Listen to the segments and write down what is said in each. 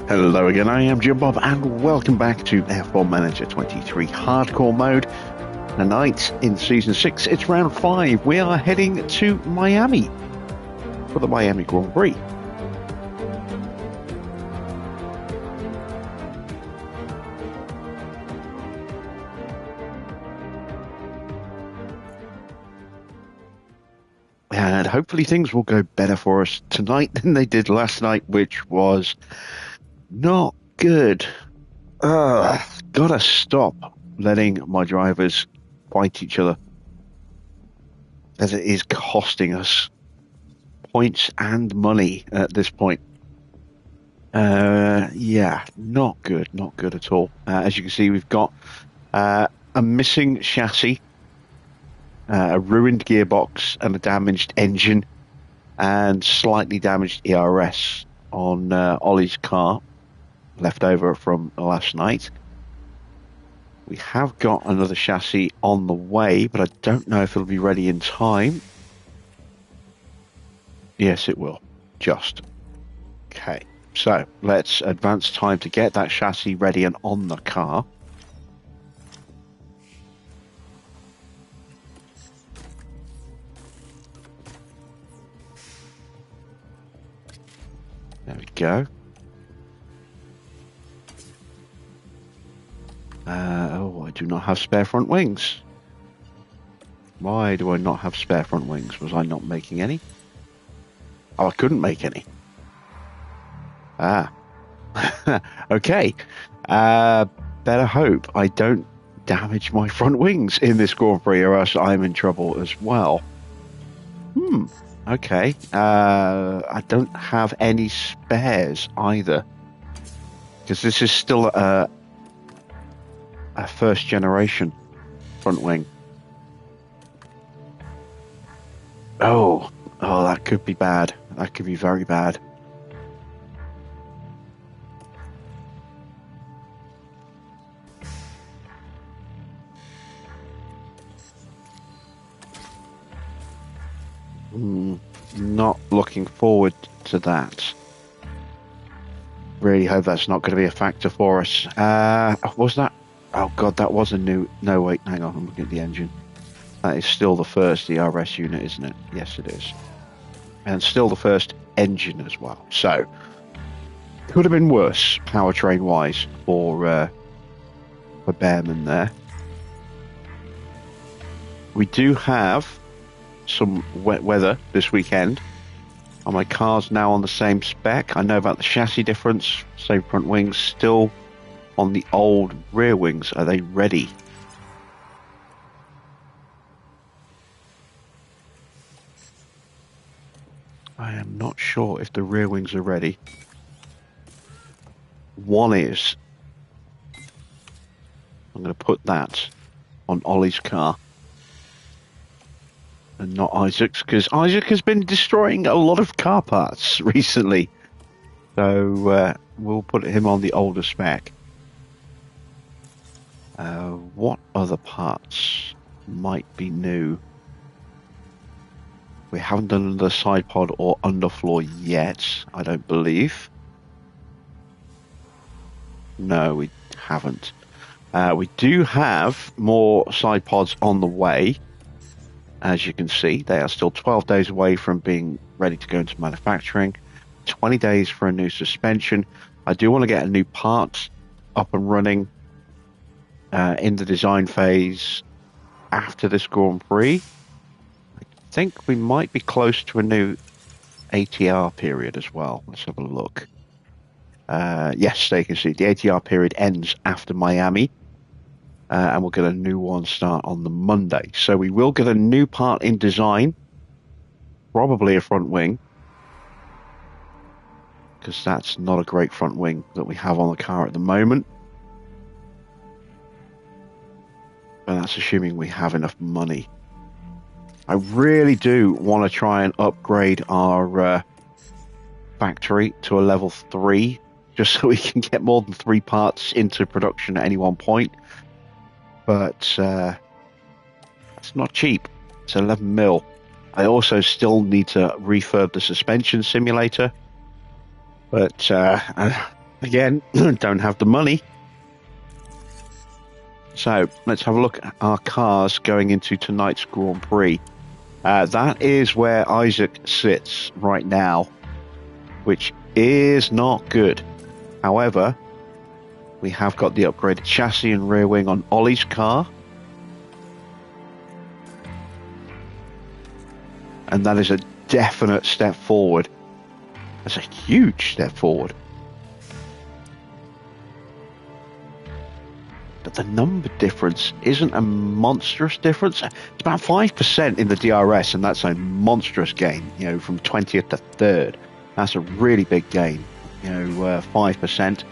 Hello again, I am Jim Bob, and welcome back to F1 Manager 23 Hardcore Mode. Tonight, in Season 6, it's Round 5. We are heading to Miami for the Miami Grand Prix. And hopefully things will go better for us tonight than they did last night, which was not good. Gotta stop letting my drivers fight each other, as it is costing us points and money at this point. Yeah, not good at all. As you can see, we've got a missing chassis, a ruined gearbox, and a damaged engine, and slightly damaged ERS on Ollie's car, left over from last night. We have got another chassis on the way, but I don't know if it'll be ready in time. Yes, it will. Just. Okay, so let's advance time to get that chassis ready and on the car. There we go. I do not have spare front wings. Why do I not have spare front wings? Was I not making any? Oh, I couldn't make any. Okay. Better hope I don't damage my front wings in this Grand Prix, or else I'm in trouble as well. Okay. I don't have any spares either, because this is still a first generation front wing. Oh, that could be bad. That could be very bad. Not looking forward to that. Really hope that's not going to be a factor for us. Was that? Oh god, that was a new... No, wait, hang on, I'm looking at the engine. That is still the first ERS unit, isn't it? Yes, it is. And still the first engine as well. So, could have been worse, powertrain-wise, for Behrman there. We do have some wet weather this weekend. And my car's now on the same spec. I know about the chassis difference. Same front wings, still on the old rear wings. Are they ready? I am not sure if the rear wings are ready. One is. I'm going to put that on Ollie's car and not Isaac's, because Isaac has been destroying a lot of car parts recently. So we'll put him on the older spec. What other parts might be new? We haven't done the side pod or underfloor yet, I don't believe. No, we haven't. We do have more side pods on the way. As you can see, they are still 12 days away from being ready to go into manufacturing. 20 days for a new suspension. I do want to get a new part up and running in the design phase after this Grand Prix. I think we might be close to a new ATR period as well. Let's have a look. Yes, there you can see the ATR period ends after Miami. And we'll get a new one start on the Monday. So we will get a new part in design. Probably a front wing. Because that's not a great front wing that we have on the car at the moment. But that's assuming we have enough money. I really do want to try and upgrade our factory to a level 3. Just so we can get more than 3 parts into production at any one point. But it's not cheap. It's 11 mil. I also need to refurb the suspension simulator. But Again, don't have the money. So let's have a look at our cars going into tonight's Grand Prix. That is where Isaac sits right now, which is not good. However, we have got the upgraded chassis and rear wing on Ollie's car. And that is a definite step forward. That's a huge step forward. But the number difference isn't a monstrous difference. It's about 5% in the DRS, and that's a monstrous gain, from 20th to 3rd. That's a really big gain, 5%.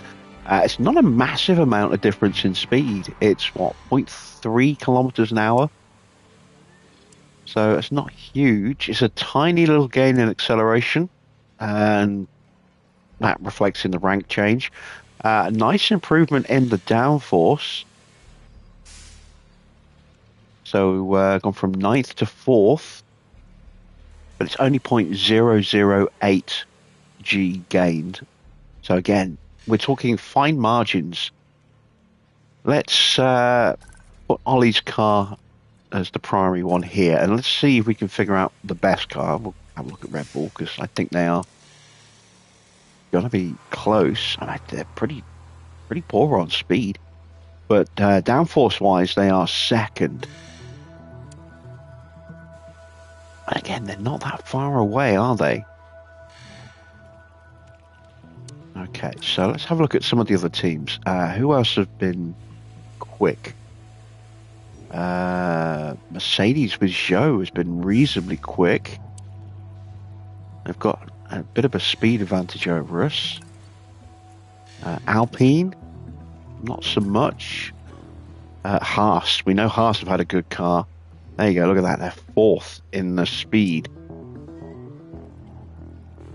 It's not a massive amount of difference in speed. It's, 0.3 kilometers an hour? So it's not huge. It's a tiny little gain in acceleration, and that reflects in the rank change. Nice improvement in the downforce. So gone from 9th to 4th, but it's only 0.008 G gained. So again, we're talking fine margins. Let's put Ollie's car as the primary one here, and let's see if we can figure out the best car. We'll have a look at Red Bull, because I think they are going to be close. They're pretty poor on speed, but downforce wise they are second. And again, they're not that far away, are they? Okay, so let's have a look at some of the other teams. Who else have been quick? Mercedes with Joe has been reasonably quick. They've got a bit of a speed advantage over us. Alpine, not so much. Haas, we know Haas have had a good car. There you go, look at that, they're 4th in the speed.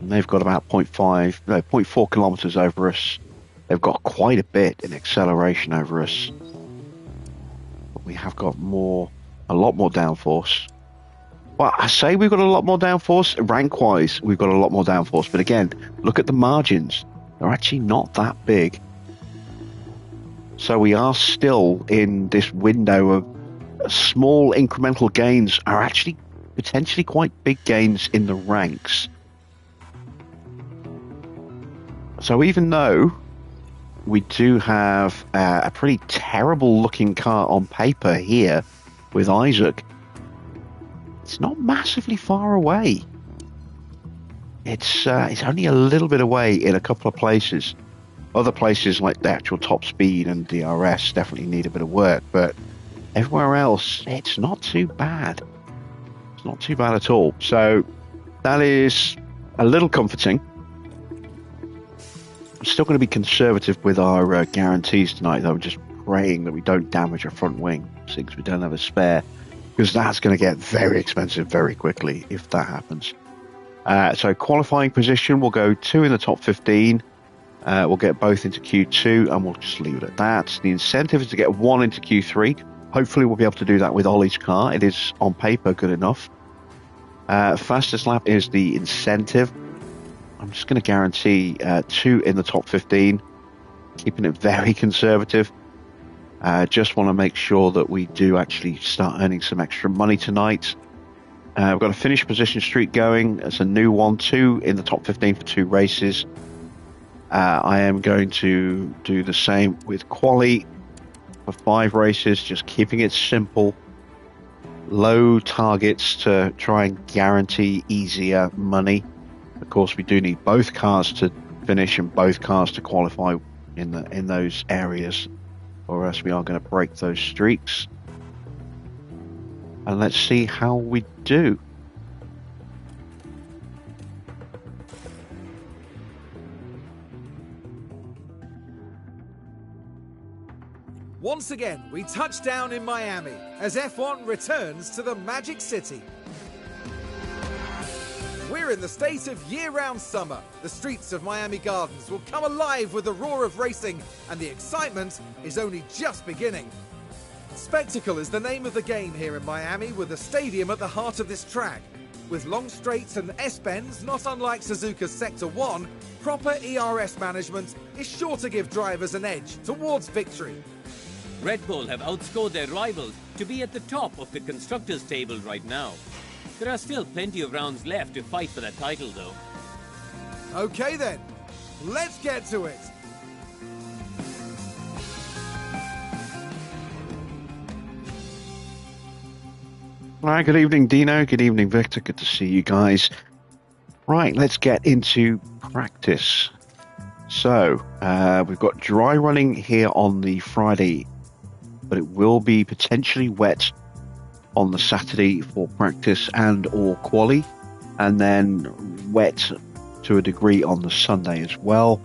And they've got about 0.4 kilometers over us. They've got quite a bit in acceleration over us. But we have got a lot more downforce. Well, I say we've got a lot more downforce. Rank-wise, we've got a lot more downforce. But again, look at the margins. They're actually not that big. So we are still in this window of small incremental gains are actually potentially quite big gains in the ranks. So even though we do have a pretty terrible looking car on paper here with Isaac, it's not massively far away. It's only a little bit away in a couple of places. Other places like the actual top speed and DRS definitely need a bit of work, but everywhere else, it's not too bad. It's not too bad at all. So that is a little comforting. I'm still going to be conservative with our guarantees tonight, though. I'm just praying that we don't damage our front wing, since we don't have a spare, because that's going to get very expensive very quickly if that happens. So qualifying position, we'll go 2 in the top 15. We'll get both into Q2, and we'll just leave it at that. The incentive is to get 1 into Q3. Hopefully we'll be able to do that with Ollie's car. It is on paper good enough. Fastest lap is the incentive. I'm just going to guarantee 2 in the top 15, keeping it very conservative. Just want to make sure that we do actually start earning some extra money tonight. We've got a finish position streak going. It's a new one, 2 in the top 15 for 2 races. I am going to do the same with quali for 5 races, just keeping it simple. Low targets to try and guarantee easier money. Of course, we do need both cars to finish and both cars to qualify in those areas, or else we are going to break those streaks. And let's see how we do. Once again, we touch down in Miami as F1 returns to the Magic City. We're in the state of year-round summer. The streets of Miami Gardens will come alive with the roar of racing, and the excitement is only just beginning. Spectacle is the name of the game here in Miami, with the stadium at the heart of this track. With long straights and S-bends, not unlike Suzuka's Sector 1, proper ERS management is sure to give drivers an edge towards victory. Red Bull have outscored their rivals to be at the top of the constructors' table right now. There are still plenty of rounds left to fight for that title, though. Okay then, let's get to it. All right, good evening, Dino. Good evening, Victor. Good to see you guys. Right, let's get into practice. So, we've got dry running here on the Friday, but it will be potentially wet on the Saturday for practice and or quali, and then wet to a degree on the Sunday as well.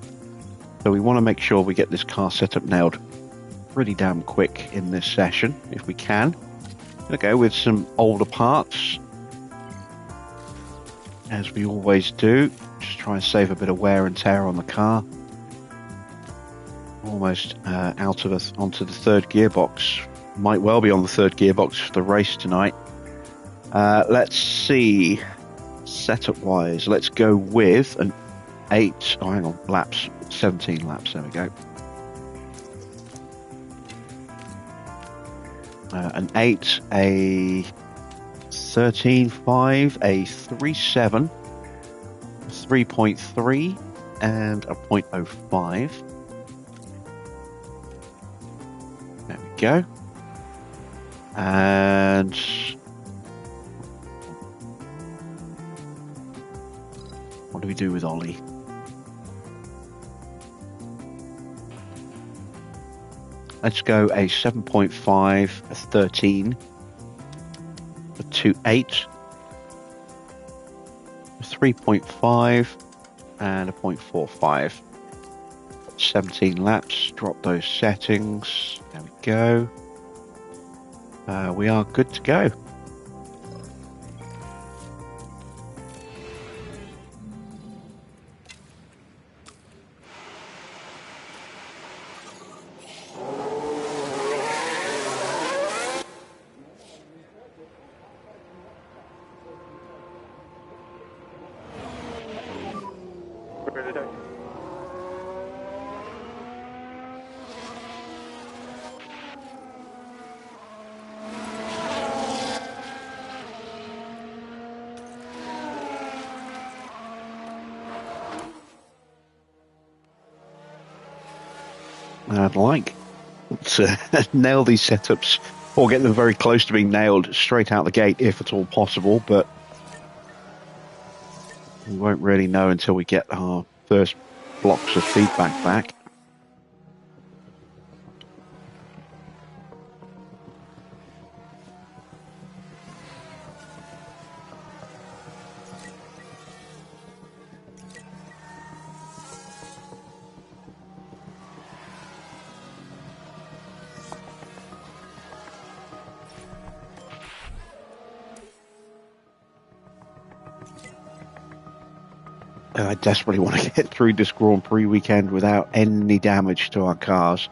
So we want to make sure we get this car setup nailed pretty damn quick in this session, if we can. Going to go with some older parts, as we always do. Just try and save a bit of wear and tear on the car. Almost out of us onto the third gearbox. Might well be on the third gearbox for the race tonight. Let's see. Setup wise, let's go with an 17 laps. There we go. An 8, a 13.5, a 3.7, 3.3, and a 0.05. There we go. And what do we do with Ollie? Let's go a 7.5, a 13, a 2.8, a 3.5, and a 0.45. 17 laps. Drop those settings. There we go. We are good to go. I'd like to nail these setups or get them very close to being nailed straight out the gate if at all possible, but we won't really know until we get our first blocks of feedback back. I desperately want to get through this Grand Prix weekend without any damage to our cars.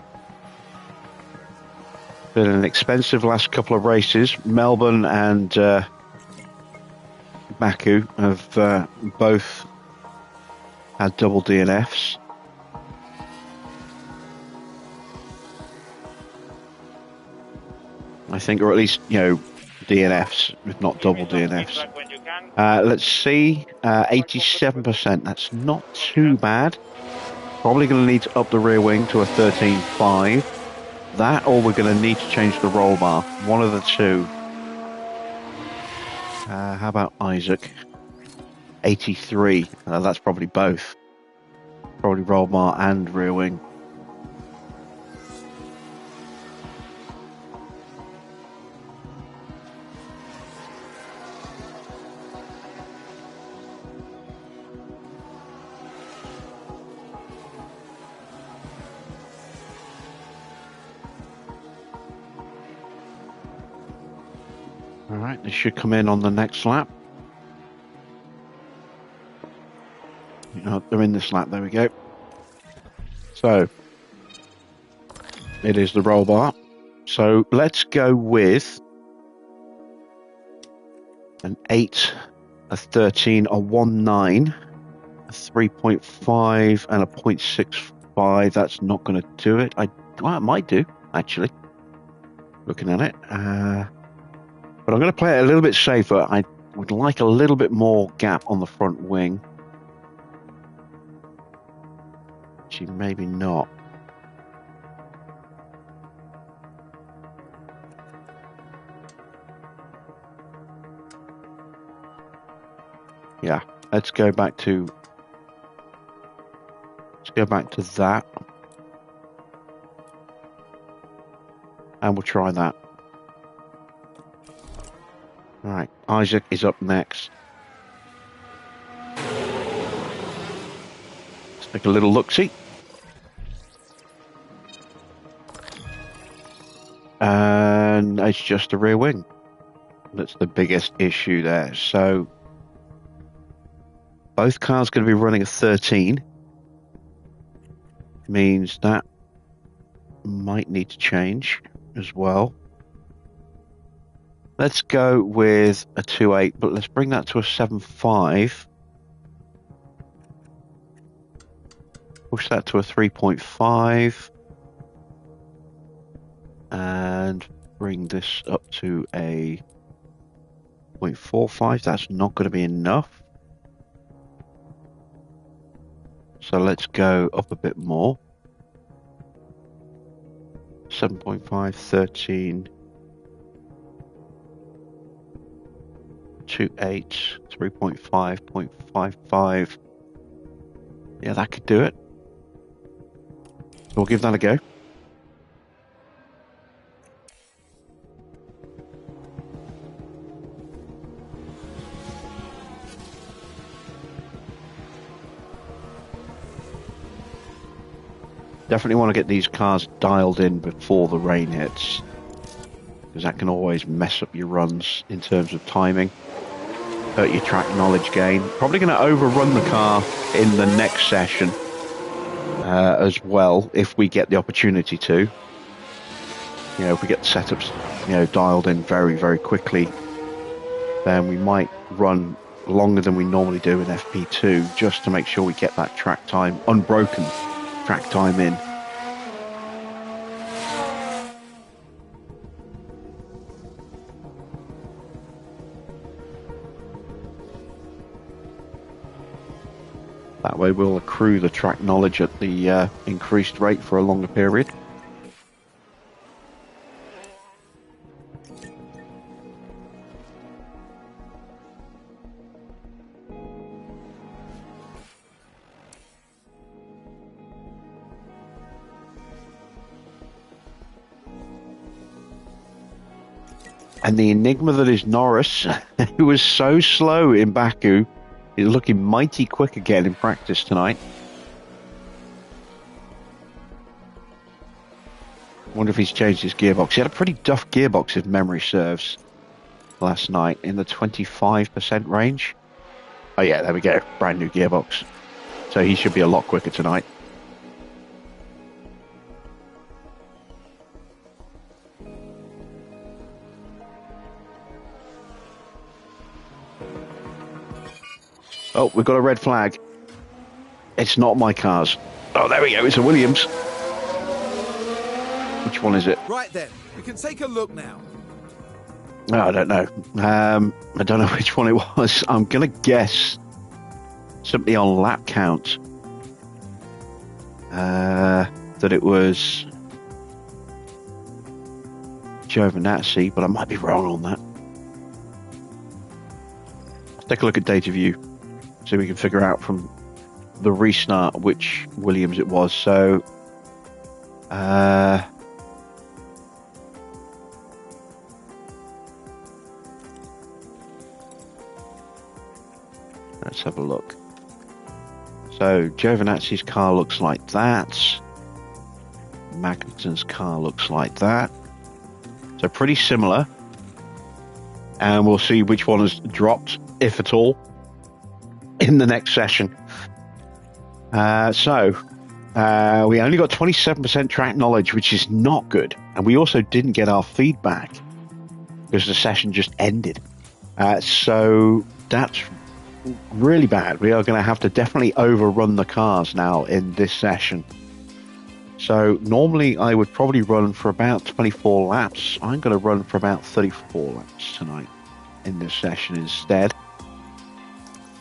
Been an expensive last couple of races. Melbourne and Baku have both had double DNFs. I think, or at least, DNFs, if not double DNFs. Let's see, 87%. That's not too bad. Probably going to need to up the rear wing to a 13.5. That, or we're going to need to change the roll bar. One of the two. How about Isaac? 83. That's probably both. Probably roll bar and rear wing. All right, they should come in on the next lap. They're in this lap, there we go. So, it is the roll bar. So, let's go with an 8 a 13, a 1.9, a 3.5, and a 0.65. That's not going to do it. Well, it might do, actually, looking at it. But I'm going to play it a little bit safer. I would like a little bit more gap on the front wing. Actually, maybe not. Yeah, let's go back to that. And we'll try that. All right, Isaac is up next. Let's take a little look-see. And it's just a rear wing. That's the biggest issue there. So both cars going to be running a 13. Means that might need to change as well. Let's go with a 2.8, but let's bring that to a 7.5. Push that to a 3.5. And bring this up to a 0.45. That's not going to be enough. So let's go up a bit more. 7.5, 13, 2.8, 3.5, 0.55. Yeah, that could do it. We'll give that a go. Definitely want to get these cars dialed in before the rain hits, because that can always mess up your runs in terms of timing, hurt your track knowledge gain. Probably going to overrun the car in the next session as well, if we get the opportunity to. You know, if we get the setups, you know, dialed in very, very quickly, then we might run longer than we normally do in FP2, just to make sure we get that track time, unbroken track time in. That way we'll accrue the track knowledge at the increased rate for a longer period. And the enigma that is Norris, who was so slow in Baku, is looking mighty quick again in practice tonight. Wonder if he's changed his gearbox. He had a pretty duff gearbox, if memory serves, last night, in the 25% range. Oh yeah, there we go. Brand new gearbox. So he should be a lot quicker tonight. Oh, we've got a red flag. It's not my cars. Oh, there we go. It's a Williams. Which one is it? Right then, we can take a look now. Oh, I don't know. I don't know which one it was. I'm going to guess simply on lap count that it was Giovinazzi, but I might be wrong on that. Let's take a look at data view. So we can figure out from the restart which Williams it was. So, let's have a look. So Giovinazzi's car looks like that. Magnussen's car looks like that. So pretty similar. And we'll see which one has dropped, if at all, in the next session. We only got 27% track knowledge, which is not good. And we also didn't get our feedback because the session just ended. So That's really bad. We are going to have to definitely overrun the cars now in this session. So normally I would probably run for about 24 laps. I'm going to run for about 34 laps tonight in this session instead,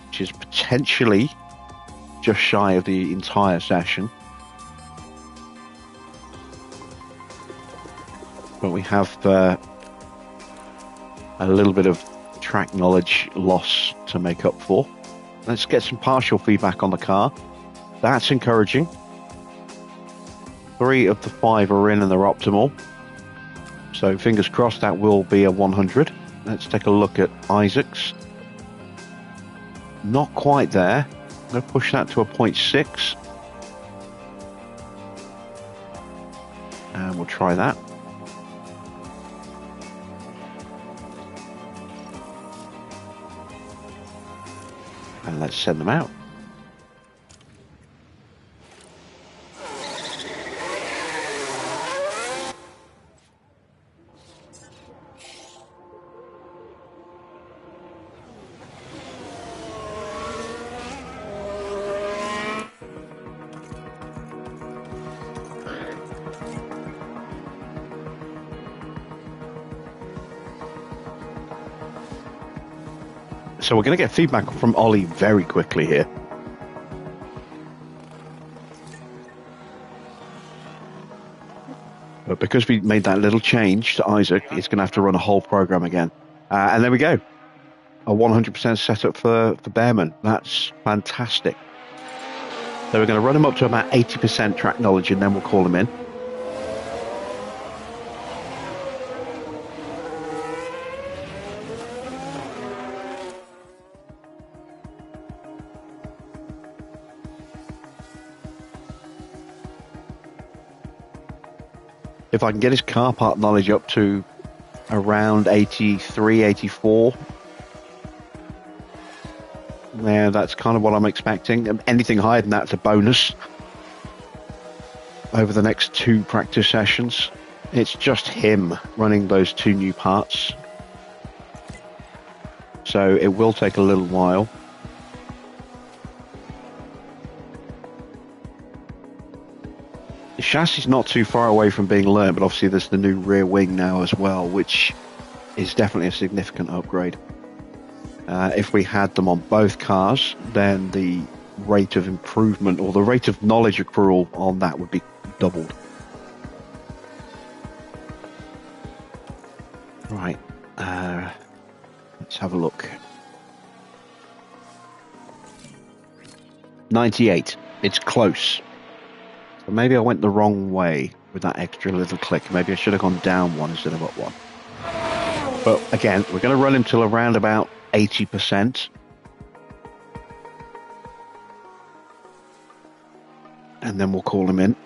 which is potentially just shy of the entire session. But we have a little bit of track knowledge loss to make up for. Let's get some partial feedback on the car. That's encouraging. 3 of the 5 are in and they're optimal. So fingers crossed that will be a 100. Let's take a look at Isaac's. Not quite there. I'm going to push that to a 0.6. And we'll try that. And let's send them out. So we're going to get feedback from Ollie very quickly here. But because we made that little change to Isaac, he's going to have to run a whole program again. And there we go. A 100% setup for Bearman. That's fantastic. So we're going to run him up to about 80% track knowledge and then we'll call him in. If I can get his car part knowledge up to around 83, 84, yeah, that's kind of what I'm expecting. Anything higher than that's a bonus over the next 2 practice sessions. It's just him running those 2 new parts. So it will take a little while. The chassis is not too far away from being learned, but obviously there's the new rear wing now as well, which is definitely a significant upgrade. If we had them on both cars, then the rate of improvement or the rate of knowledge accrual on that would be doubled. Right, let's have a look. 98, it's close. So maybe I went the wrong way with that extra little click. Maybe I should have gone down 1 instead of up 1. But again, we're going to run him till around about 80%. And then we'll call him in.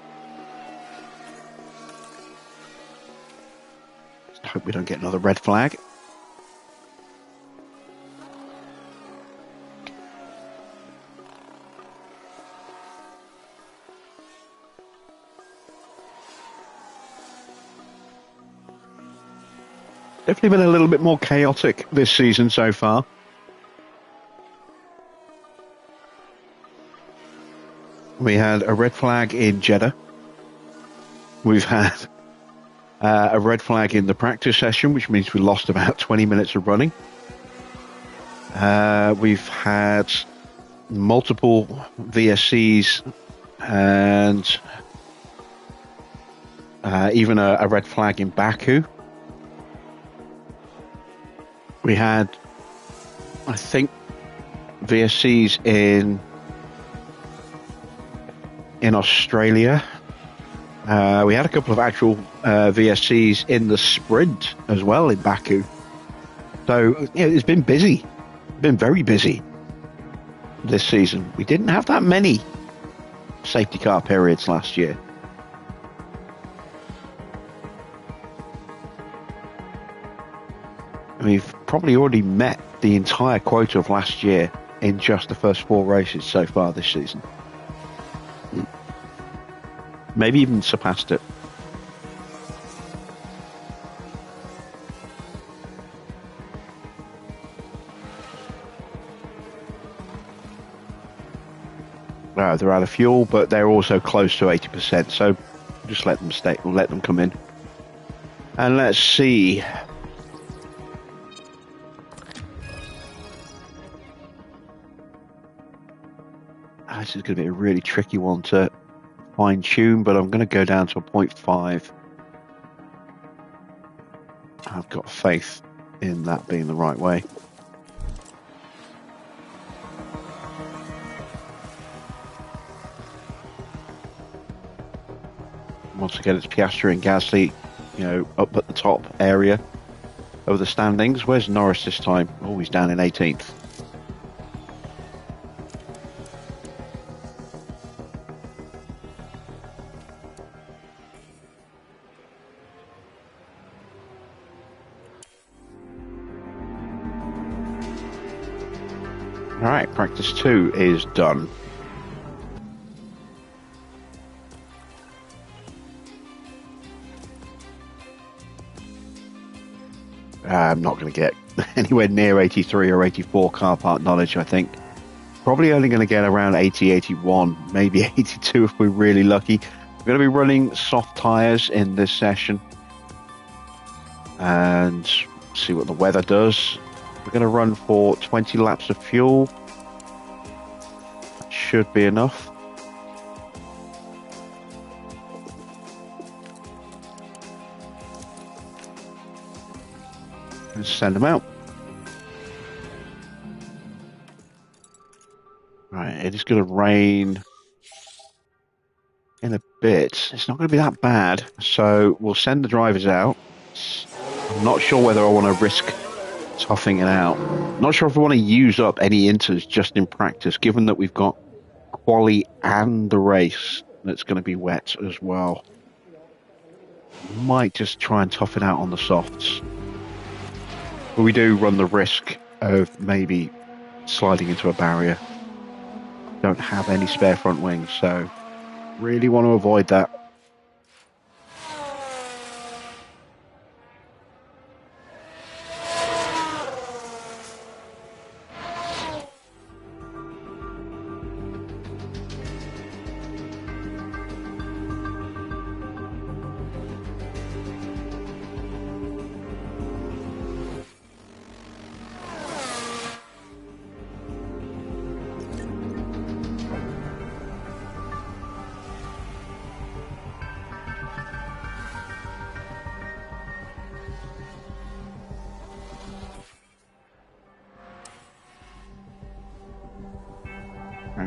Just hope we don't get another red flag. Definitely been a little bit more chaotic this season so far. We had a red flag in Jeddah. We've had a red flag in the practice session, which means we lost about 20 minutes of running. We've had multiple VSCs and even a red flag in Baku. We had, I think, VSCs in Australia. We had a couple of actual VSCs in the sprint as well in Baku. So yeah, it's been busy, been very busy this season. We didn't have that many safety car periods last year. We've probably already met the entire quota of last year in just the first 4 races so far this season. Maybe even surpassed it. They're out of fuel, but they're also close to 80%. So just let them stay. Let them come in. And let's see. This is going to be a really tricky one to fine tune, but I'm going to go down to a 0.5. I've got faith in that being the right way. Once again, it's Piastri and Gasly, up at the top area of the standings. Where's Norris this time? Oh, he's down in 18th. All right, practice 2 is done. I'm not going to get anywhere near 83 or 84 car park knowledge, I think. Probably only going to get around 80, 81, maybe 82 if we're really lucky. We're going to be running soft tyres in this session and see what the weather does. We're going to run for 20 laps of fuel. That should be enough. Let's send them out. Right, it is going to rain in a bit. It's not going to be that bad, so we'll send the drivers out. I'm not sure whether I want to risk toughing it out. Not sure if I want to use up any inters just in practice, given that we've got quali and the race that's going to be wet as well. Might just try and tough it out on the softs. But we do run the risk of maybe sliding into a barrier. Don't have any spare front wings, so really want to avoid that.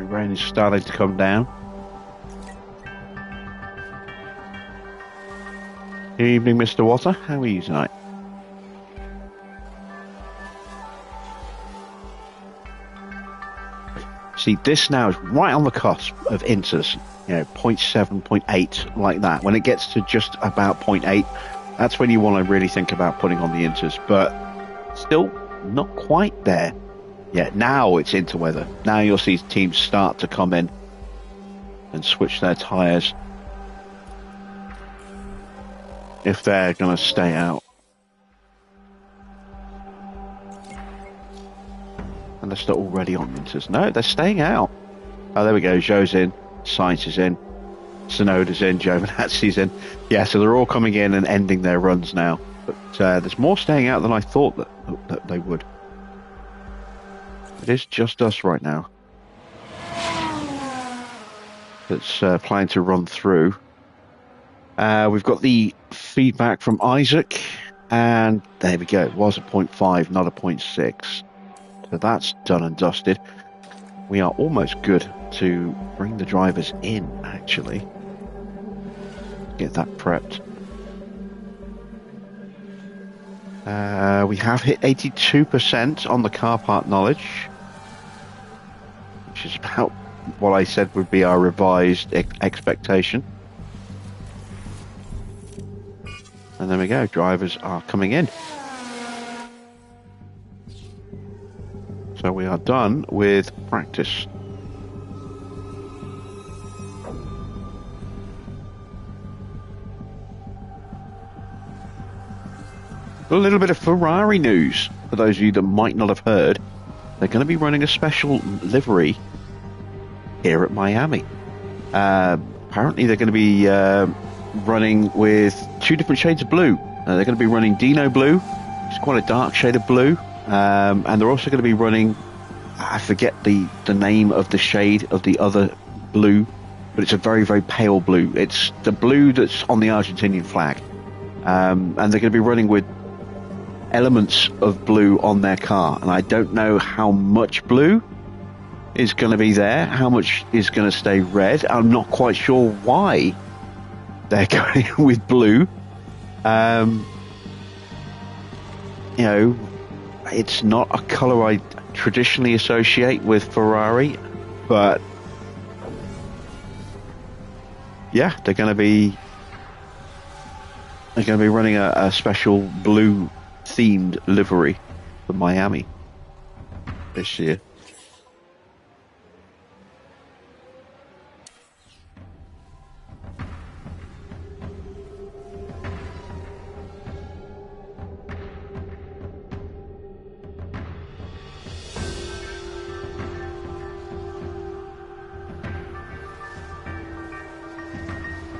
Rain is starting to come down. Good evening, Mr. Water. How are you tonight? See, this now is right on the cusp of inters. 0.7, 0.8, like that. When it gets to just about 0.8, that's when you want to really think about putting on the inters. But still not quite there. Yeah, now it's into weather. Now you'll see teams start to come in and switch their tyres if they're going to stay out. Unless they're already on winters. No, they're staying out. Oh, there we go. Zhou's in. Sainz is in. Tsunoda's in. Giovinazzi's in. Yeah, so they're all coming in and ending their runs now. But there's more staying out than I thought that they would. It is just us right now that's planning to run through. We've got the feedback from Isaac, and there we go. It was a 0.5, not a 0.6. So that's done and dusted. We are almost good to bring the drivers in, actually. Get that prepped. We have hit 82% on the car park knowledge, which is about what I said would be our revised expectation. And there we go, drivers are coming in. So we are done with practice. A little bit of Ferrari news for those of you that might not have heard. They're going to be running a special livery here at Miami. Apparently they're going to be running with 2 different shades of blue. They're going to be running Dino Blue. It's quite a dark shade of blue. And they're also going to be running, I forget the name of the shade of the other blue, but it's a very, very pale blue. It's the blue that's on the Argentinian flag. And they're going to be running with elements of blue on their car. And I don't know how much blue is going to be there, how much is going to stay red. I'm not quite sure why they're going with blue. You know, it's not a colour I traditionally associate with Ferrari, but yeah, they're going to be running a special blue themed livery for Miami this year.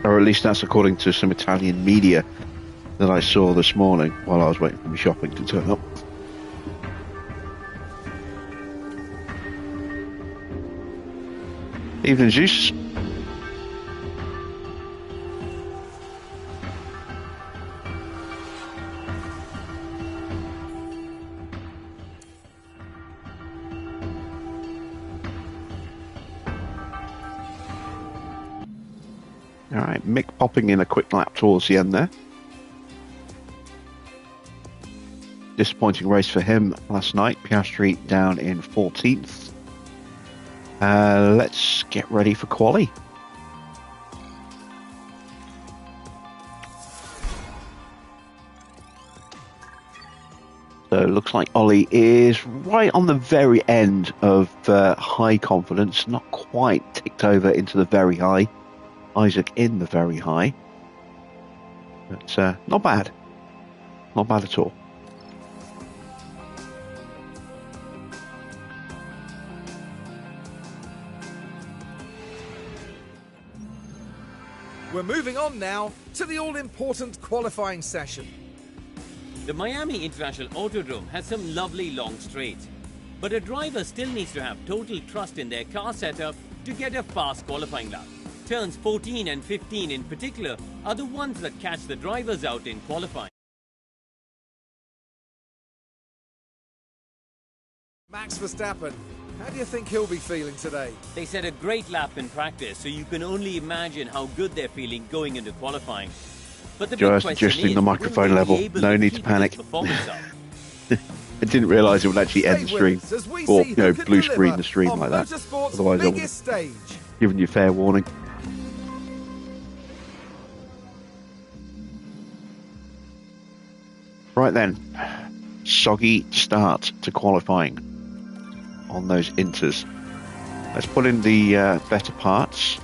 Or at least that's according to some Italian media that I saw this morning while I was waiting for my shopping to turn up. Evening, Zeus. All right, Mick popping in a quick lap towards the end there. Disappointing race for him last night. Piastri down in 14th. Let's get ready for quali. So it looks like Ollie is right on the very end of high confidence, not quite ticked over into the very high. Isaac in the very high. But not bad. Not bad at all. We're moving on now to the all-important qualifying session. The Miami International Autodrome has some lovely long straights, but a driver still needs to have total trust in their car setup to get a fast qualifying lap. Turns 14 and 15 in particular are the ones that catch the drivers out in qualifying. Max Verstappen, how do you think he'll be feeling today? They set a great lap in practice, so you can only imagine how good they're feeling going into qualifying. But the big Just question adjusting is, the microphone level. No need to panic. I didn't realise it would actually end the stream, or blue screen the stream like that. Otherwise, I would have given you fair warning. Right then, soggy start to qualifying on those inters. Let's put in the better parts.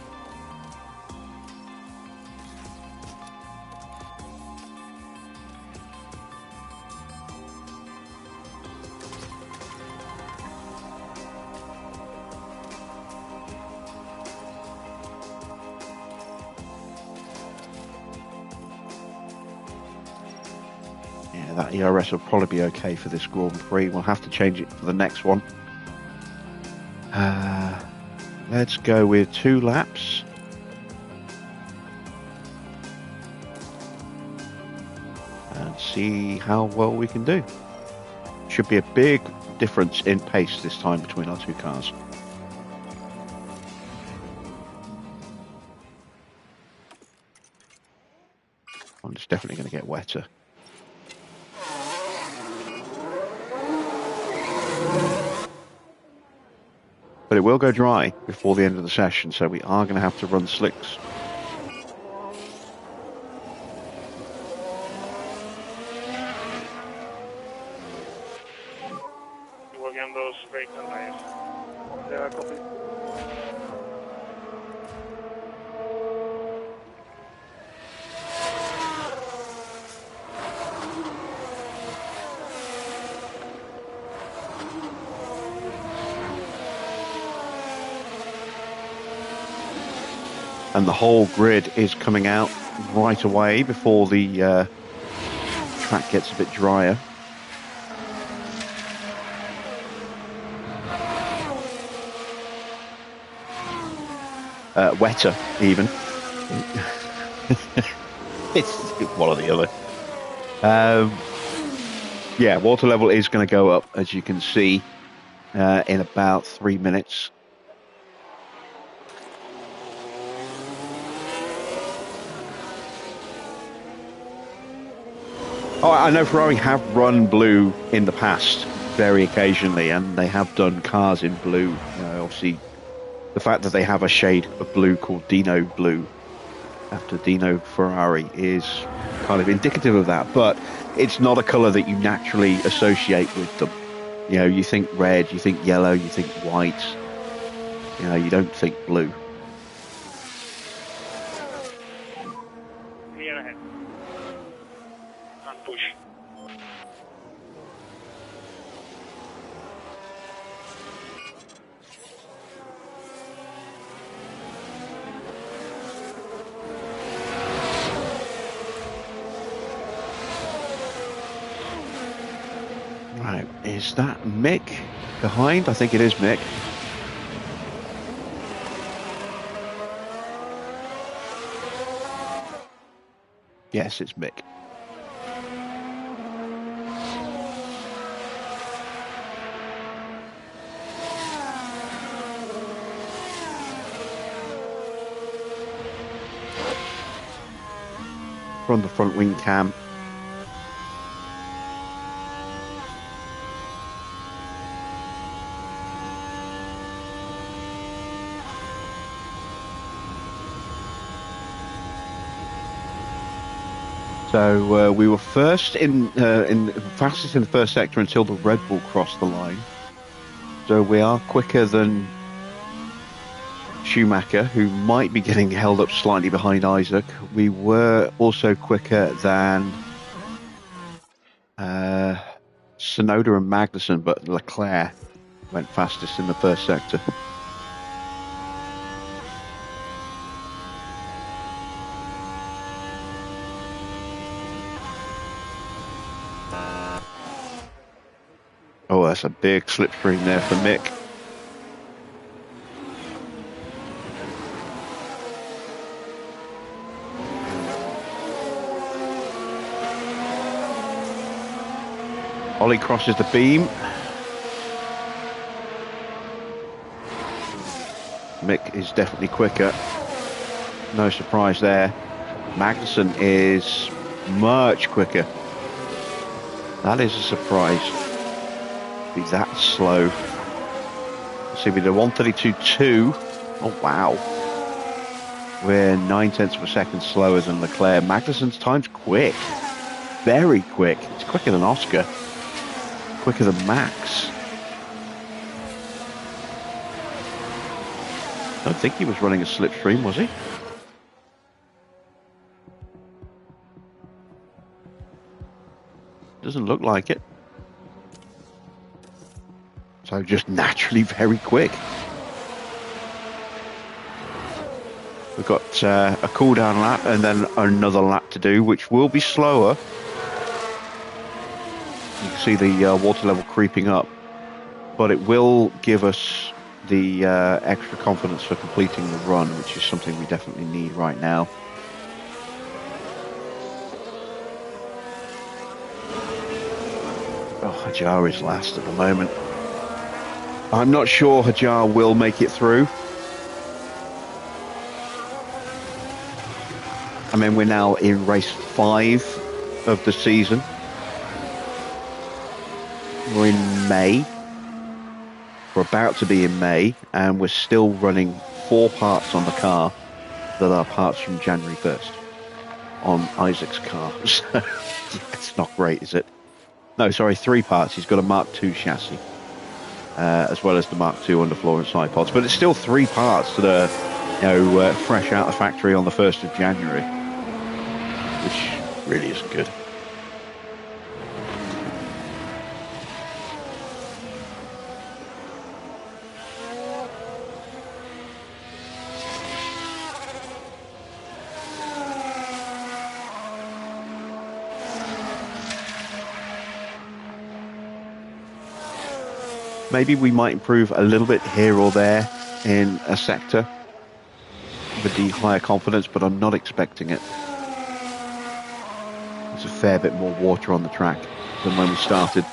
That ERS will probably be okay for this Grand Prix. We'll have to change it for the next one. Let's go with 2 laps. And see how well we can do. Should be a big difference in pace this time between our 2 cars. I'm just definitely going to get wetter. But it will go dry before the end of the session, so we are going to have to run slicks. Working on those brakes and tires. Yeah, copy. and the whole grid is coming out right away before the track gets a bit drier. Wetter, even. It's one or the other. Yeah, water level is going to go up, as you can see, in about 3 minutes. Oh, I know Ferrari have run blue in the past, very occasionally, and they have done cars in blue. Obviously, the fact that they have a shade of blue called Dino Blue after Dino Ferrari is kind of indicative of that, but it's not a colour that you naturally associate with them. You think red, you think yellow, you think white. You don't think blue. Clear ahead. And push. Right, is that Mick behind? I think it is Mick. Yes, it's Mick. From the front wing cam. So we were fastest in the first sector until the Red Bull crossed the line. So we are quicker than Schumacher, who might be getting held up slightly behind Isaac. We were also quicker than Sonoda and Magnussen, but Leclerc went fastest in the first sector. Oh, that's a big slipstream there for Mick. Ollie crosses the beam. Mick is definitely quicker. No surprise there. Magnussen is much quicker. That is a surprise. Be that slow. See, we did 132.2. Oh, wow. We're 9/10 of a second slower than Leclerc. Magnussen's time's quick. Very quick. It's quicker than Oscar. Quicker than Max. I don't think he was running a slipstream, was he? Doesn't look like it. So just naturally very quick. We've got a cool down lap and then another lap to do, which will be slower. You can see the water level creeping up, but it will give us the extra confidence for completing the run, which is something we definitely need right now. Oh, Hajar is last at the moment. I'm not sure Hajar will make it through. I mean, we're now in race 5 of the season. We're in May. We're about to be in May, and we're still running 4 parts on the car that are parts from January 1st on Isaac's car. So, it's not great, is it? No, sorry, 3 parts. He's got a Mark II chassis, as well as the Mark II underfloor and side pods. But it's still 3 parts that are, fresh out of the factory on the 1st of January, which really isn't good. Maybe we might improve a little bit here or there in a sector with the higher confidence, but I'm not expecting it. There's a fair bit more water on the track than when we started.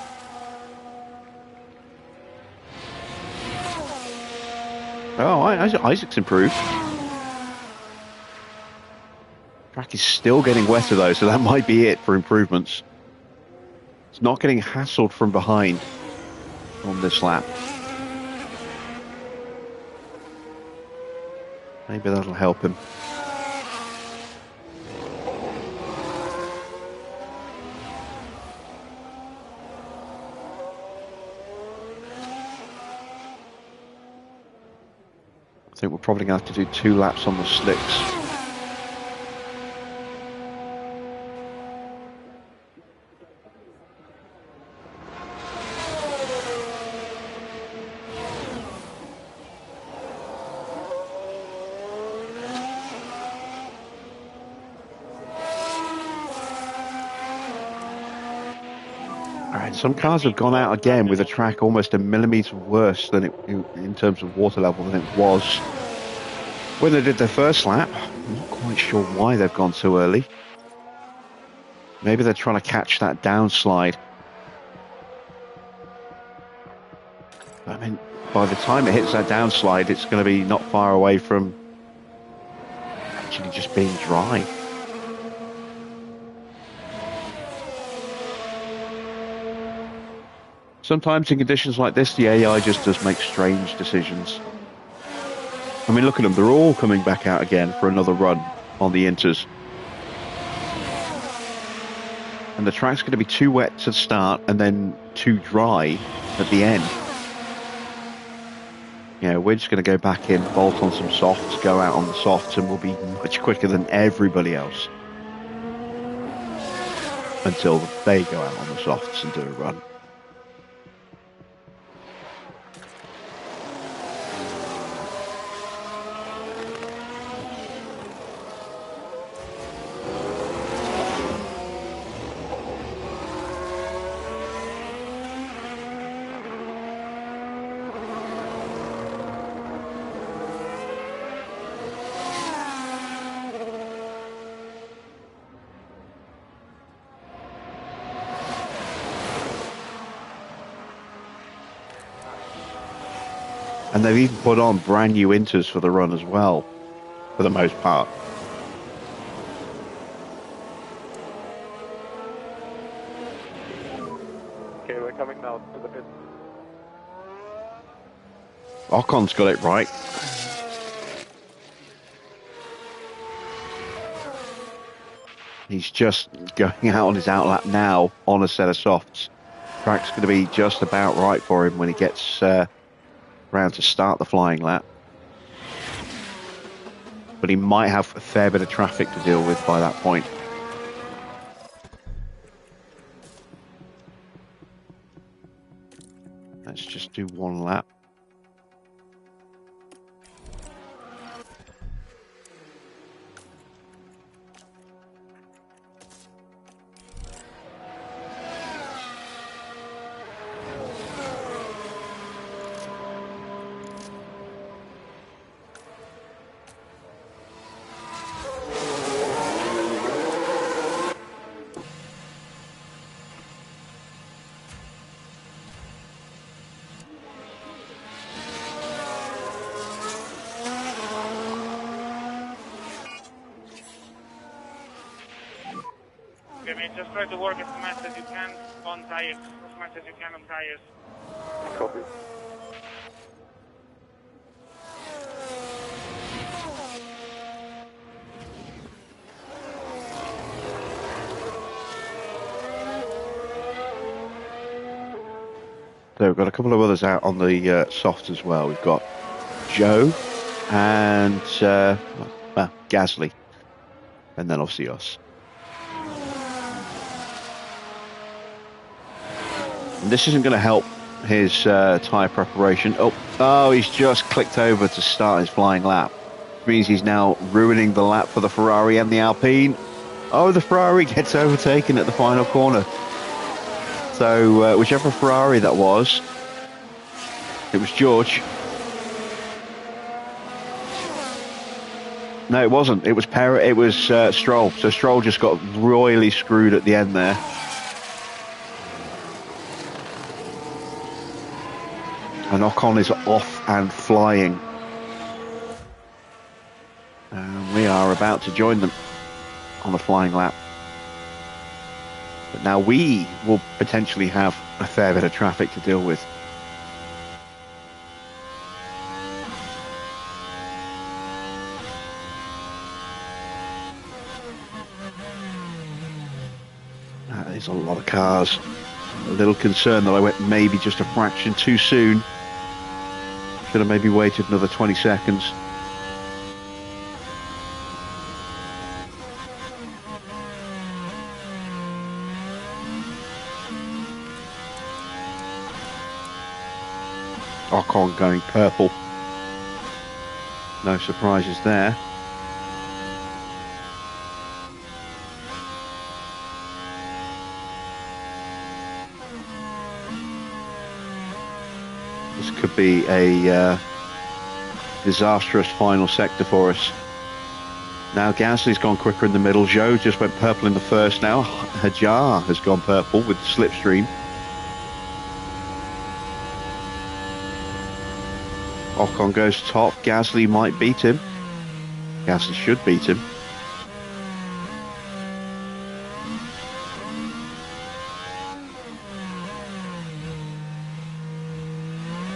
Oh, Isaac's improved. Track is still getting wetter though, so that might be it for improvements. It's not getting hassled from behind on this lap. Maybe that'll help him. I think we're probably going to have to do 2 laps on the slicks. Alright, some cars have gone out again with a track almost a millimetre worse than it in terms of water level than it was when they did their first lap. I'm not quite sure why they've gone too early. Maybe they're trying to catch that downslide. I mean, by the time it hits that downslide, it's going to be not far away from actually just being dry. Sometimes in conditions like this, the AI just does make strange decisions. I mean, look at them. They're all coming back out again for another run on the inters. And the track's going to be too wet to start and then too dry at the end. Yeah, we're just going to go back in, bolt on some softs, go out on the softs, and we'll be much quicker than everybody else. Until they go out on the softs and do a run. And they've even put on brand new inters for the run as well, for the most part. Okay, we're coming now to the pit. Ocon's got it right. He's just going out on his outlap now on a set of softs. Track's going to be just about right for him when he gets round to start the flying lap. But he might have a fair bit of traffic to deal with by that point. Let's just do 1 lap. Just try to work as much as you can on tires, as much as you can on tires. Copy. So we've got a couple of others out on the soft as well. We've got Joe and Gasly, and then obviously us. And this isn't going to help his tyre preparation. Oh, he's just clicked over to start his flying lap. Which means he's now ruining the lap for the Ferrari and the Alpine. Oh, the Ferrari gets overtaken at the final corner. So whichever Ferrari that was It was George. No, it wasn't. It was Stroll. So Stroll just got royally screwed at the end there. And Ocon is off and flying. And we are about to join them on a flying lap. But now we will potentially have a fair bit of traffic to deal with. That is a lot of cars. A little concerned that I went maybe just a fraction too soon. Should have maybe waited another 20 seconds. Ocon going purple. No surprises there. This could be a disastrous final sector for us. Now Gasly's gone quicker in the middle. Zhou just went purple in the first now. Hajar has gone purple with slipstream. Ocon goes top. Gasly might beat him. Gasly should beat him.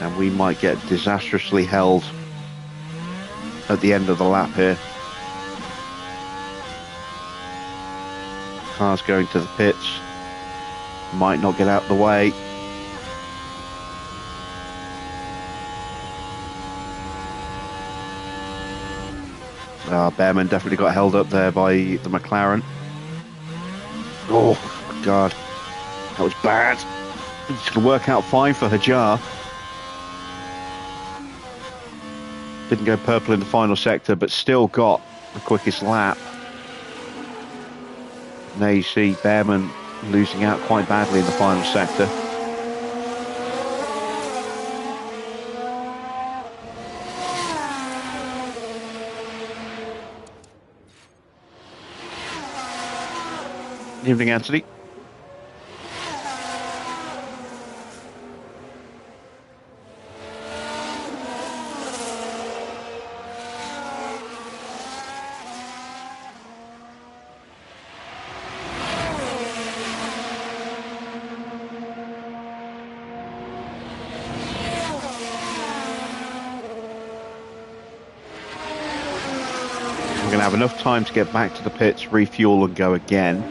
And we might get disastrously held at the end of the lap here. Cars going to the pits. Might not get out of the way. Behrman definitely got held up there by the McLaren. Oh, God. That was bad. It's going to work out fine for Hajar. Didn't go purple in the final sector, but still got the quickest lap. Now you see Behrman losing out quite badly in the final sector. Evening, Anthony. We're going to have enough time to get back to the pits, refuel and go again.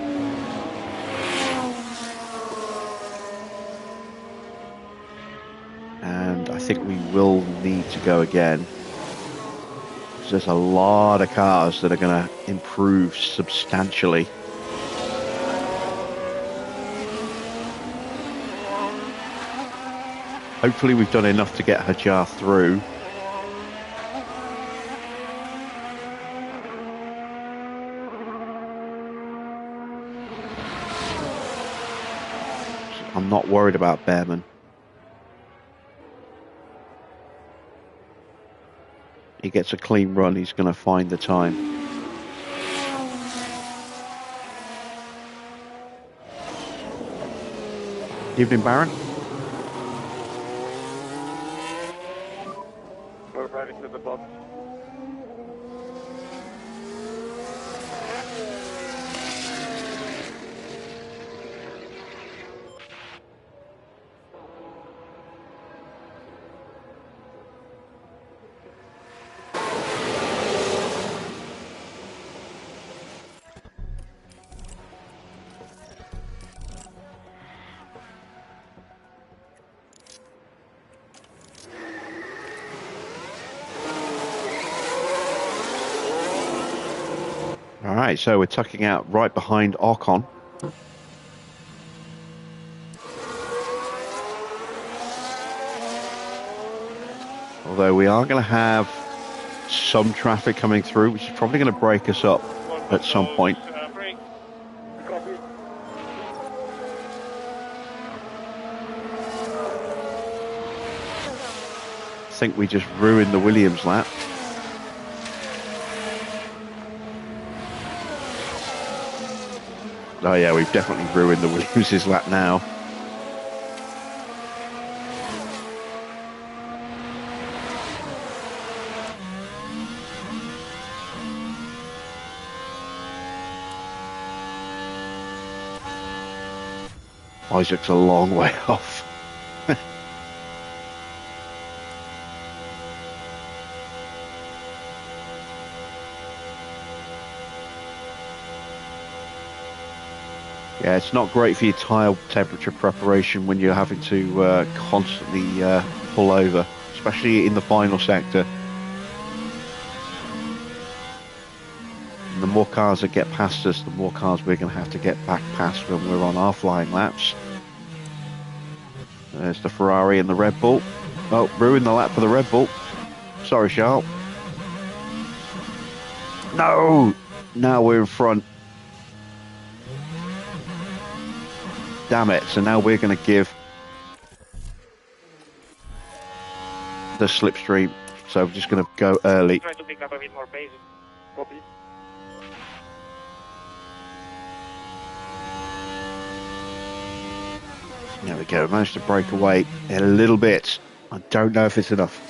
And I think we will need to go again. Because there's a lot of cars that are going to improve substantially. Hopefully we've done enough to get Hajar through. I'm not worried about Behrman. He gets a clean run, he's going to find the time. Evening, Baron. We're driving to the box. Alright, so we're tucking out right behind Ocon. Although we are going to have some traffic coming through, which is probably going to break us up at some point. think we just ruined the Williams lap. Oh yeah, we've definitely ruined the Williams' lap now. Isaac's a long way off. Yeah, it's not great for your tyre temperature preparation when you're having to constantly pull over, especially in the final sector. And the more cars that get past us, the more cars we're going to have to get back past when we're on our flying laps. There's the Ferrari and the Red Bull. Oh, ruined the lap for the Red Bull. Sorry, Charles. No! Now we're in front. Damn it. So now we're going to give the slipstream. So we're just going to go early. Try to pick up a bit more pace. Copy. There we go. Managed to break away a little bit. I don't know if it's enough.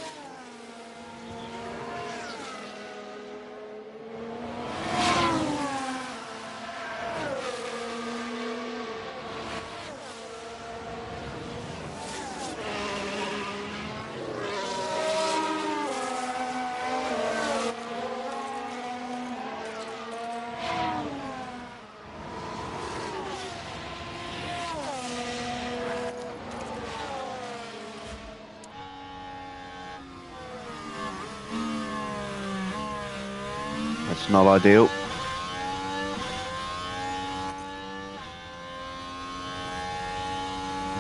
That's not ideal.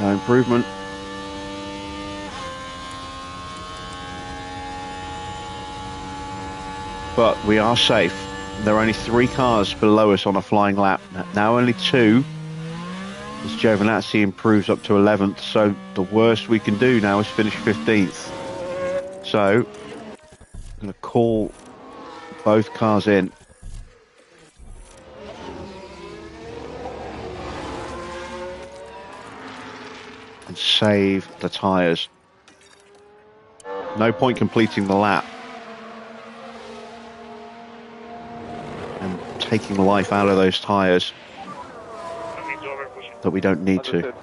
No improvement. But we are safe. There are only 3 cars below us on a flying lap. Now only 2. As Giovinazzi improves up to 11th, so the worst we can do now is finish 15th. So, I'm going to call both cars in. And save the tyres. No point completing the lap and taking life out of those tyres that we don't need to.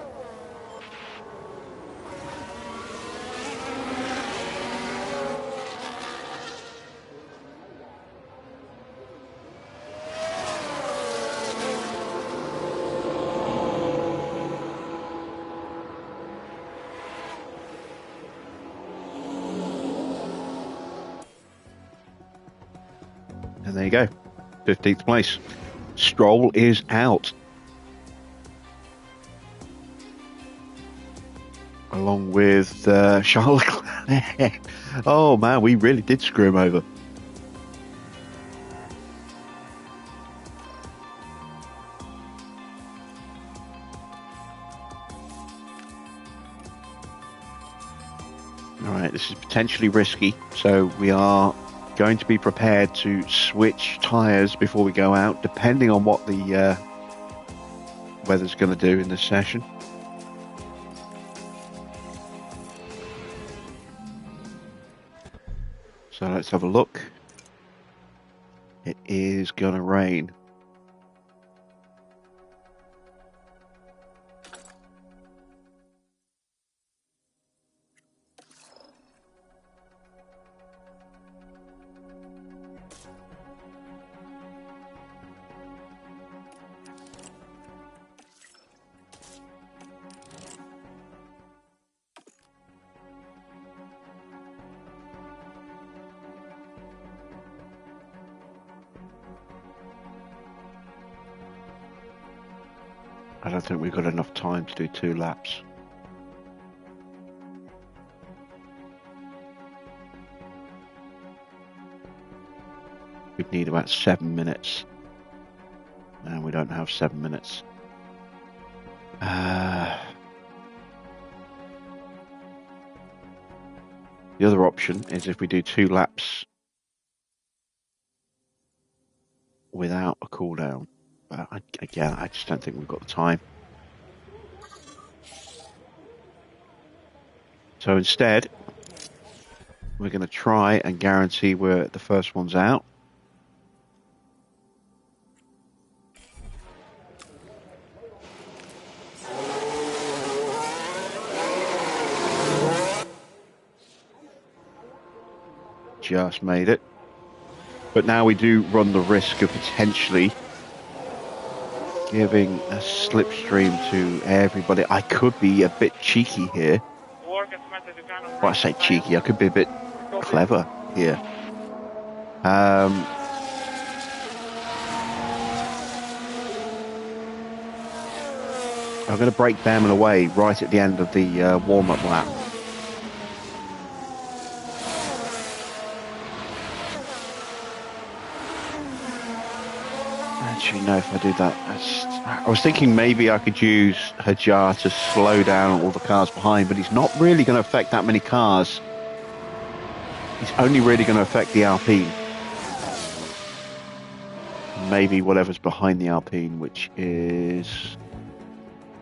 And there you go, 15th place. Stroll is out. Along with Charles Leclerc. Oh man, we really did screw him over. Alright, this is potentially risky, so we are going to be prepared to switch tyres before we go out, depending on what the weather's going to do in this session. So let's have a look. It is going to rain. I don't think we've got enough time to do 2 laps. We'd need about 7 minutes. And we don't have 7 minutes. The The other option is if we do 2 laps without a cooldown. But again, I just don't think we've got the time. So instead, we're going to try and guarantee we're the first ones out. Just made it. But now we do run the risk of potentially giving a slipstream to everybody. I could be a bit cheeky here. Well, I say cheeky, I could be a bit clever here. I'm going to break Behrman away right at the end of the warm-up lap. Actually, no, if I do that, I was thinking maybe I could use Hajar to slow down all the cars behind, but he's not really going to affect that many cars. He's only really going to affect the Alpine. Maybe whatever's behind the Alpine, which is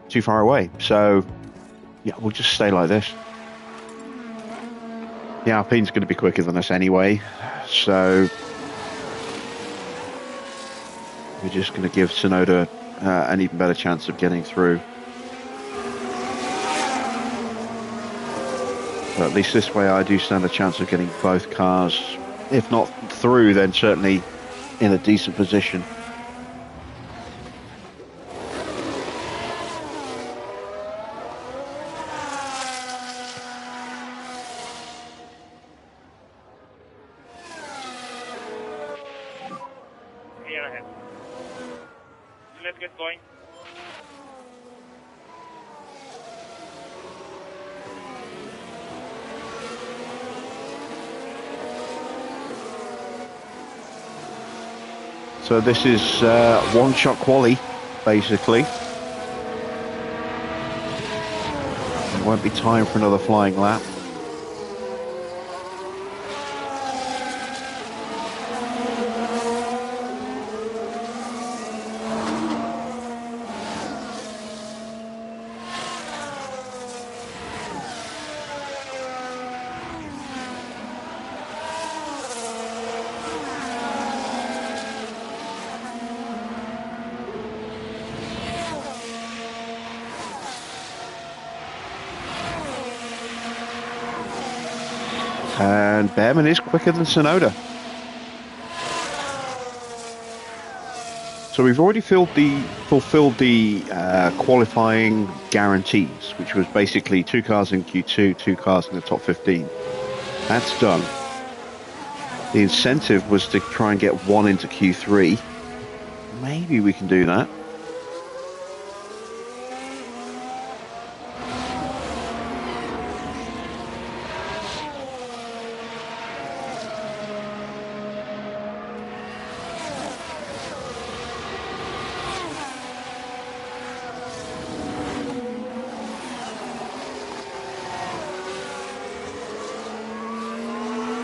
too far away. So, yeah, we'll just stay like this. The Alpine's going to be quicker than us anyway, so we're just going to give Tsunoda an even better chance of getting through. But at least this way I do stand a chance of getting both cars, if not through, then certainly in a decent position. Here ahead. Let's get going. So this is one-shot quali, basically. There won't be time for another flying lap. And Behrman is quicker than Tsunoda. So we've already fulfilled the qualifying guarantees, which was basically 2 cars in Q2, 2 cars in the top 15. That's done. The incentive was to try and get 1 into Q3. Maybe we can do that.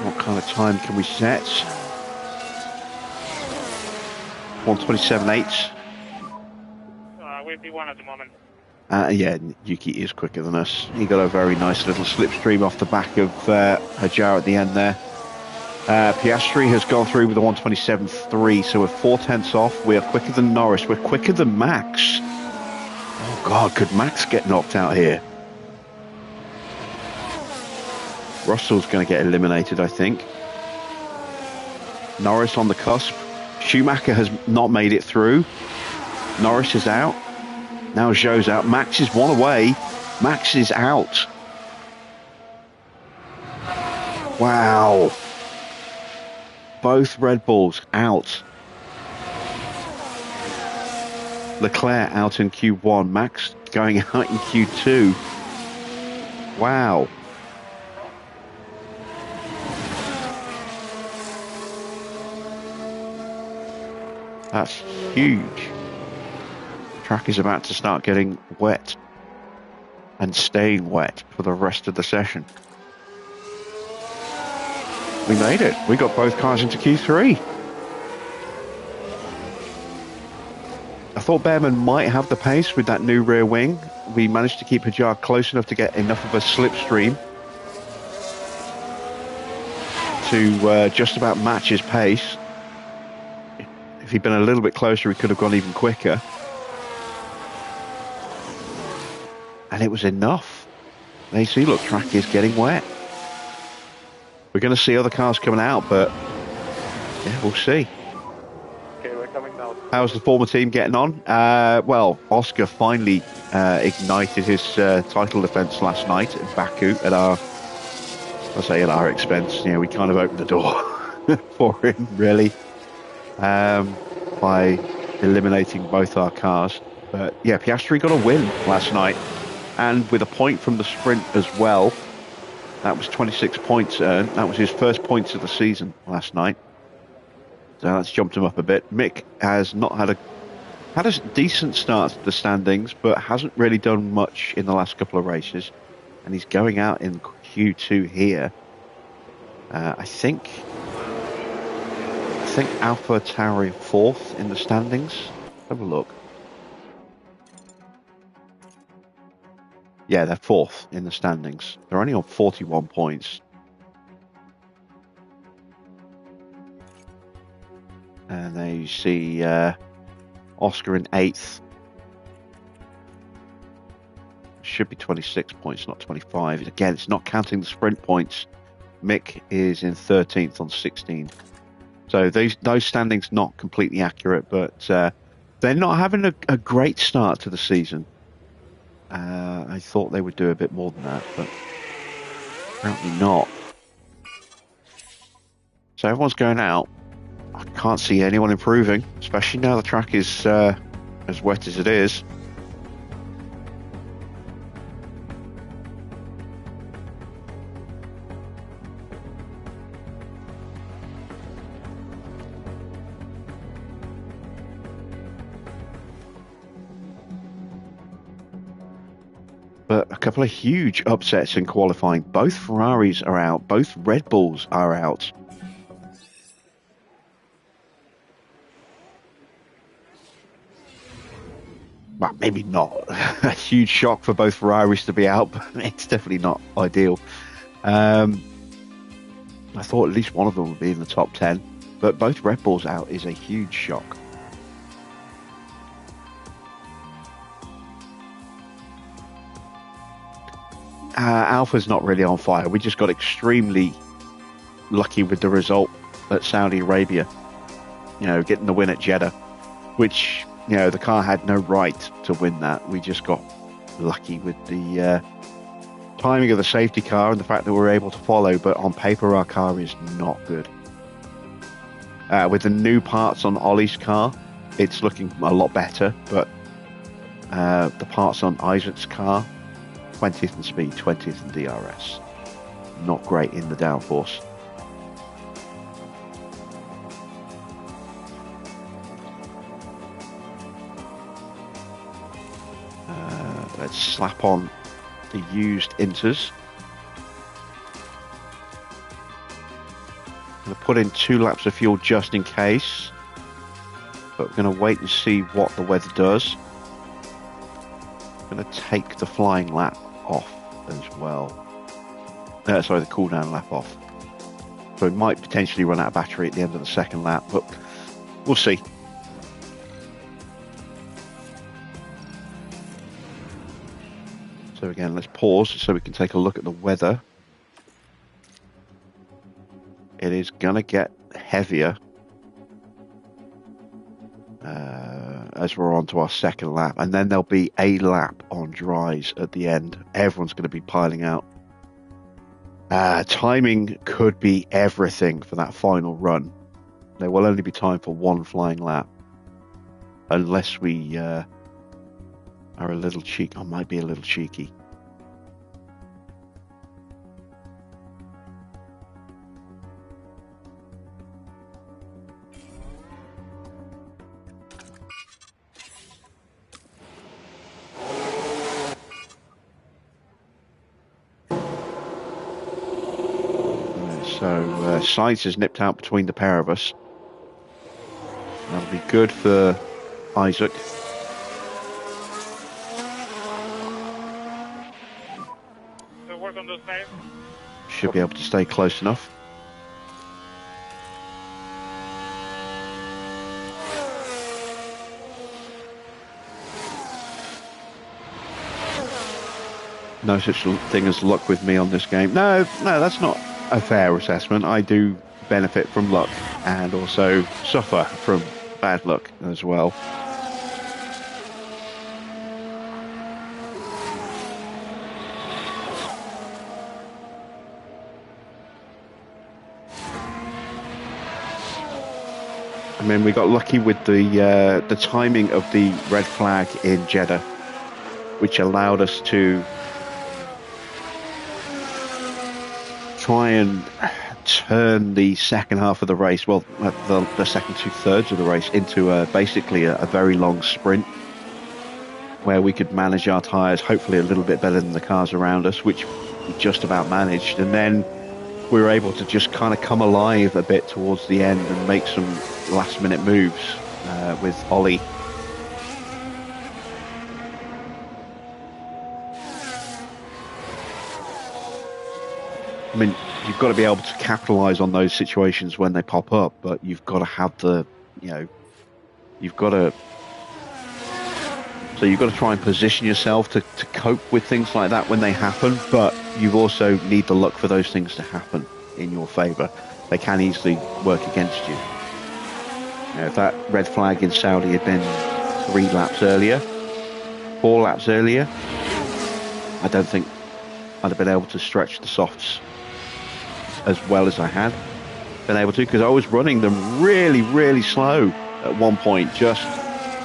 What kind of time can we set? 1:27.8. We're P1 at the moment. Yeah, Yuki is quicker than us. He got a very nice little slipstream off the back of Hajar at the end there. Piastri has gone through with a 1:27.3, so we're 4/10 off. We are quicker than Norris. We're quicker than Max. Oh God, could Max get knocked out here? Russell's going to get eliminated, I think. Norris on the cusp. Schumacher has not made it through. Norris is out. Now Zhou's out. Max is 1 away. Max is out. Wow. Both Red Bulls out. Leclerc out in Q1. Max going out in Q2. Wow. That's huge. Track is about to start getting wet and staying wet for the rest of the session. we made it. We got both cars into Q3. I thought Behrman might have the pace with that new rear wing. We managed to keep Hajar close enough to get enough of a slipstream to just about match his pace. If he'd been a little bit closer, he could have gone even quicker. And it was enough. They see, look, track is getting wet. We're going to see other cars coming out, but yeah, we'll see. Okay, we're coming now. How's the former team getting on? Well, Oscar finally ignited his title defense last night in Baku at our expense. You know, we kind of opened the door for him, really, by eliminating both our cars. But yeah, Piastri got a win last night, and with a point from the sprint as well. That was 26 points earned. That was his first points of the season last night. So that's jumped him up a bit. Mick has not had a decent start to the standings, but hasn't really done much in the last couple of races. And he's going out in Q2 here. I think Alfa Tauri 4th in the standings. Have a look. Yeah, they're 4th in the standings. They're only on 41 points. And there you see Oscar in 8th. Should be 26 points, not 25. Again, it's not counting the sprint points. Mick is in 13th on 16. So those standings not completely accurate, but they're not having a great start to the season. I thought they would do a bit more than that, but apparently not. So everyone's going out. I can't see anyone improving, especially now the track is as wet as it is. But a couple of huge upsets in qualifying. Both Ferraris are out. Both Red Bulls are out. Well, maybe not a huge shock for both Ferraris to be out, but it's definitely not ideal. I thought at least one of them would be in the top 10, but both Red Bulls out is a huge shock. Alfa's not really on fire. We just got extremely lucky with the result at Saudi Arabia. You know, getting the win at Jeddah, which, you know, the car had no right to win that. We just got lucky with the timing of the safety car and the fact that we were able to follow, but on paper our car is not good. With the new parts on Ollie's car, it's looking a lot better, but the parts on Isaac's car, 20th in speed, 20th in DRS. Not great in the downforce. Let's slap on the used Inters. I'm going to put in 2 laps of fuel just in case, but we're going to wait and see what the weather does. I'm going to take the flying lap off as well. Sorry, the cool down lap off. So it might potentially run out of battery at the end of the second lap, but we'll see. So again, let's pause so we can take a look at the weather. It is going to get heavier as we're on to our second lap. And then there'll be a lap on dries at the end. Everyone's going to be piling out. Timing could be everything for that final run. There will only be time for 1 flying lap. Unless we are a little cheeky. I might be a little cheeky. So Sides has nipped out between the pair of us. That'll be good for Isaac. So work on those tires. Should be able to stay close enough. No such thing as luck with me on this game. No, that's not a fair assessment. I do benefit from luck and also suffer from bad luck as well. I mean, we got lucky with the timing of the red flag in Jeddah, which allowed us to try and turn the second half of the race, well, the second 2/3 of the race, into basically a very long sprint where we could manage our tyres hopefully a little bit better than the cars around us, which we just about managed. And then we were able to just kind of come alive a bit towards the end and make some last minute moves with Ollie. I mean, you've got to be able to capitalise on those situations when they pop up, but you've got to have the, you've got to try and position yourself to cope with things like that when they happen, but you also need the luck for those things to happen in your favour. They can easily work against you. If that red flag in Saudi had been 4 laps earlier, I don't think I'd have been able to stretch the softs as well as I had been able to, because I was running them really, really slow at one point, just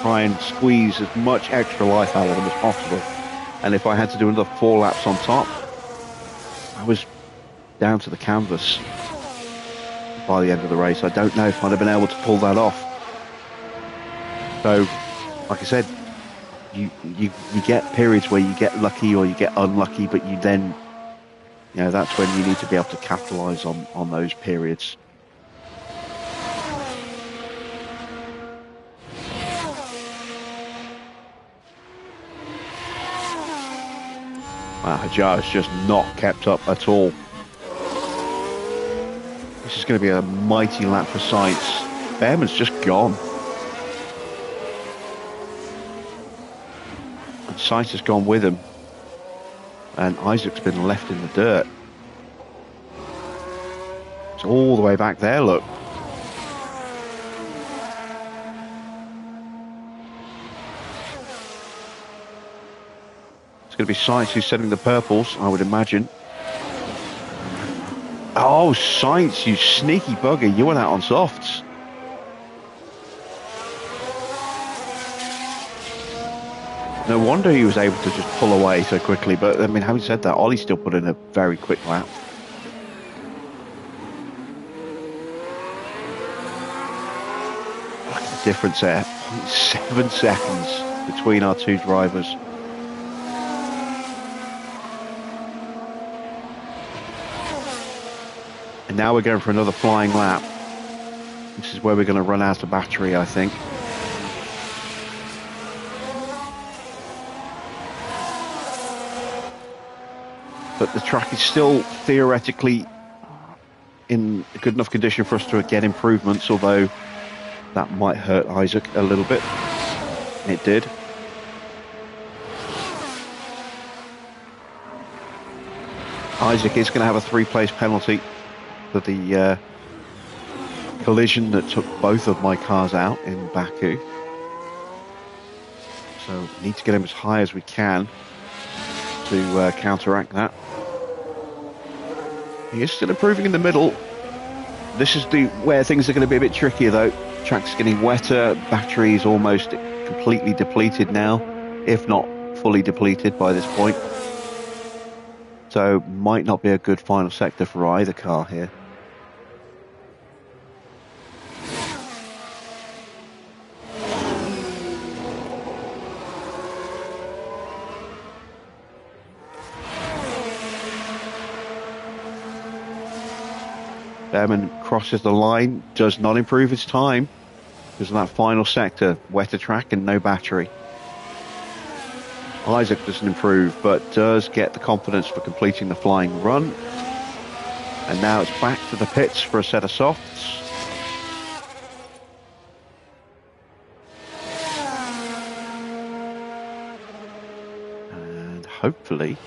try and squeeze as much extra life out of them as possible. And if I had to do another 4 laps on top, I was down to the canvas by the end of the race. I don't know if I'd have been able to pull that off. So, like I said, you get periods where you get lucky or you get unlucky, but you then, that's when you need to be able to capitalise on those periods. Wow, Hajar has just not kept up at all. This is going to be a mighty lap for Sights. Behrman's just gone. And Sights has gone with him. And Isaac's been left in the dirt. It's all the way back there, look. It's going to be Sights who's setting the purples, I would imagine. Oh, Sights, you sneaky bugger. You went out on softs. No wonder he was able to just pull away so quickly. But, I mean, having said that, Ollie still put in a very quick lap. Look at the difference there. 0.7 seconds between our two drivers. And now we're going for another flying lap. This is where we're going to run out of battery, I think. But the track is still theoretically in a good enough condition for us to get improvements, although that might hurt Isaac a little bit. It did. Isaac is going to have a 3-place penalty for the collision that took both of my cars out in Baku. So need to get him as high as we can to counteract that. He is still improving in the middle. This is where things are going to be a bit trickier though. Track's getting wetter, battery is almost completely depleted now, if not fully depleted by this point. So might not be a good final sector for either car here. Behrman crosses the line, does not improve his time because of that final sector, wetter track and no battery. Isaac doesn't improve, but does get the confidence for completing the flying run. And now it's back to the pits for a set of softs. And hopefully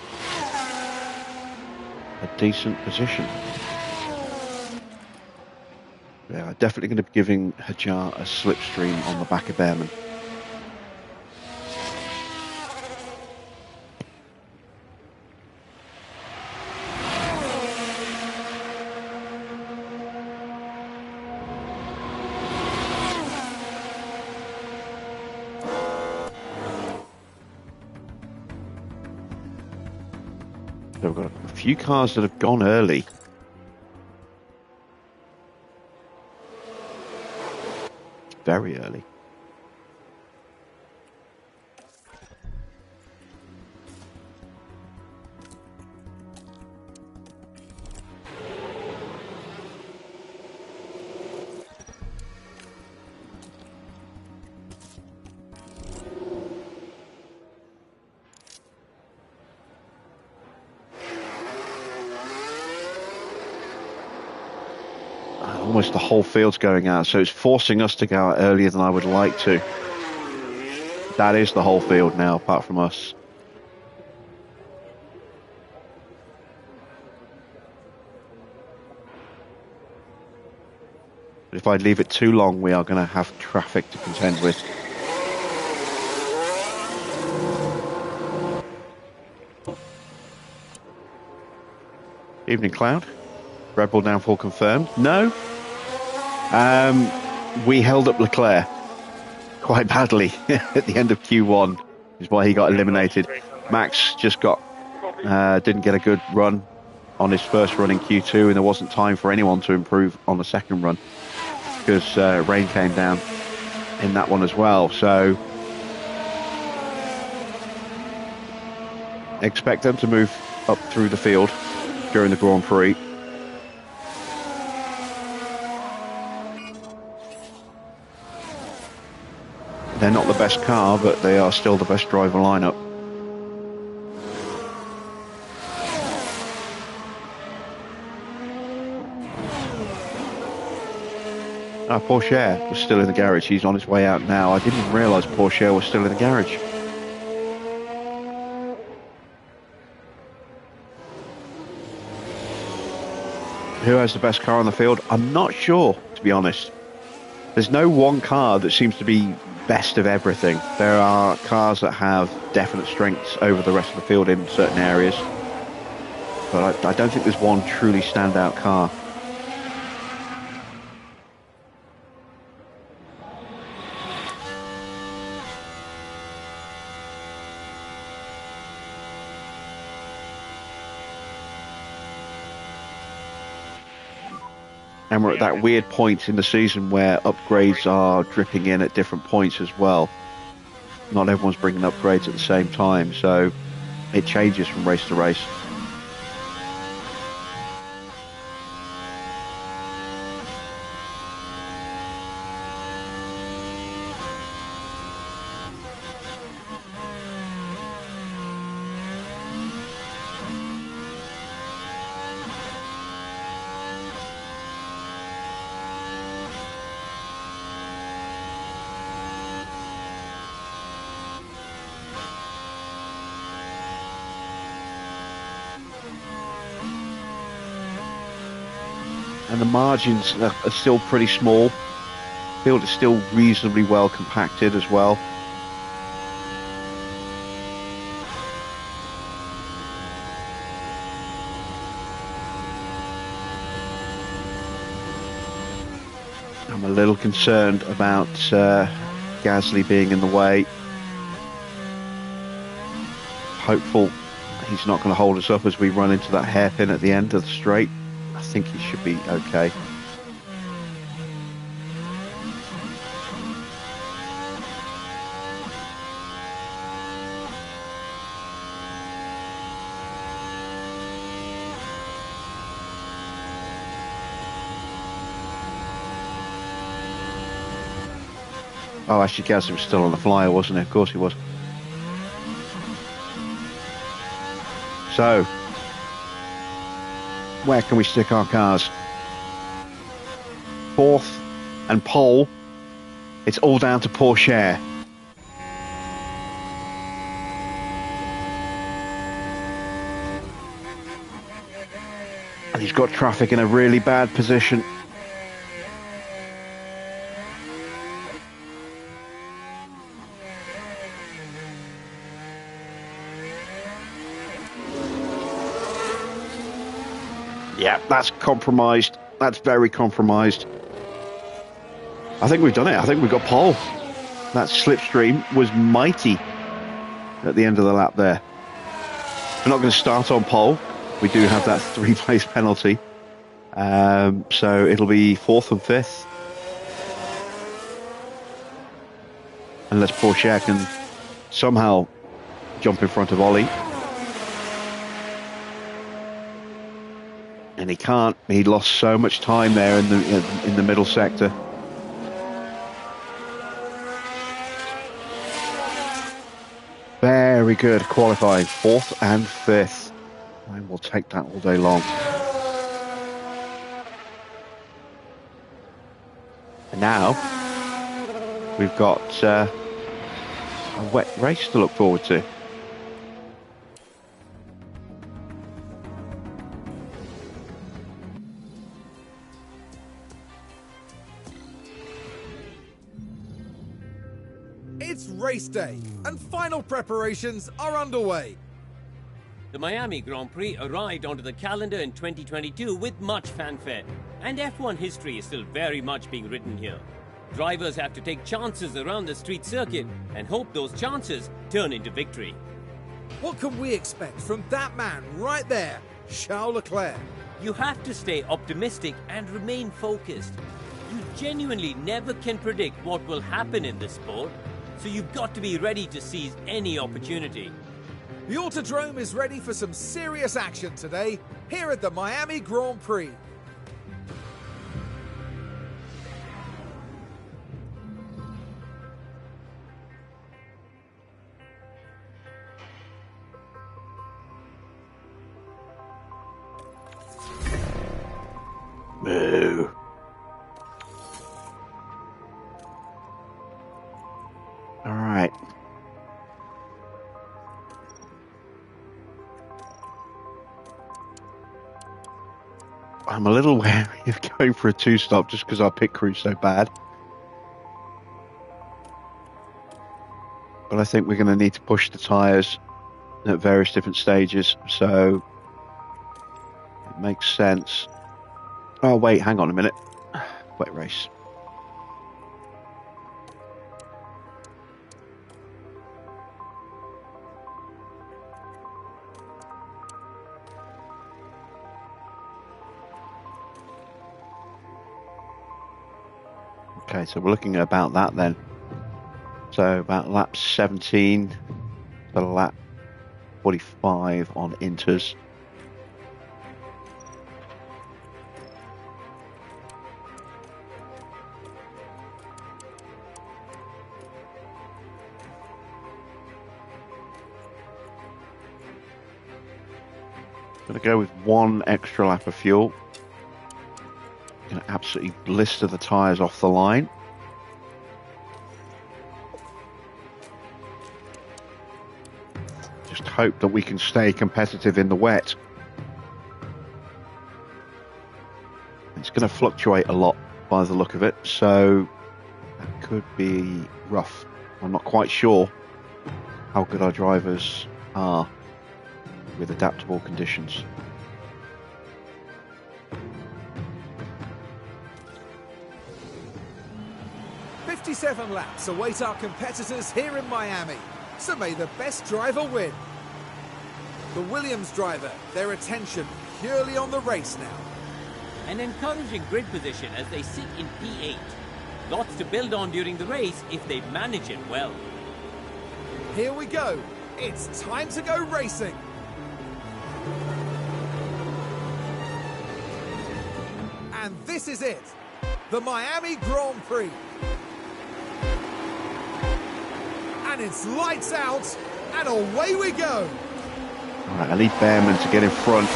a decent position. They are definitely going to be giving Hajar a slipstream on the back of Behrman. So we've got a few cars that have gone early. Very early. Almost the whole field's going out, so it's forcing us to go out earlier than I would like to. That is the whole field now, apart from us. But if I leave it too long, we are going to have traffic to contend with. Evening Cloud. Red Bull downfall confirmed. No. We held up Leclerc quite badly at the end of Q1, is why he got eliminated. Max just didn't get a good run on his first run in Q2, and there wasn't time for anyone to improve on the second run because rain came down in that one as well. So expect them to move up through the field during the Grand Prix. They're not the best car, but they are still the best driver lineup. Porsche was still in the garage. He's on his way out now. I didn't even realise Porsche was still in the garage. Who has the best car on the field? I'm not sure, to be honest. There's no one car that seems to be best of everything. There are cars that have definite strengths over the rest of the field in certain areas, but I don't think there's one truly standout car. And we're at that weird point in the season where upgrades are dripping in at different points as well. Not everyone's bringing upgrades at the same time, so it changes from race to race. And the margins are still pretty small. The field is still reasonably well compacted as well. I'm a little concerned about Gasly being in the way. Hopeful he's not going to hold us up as we run into that hairpin at the end of the straight. I think he should be okay. Oh, actually, Gaz was still on the flyer, wasn't he? Of course he was. So, where can we stick our cars? Fourth and pole. It's all down to Porsche. And he's got traffic in a really bad position. Yeah, that's compromised. That's very compromised. I think we've done it. I think we've got pole. That slipstream was mighty at the end of the lap there. We're not going to start on pole. We do have that 3-place penalty. So it'll be 4th and 5th. Unless Porsche can somehow jump in front of Ollie. And he can't. He lost so much time there in the middle sector. Very good qualifying, 4th and 5th. And we'll take that all day long. And now we've got a wet race to look forward to. It's race day, and final preparations are underway. The Miami Grand Prix arrived onto the calendar in 2022 with much fanfare, and F1 history is still very much being written here. Drivers have to take chances around the street circuit and hope those chances turn into victory. What can we expect from that man right there, Charles Leclerc? You have to stay optimistic and remain focused. You genuinely never can predict what will happen in this sport, so you've got to be ready to seize any opportunity. The Autodrome is ready for some serious action today here at the Miami Grand Prix. Boo. All right. I'm a little wary of going for a 2-stop just because our pit crew's so bad. But I think we're going to need to push the tyres at various different stages, so it makes sense. Oh, wait, hang on a minute. Wet race. Okay, so we're looking at about that then. So about lap 17 to lap 45 on inters. Going to go with 1 extra lap of fuel. Going to absolutely blister the tyres off the line. Just hope that we can stay competitive in the wet. It's going to fluctuate a lot by the look of it, so that could be rough. I'm not quite sure how good our drivers are with adaptable conditions. "57 laps await our competitors here in Miami, so may the best driver win." The Williams driver, their attention purely on the race now. An encouraging grid position as they sit in P8. Lots to build on during the race if they manage it well. Here we go. It's time to go racing. And this is it, the Miami Grand Prix. And it's lights out, and away we go. All right, I need Behrman to get in front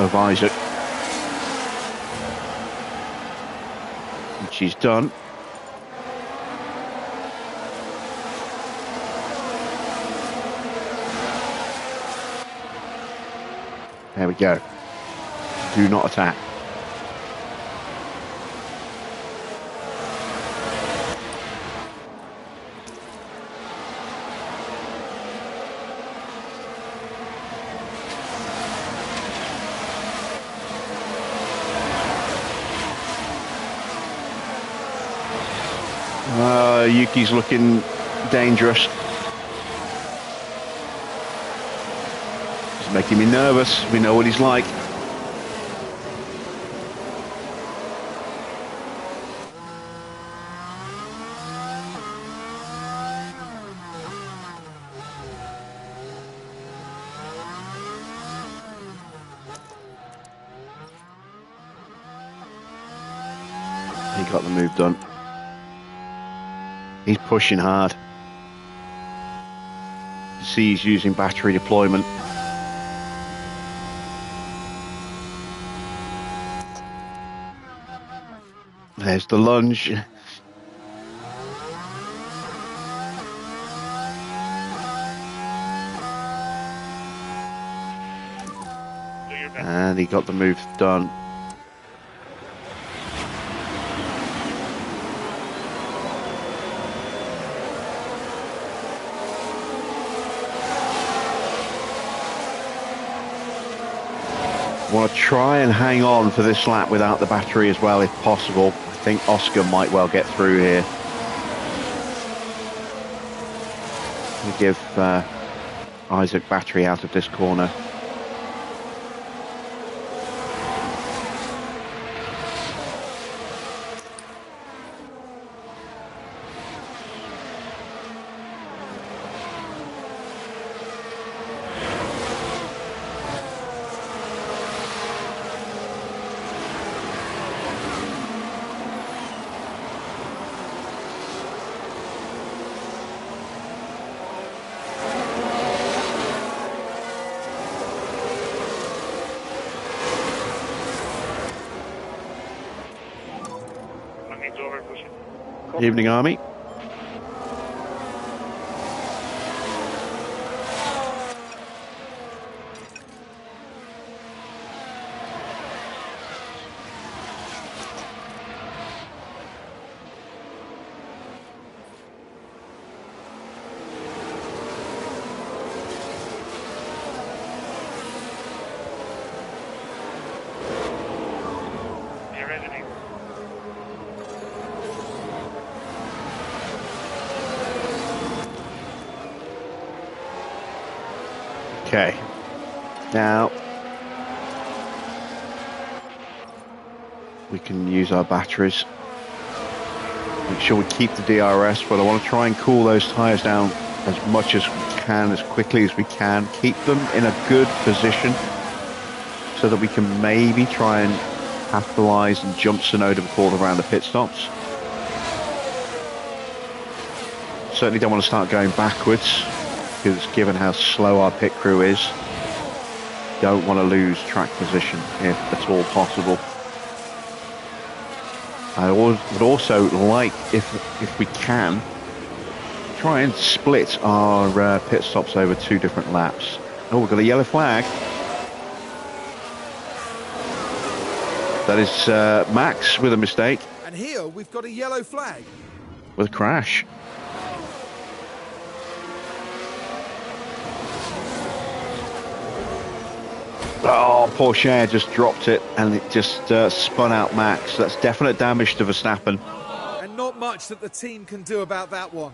of Isaac. And she's done. There we go. Do not attack. Yuki's looking dangerous. He's making me nervous. We know what he's like. He got the move done. He's pushing hard. You see he's using battery deployment. There's the lunge. And he got the move done. Want to try and hang on for this lap without the battery as well if possible. I think Oscar might well get through here. We'll give Isaac battery out of this corner. Evening, Army. Okay, now we can use our batteries. Make sure we keep the DRS, but I want to try and cool those tyres down as much as we can, as quickly as we can. Keep them in a good position so that we can maybe try and capitalise and jump Tsunoda before the round of pit stops. Certainly don't want to start going backwards, because given how slow our pit crew is, don't want to lose track position if at all possible. I would also like, if we can, try and split our pit stops over 2 different laps. Oh, we've got a yellow flag. That is Max with a mistake. And here we've got a yellow flag. With a crash. Oh, Porsche just dropped it and it just spun out Max. That's definite damage to Verstappen. And not much that the team can do about that one.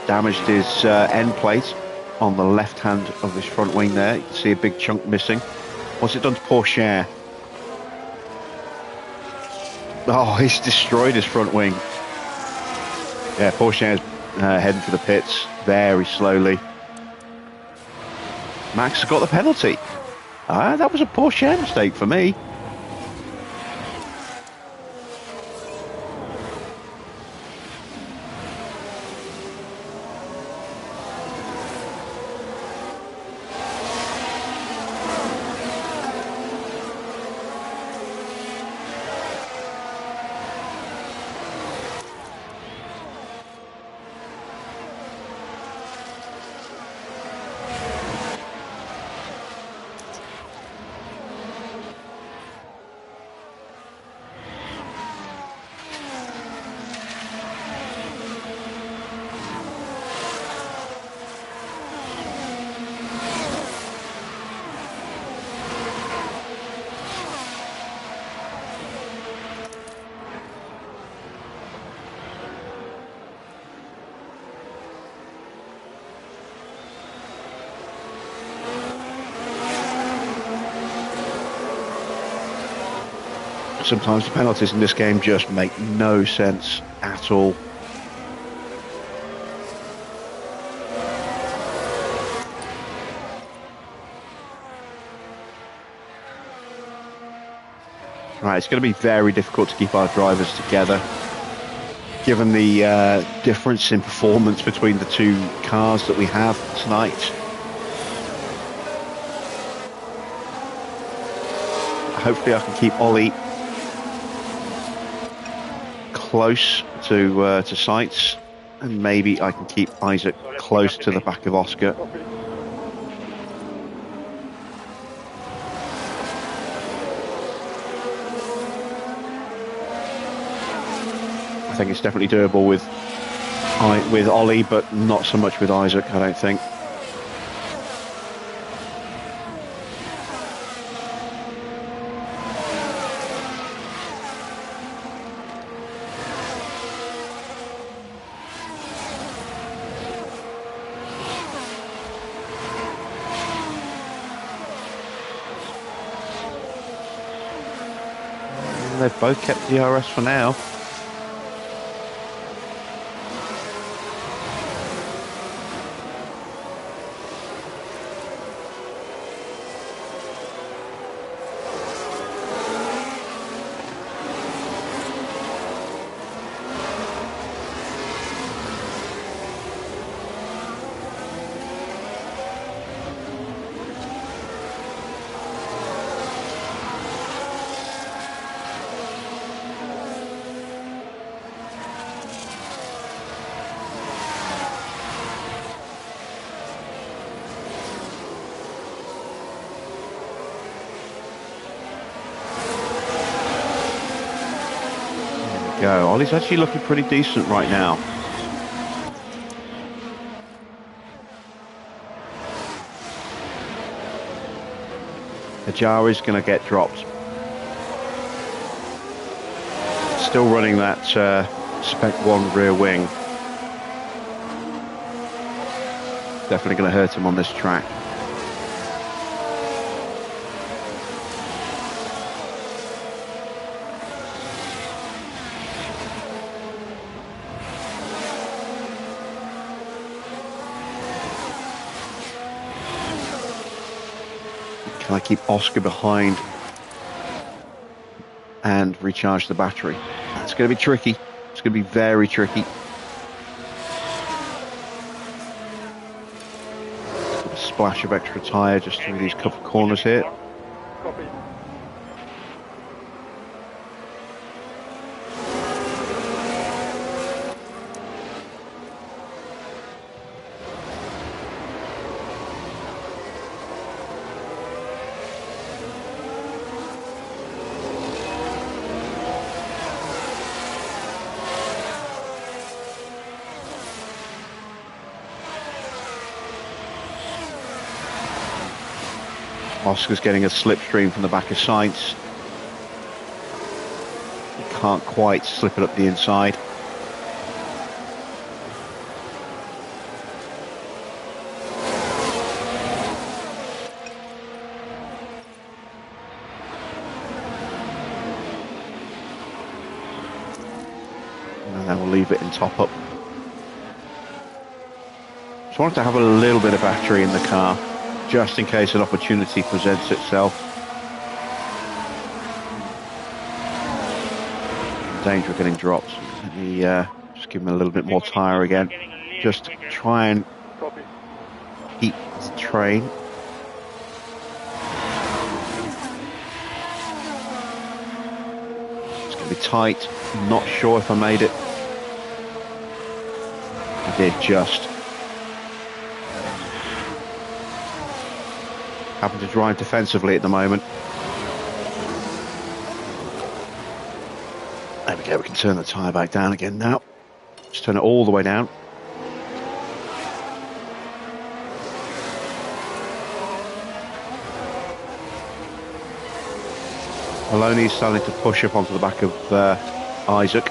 Damaged his end plate on the left hand of his front wing there. You can see a big chunk missing. What's it done to Porsche? Oh, he's destroyed his front wing. Yeah, Porsche is heading for the pits very slowly. Max has got the penalty. That was a Porsche mistake for me. Sometimes the penalties in this game just make no sense at all. Right, it's going to be very difficult to keep our drivers together, given the difference in performance between the two cars that we have tonight. Hopefully I can keep Ollie close to sights, and maybe I can keep Isaac close to the back of Oscar. I think it's definitely doable with Ollie, but not so much with Isaac, I don't think. They've both kept DRS for now. Go. Ollie's actually looking pretty decent right now. Ajari's going to get dropped. Still running that Spec 1 rear wing. Definitely going to hurt him on this track. Can I keep Oscar behind and recharge the battery? That's going to be tricky. It's going to be very tricky. A splash of extra tyre just through these couple of corners here. Copy. Oscar's getting a slipstream from the back of Sainz. He can't quite slip it up the inside. And then we'll leave it in top up. Just wanted to have a little bit of battery in the car, just in case an opportunity presents itself. Danger of getting dropped. Let me just give him a little bit more tyre again. Just try and keep the train. It's going to be tight. Not sure if I made it. I did just. Having to drive defensively at the moment. There we go, we can turn the tyre back down again now. Just turn it all the way down. Maloney's starting to push up onto the back of Isaac.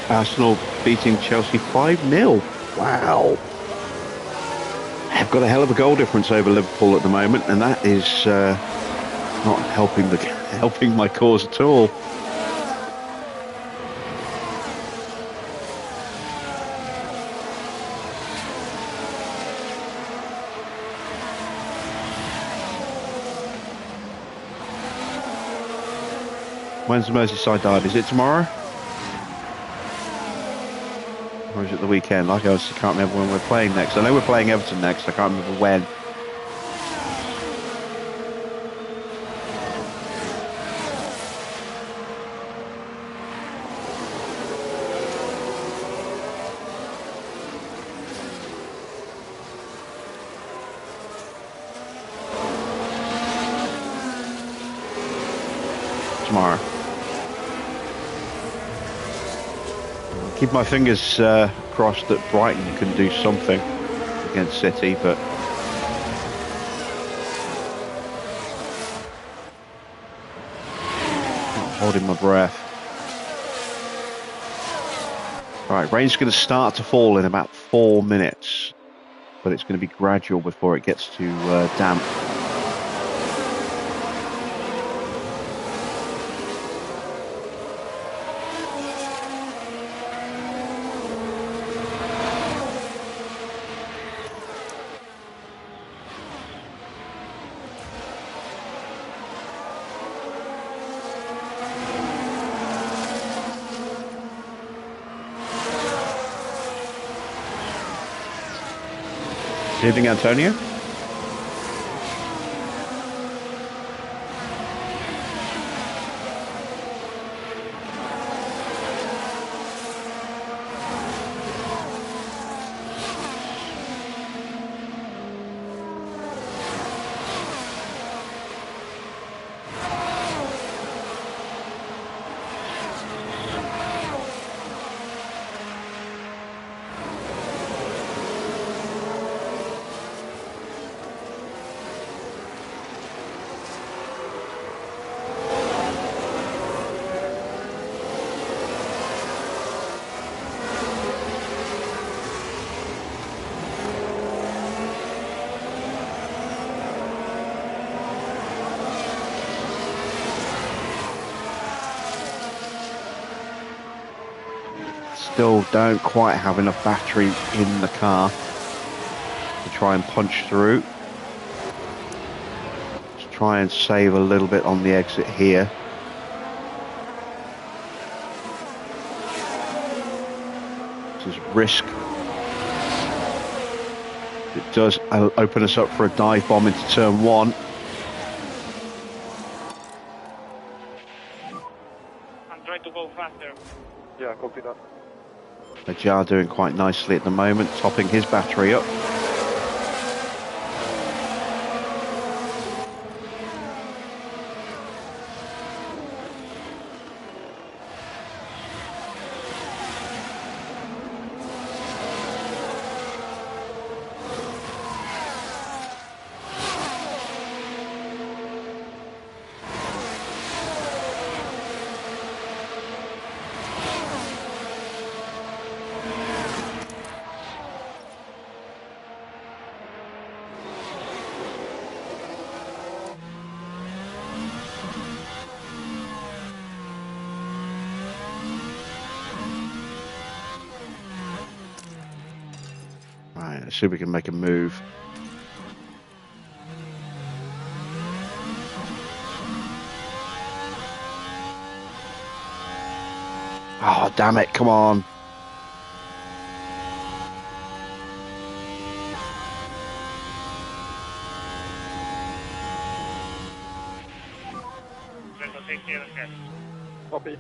Arsenal beating Chelsea 5-0. Wow. They've got a hell of a goal difference over Liverpool at the moment, and that is not helping my cause at all. When's the Merseyside derby? Is it tomorrow? Or is it the weekend? Like I can't remember when we're playing next. I know we're playing Everton next. I can't remember when. Tomorrow. Keep my fingers crossed that Brighton can do something against City, but not holding my breath. Right, rain's going to start to fall in about 4 minutes, but it's going to be gradual before it gets to damp. Evening, Antonio. Still don't quite have enough battery in the car to try and punch through. Let's try and save a little bit on the exit here. This is risk. It does open us up for a dive bomb into turn one. I'm trying to go faster. Yeah, copy that. Ajar doing quite nicely at the moment, topping his battery up. Right, let's see if we can make a move. Oh, damn it, come on. Try to take care of that. Copy.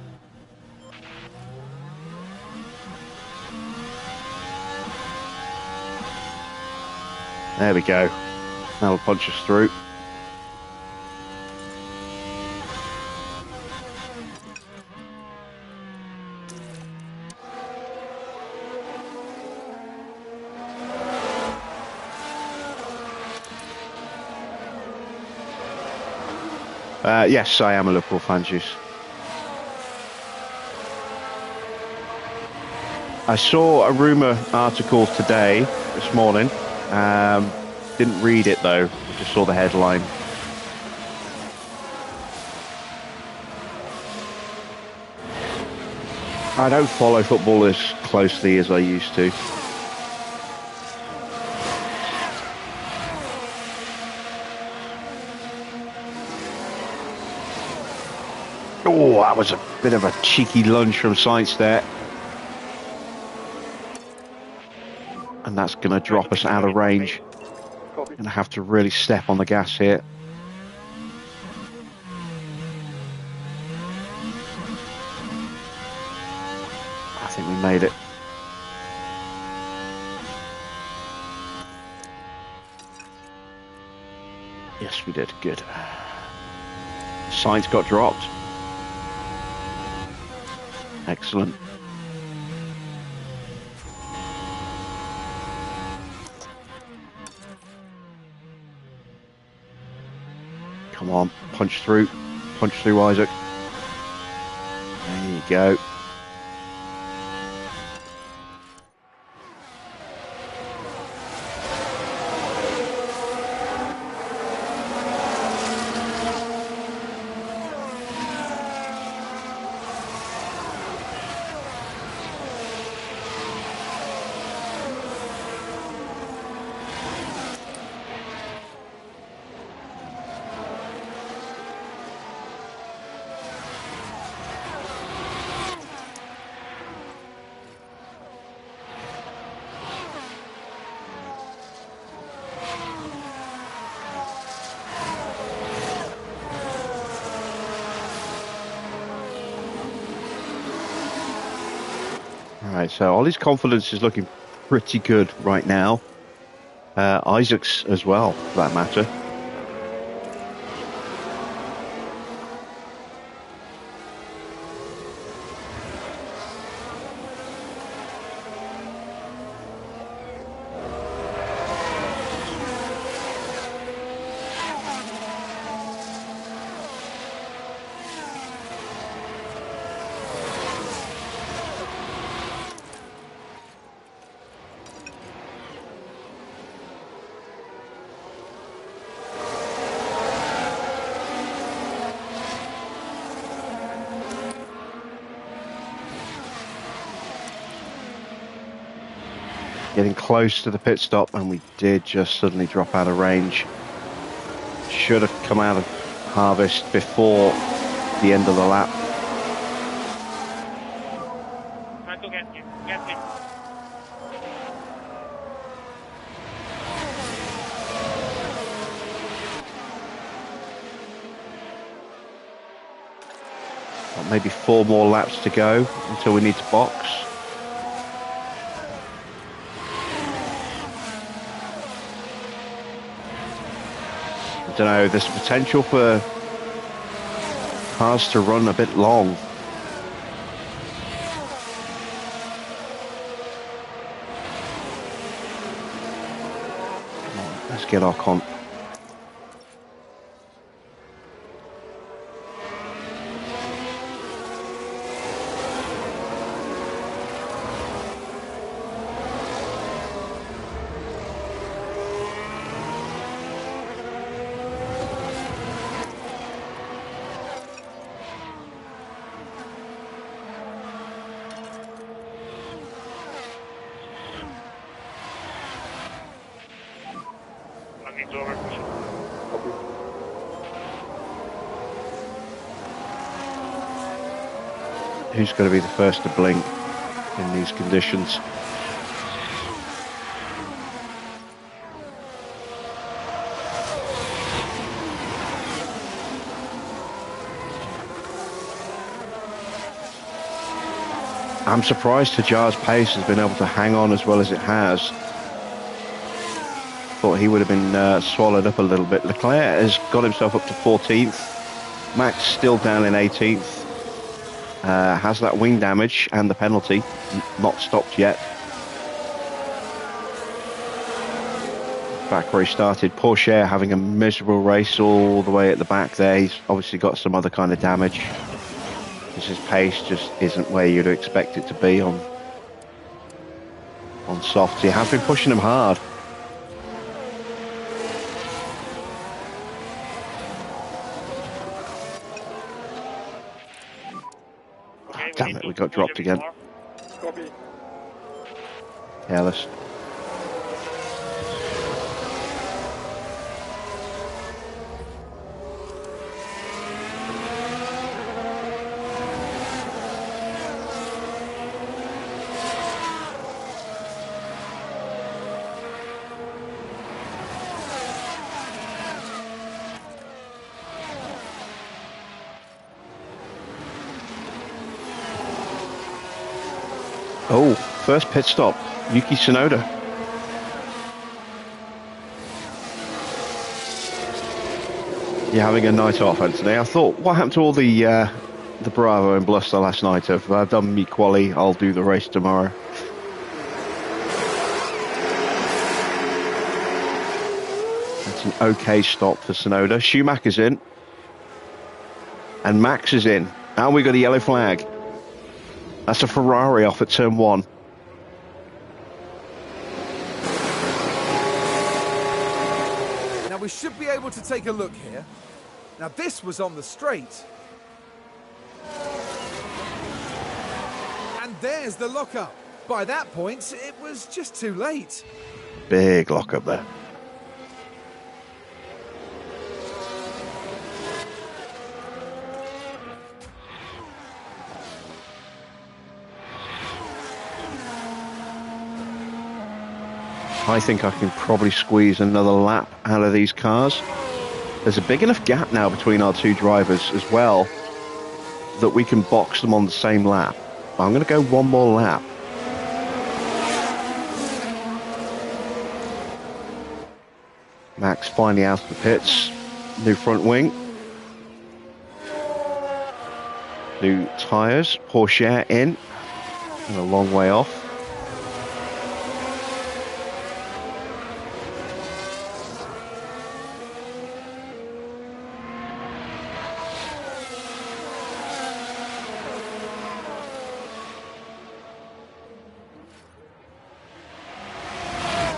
There we go. That'll punch us through. Yes, I am a Liverpool fan, Juice. I saw a rumour article today, this morning. Didn't read it though, just saw the headline. I don't follow football as closely as I used to. Oh, that was a bit of a cheeky lunge from Sainz there. And that's going to drop us out of range. Going to have to really step on the gas here. I think we made it. Yes, we did. Good. Sainz got dropped. Excellent. Come on, punch through, Isaac. There you go. Right, so Ollie's confidence is looking pretty good right now. Isaac's as well, for that matter. Getting close to the pit stop, and we did just suddenly drop out of range. Should have come out of harvest before the end of the lap. Trying to get you. Get him. Got maybe 4 more laps to go until we need to box. I don't know, there's potential for cars to run a bit long. Come on, let's get our con. It's over. Who's going to be the first to blink in these conditions? I'm surprised Tajar's pace has been able to hang on as well as it has. Thought he would have been swallowed up a little bit. Leclerc has got himself up to 14th. Max still down in 18th. Has that wing damage and the penalty not stopped yet. Back where he started, Porsche having a miserable race all the way at the back there. He's obviously got some other kind of damage. His pace just isn't where you'd expect it to be on on softs. He has been pushing them hard. Okay, Damn it, we got dropped again. Copy. Careless. Oh, first pit stop, Yuki Tsunoda. You're having a night off, Anthony. I thought, what happened to all the Bravo and Bluster last night? I've done me quali, I'll do the race tomorrow. That's an okay stop for Tsunoda. Schumacher's in. And Max is in. And we got a yellow flag. That's a Ferrari off at turn 1. Now we should be able to take a look here. Now this was on the straight. And there's the lockup. By that point, it was just too late. Big lockup there. I think I can probably squeeze another lap out of these cars. There's a big enough gap now between our two drivers as well that we can box them on the same lap. I'm going to go one more lap. Max finally out of the pits. New front wing. New tyres. Porsche in. And a long way off.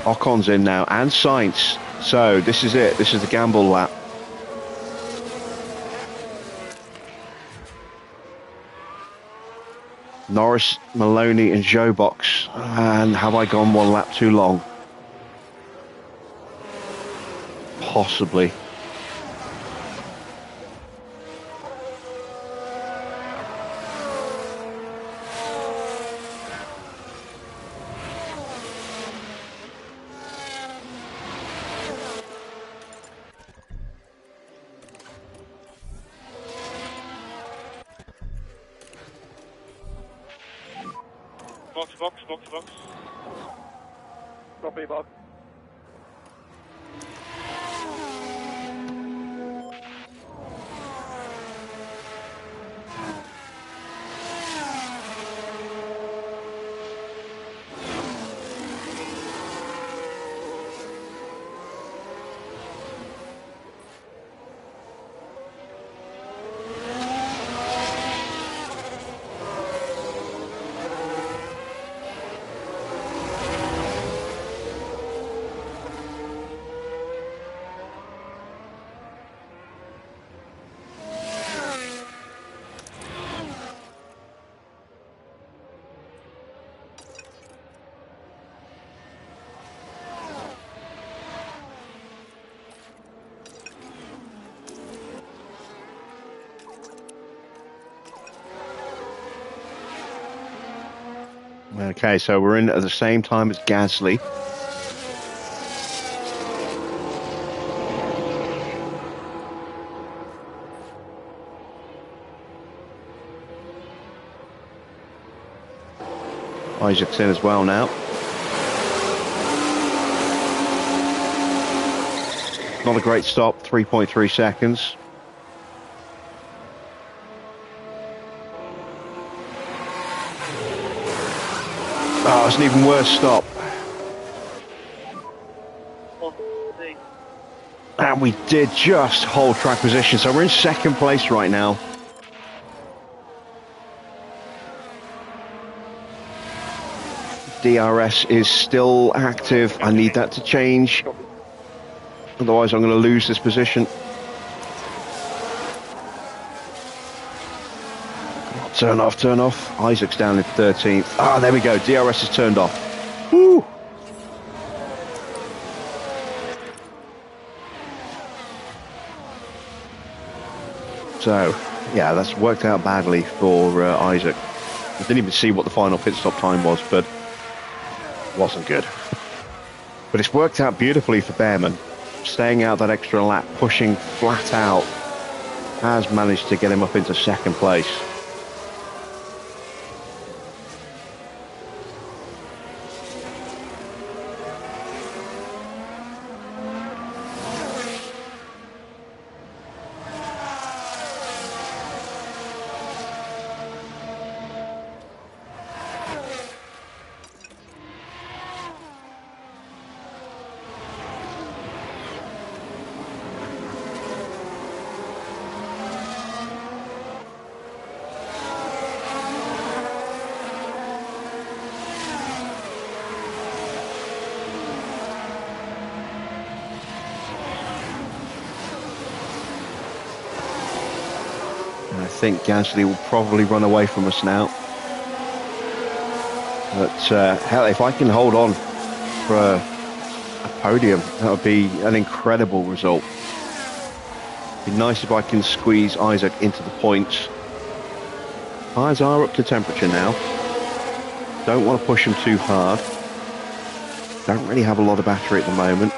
Ocon's in now, and Sainz. So this is it. This is the gamble lap. Norris, Maloney, and Joe box. And have I gone one lap too long? Possibly. Box. Copy, Bob. Okay, so we're in at the same time as Gasly. Isaac's in as well now. Not a great stop, 3.3 seconds. Oh, it's an even worse stop. And we did just hold track position, so we're in second place right now. DRS is still active. I need that to change. Otherwise, I'm going to lose this position. Turn off, turn off. Isaac's down in 13th. Ah, there we go. DRS is turned off. Woo! So, yeah, that's worked out badly for Isaac. I didn't even see what the final pit stop time was, but it wasn't good. But it's worked out beautifully for Behrman. Staying out that extra lap, pushing flat out, has managed to get him up into second place. I think Gasly will probably run away from us now. But hell, if I can hold on for a podium, that would be an incredible result. It'd be nice if I can squeeze Isaac into the points. Tyres are up to temperature now. Don't want to push them too hard. Don't really have a lot of battery at the moment.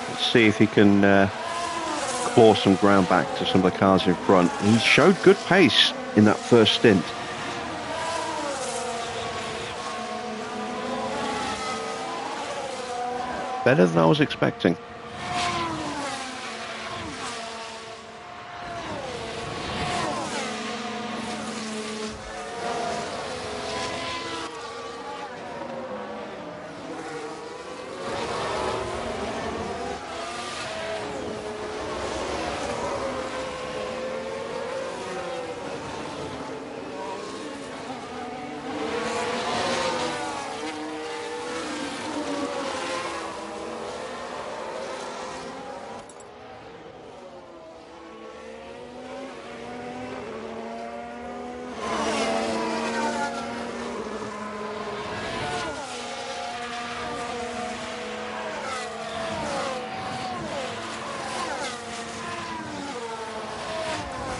Let's see if he can claw some ground back to some of the cars in front. He showed good pace in that first stint. Better than I was expecting.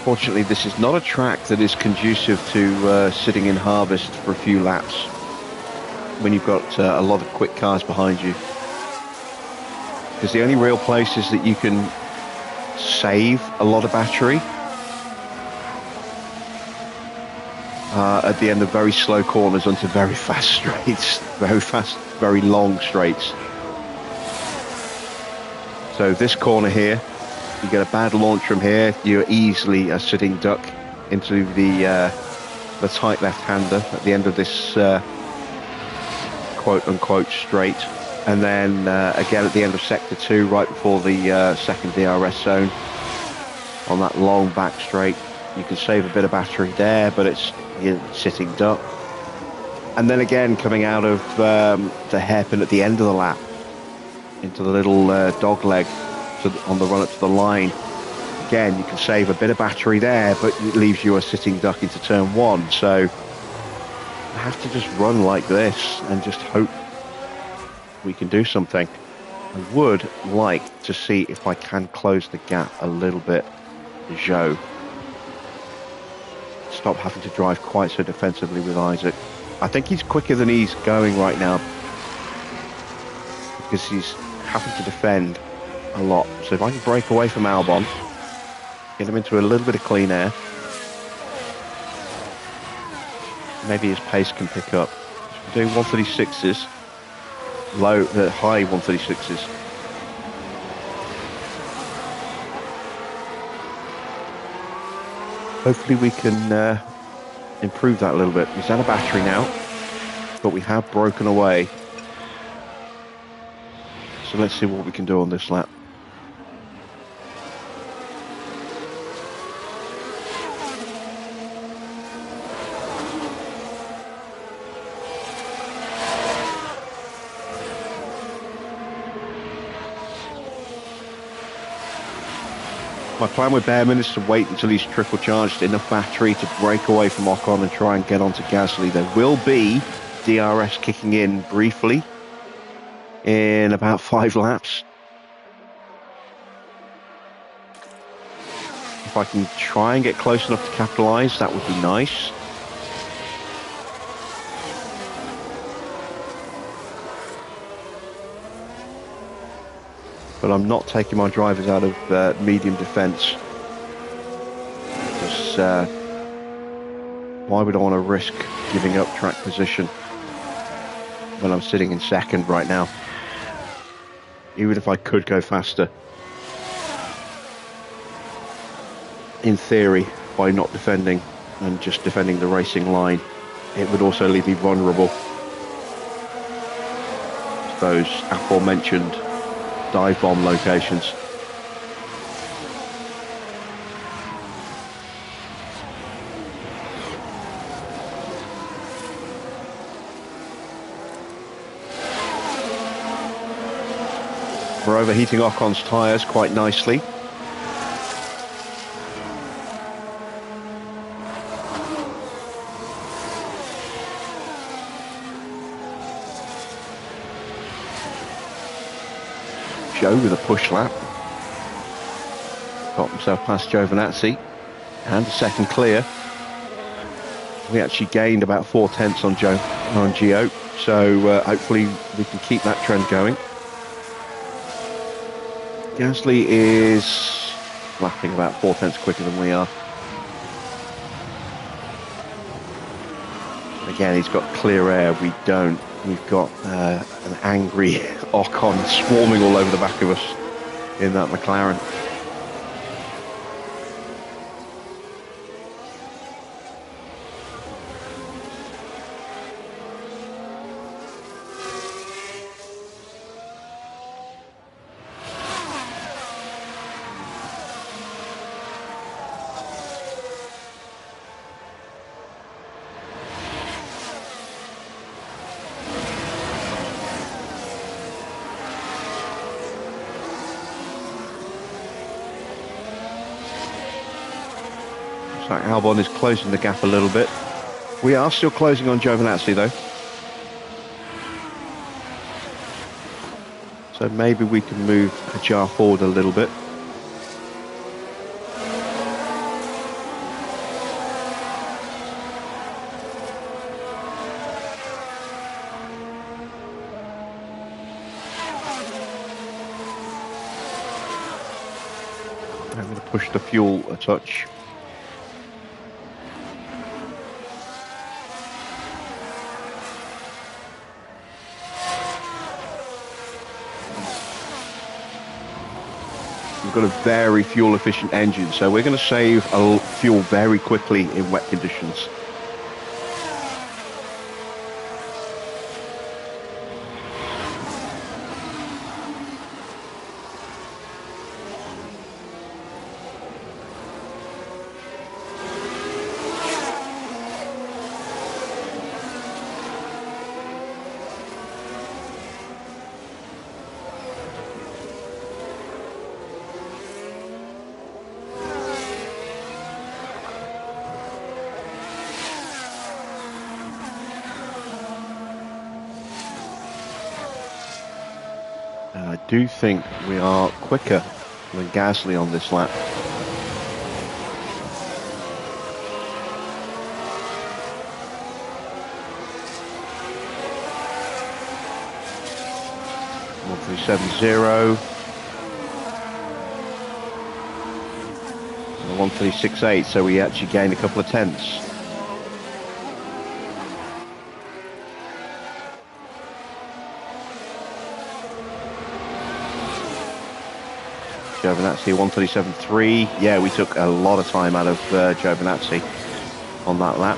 Fortunately, this is not a track that is conducive to sitting in harvest for a few laps when you've got a lot of quick cars behind you. Because the only real places that you can save a lot of battery are at the end of very slow corners onto very fast straights, very fast, very long straights. So this corner here, you get a bad launch from here, you're easily a sitting duck into the tight left-hander at the end of this quote-unquote straight. And then again at the end of sector 2, right before the second DRS zone, on that long back straight, you can save a bit of battery there, but you're sitting duck. And then again, coming out of the hairpin at the end of the lap, into the little dog leg, on the run up to the line. Again, you can save a bit of battery there, but it leaves you a sitting duck into turn 1. So I have to just run like this and just hope we can do something. I would like to see if I can close the gap a little bit to Joe. Stop having to drive quite so defensively with Isaac. I think he's quicker than he's going right now because he's having to defend a lot. So if I can break away from Albon, get him into a little bit of clean air, maybe his pace can pick up. So we're doing 136s, high 136s. Hopefully we can improve that a little bit. He's out of battery now, but we have broken away. So let's see what we can do on this lap. My plan with Behrman is to wait until he's trickle charged enough battery to break away from Ocon and try and get onto Gasly. There will be DRS kicking in briefly in about 5 laps. If I can try and get close enough to capitalise, that would be nice. But I'm not taking my drivers out of medium defence. Because why would I want to risk giving up track position when I'm sitting in second right now? Even if I could go faster. In theory, by not defending and just defending the racing line, it would also leave me vulnerable to those aforementioned dive bomb locations. We're overheating Ocon's tyres quite nicely. Joe with a push lap. Got himself past Giovinazzi and a second clear. We actually gained about 4/10 on Gio, so hopefully we can keep that trend going. Gasly is lapping about 4/10 quicker than we are. Again, he's got clear air, we don't. We've got an angry Ocon swarming all over the back of us in that McLaren. Albon is closing the gap a little bit. We are still closing on Giovinazzi though. So maybe we can move a jar forward a little bit. I'm going to push the fuel a touch. We've got a very fuel efficient engine, so we're going to save fuel very quickly in wet conditions. I do think we are quicker than Gasly on this lap. One 370 and 1.368, so we actually gained a couple of tenths. Giovinazzi 1:37.3. Yeah, we took a lot of time out of Giovinazzi on that lap.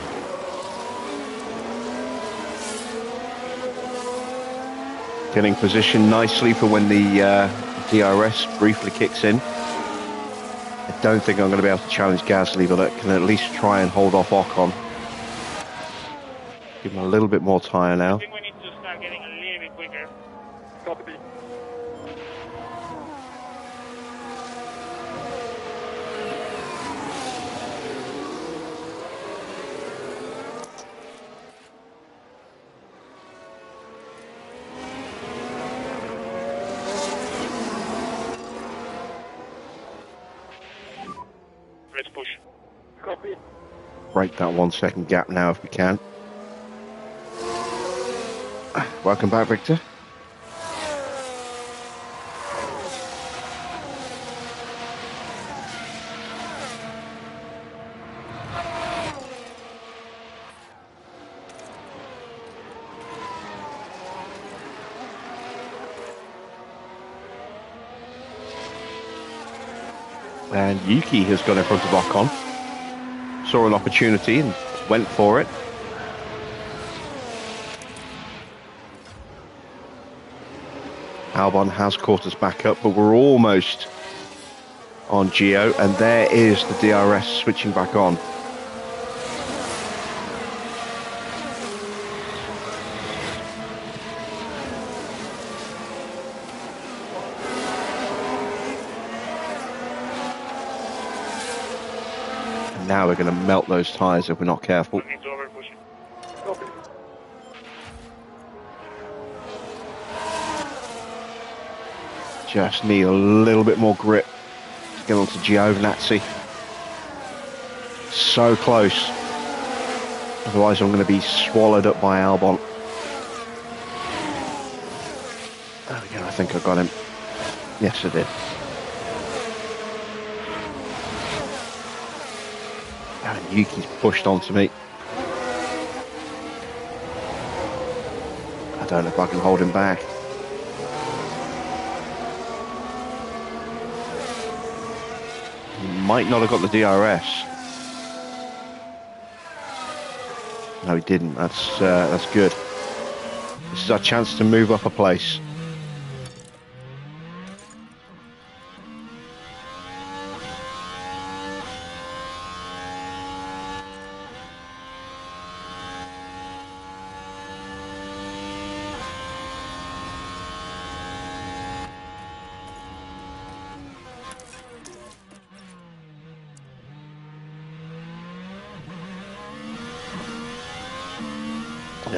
Getting positioned nicely for when the DRS briefly kicks in. I don't think I'm going to be able to challenge Gasly, but I can at least try and hold off Ocon. Give him a little bit more tyre now. I think we need to start getting a little bit quicker. Copy. push. Copy. Break that 1 second gap now if we can. Welcome back, Victor. And Yuki has got in front of Ocon. Saw an opportunity and went for it. Albon has caught us back up, but we're almost on Gio, and there is the DRS switching back on. And now we're going to melt those tyres if we're not careful. Don't need to over push it. Copy. Just need a little bit more grip to get onto Giovinazzi. So close. Otherwise I'm going to be swallowed up by Albon. There we go, I think I got him. Yes, I did. And Yuki's pushed onto me. I don't know if I can hold him back. He might not have got the DRS. No, he didn't. That's good. This is our chance to move up a place.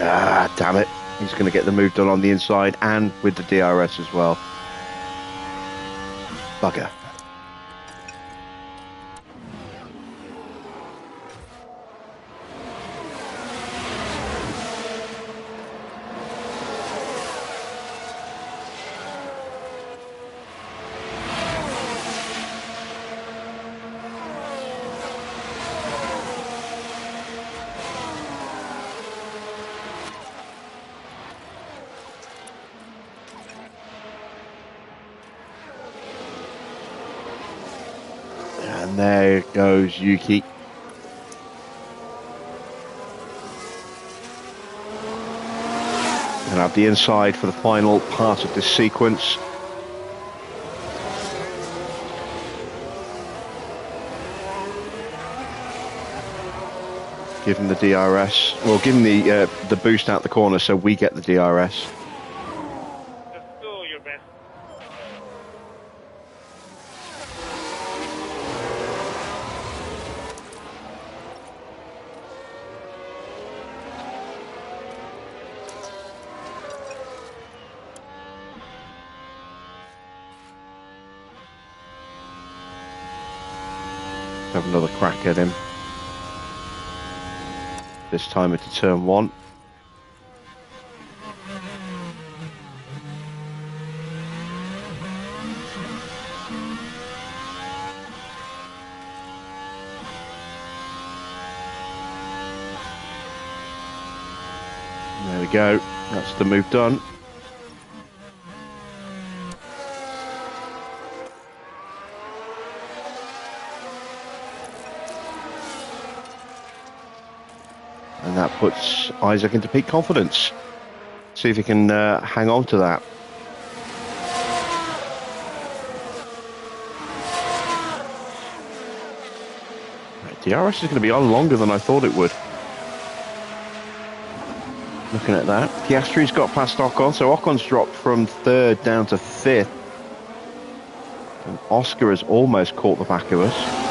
Ah, damn it. He's going to get the move done on the inside and with the DRS as well. Bugger. And there goes Yuki. And have the inside for the final part of this sequence. Give him the DRS. Well, give him the boost out the corner so we get the DRS. Just do your best. Have another crack at him. This time into turn one. There we go. That's the move done. And that puts Isaac into peak confidence. See if he can hang on to that. Right, DRS is going to be on longer than I thought it would. Looking at that. Piastri's got past Ocon, so Ocon's dropped from third down to fifth. And Oscar has almost caught the back of us.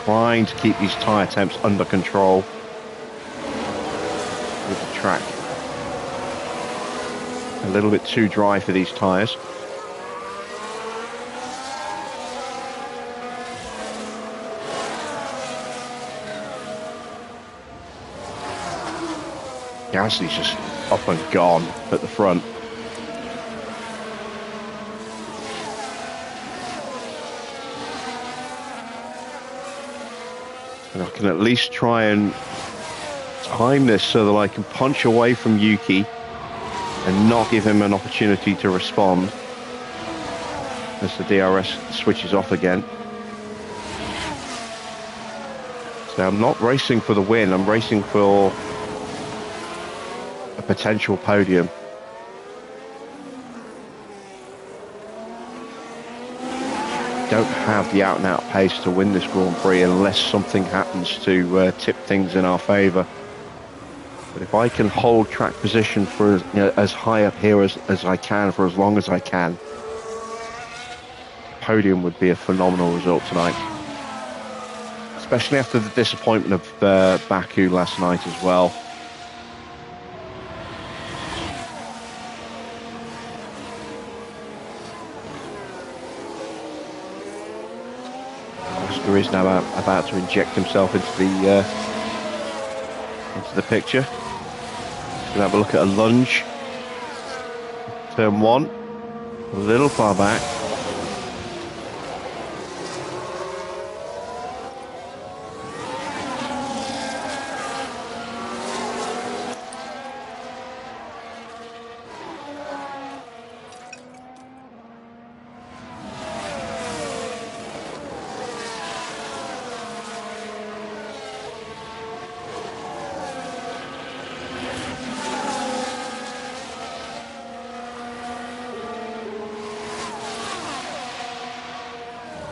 trying to keep these tyre temps under control with the track a little bit too dry for these tyres. Gasly's just up and gone at the front. And I can at least try and time this so that I can punch away from Yuki and not give him an opportunity to respond as the DRS switches off again. So I'm not racing for the win, I'm racing for a potential podium. Don't have the out-and-out pace to win this Grand Prix unless something happens to tip things in our favour. But if I can hold track position for as high up here as I can for as long as I can, podium would be a phenomenal result tonight. Especially after the disappointment of Baku last night as well. Oscar is now about to inject himself into the picture. He's going to have a look at a lunge. Turn 1, a little far back.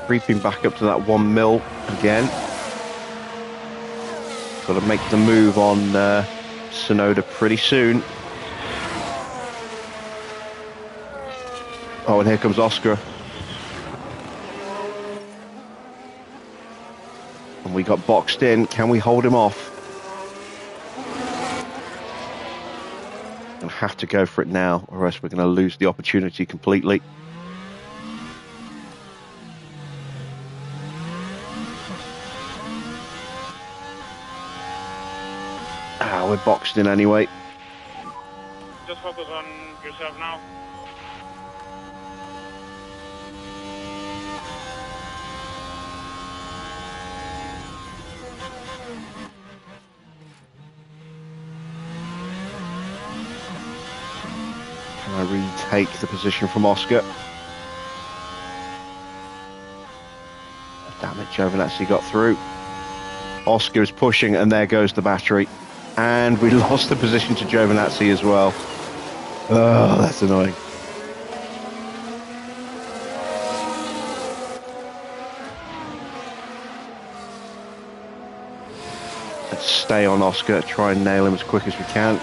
Creeping back up to that 1 mil again. Got to make the move on Tsunoda pretty soon. Oh, and here comes Oscar. And we got boxed in. Can we hold him off? We'll have to go for it now, or else we're going to lose the opportunity completely. We're boxed in anyway. Just focus on yourself now. Can I retake the position from Oscar? Damn it, Giovinazzi got through. Oscar is pushing, and there goes the battery. And we lost the position to Giovinazzi as well. Oh, that's annoying. Let's stay on Oscar, try and nail him as quick as we can.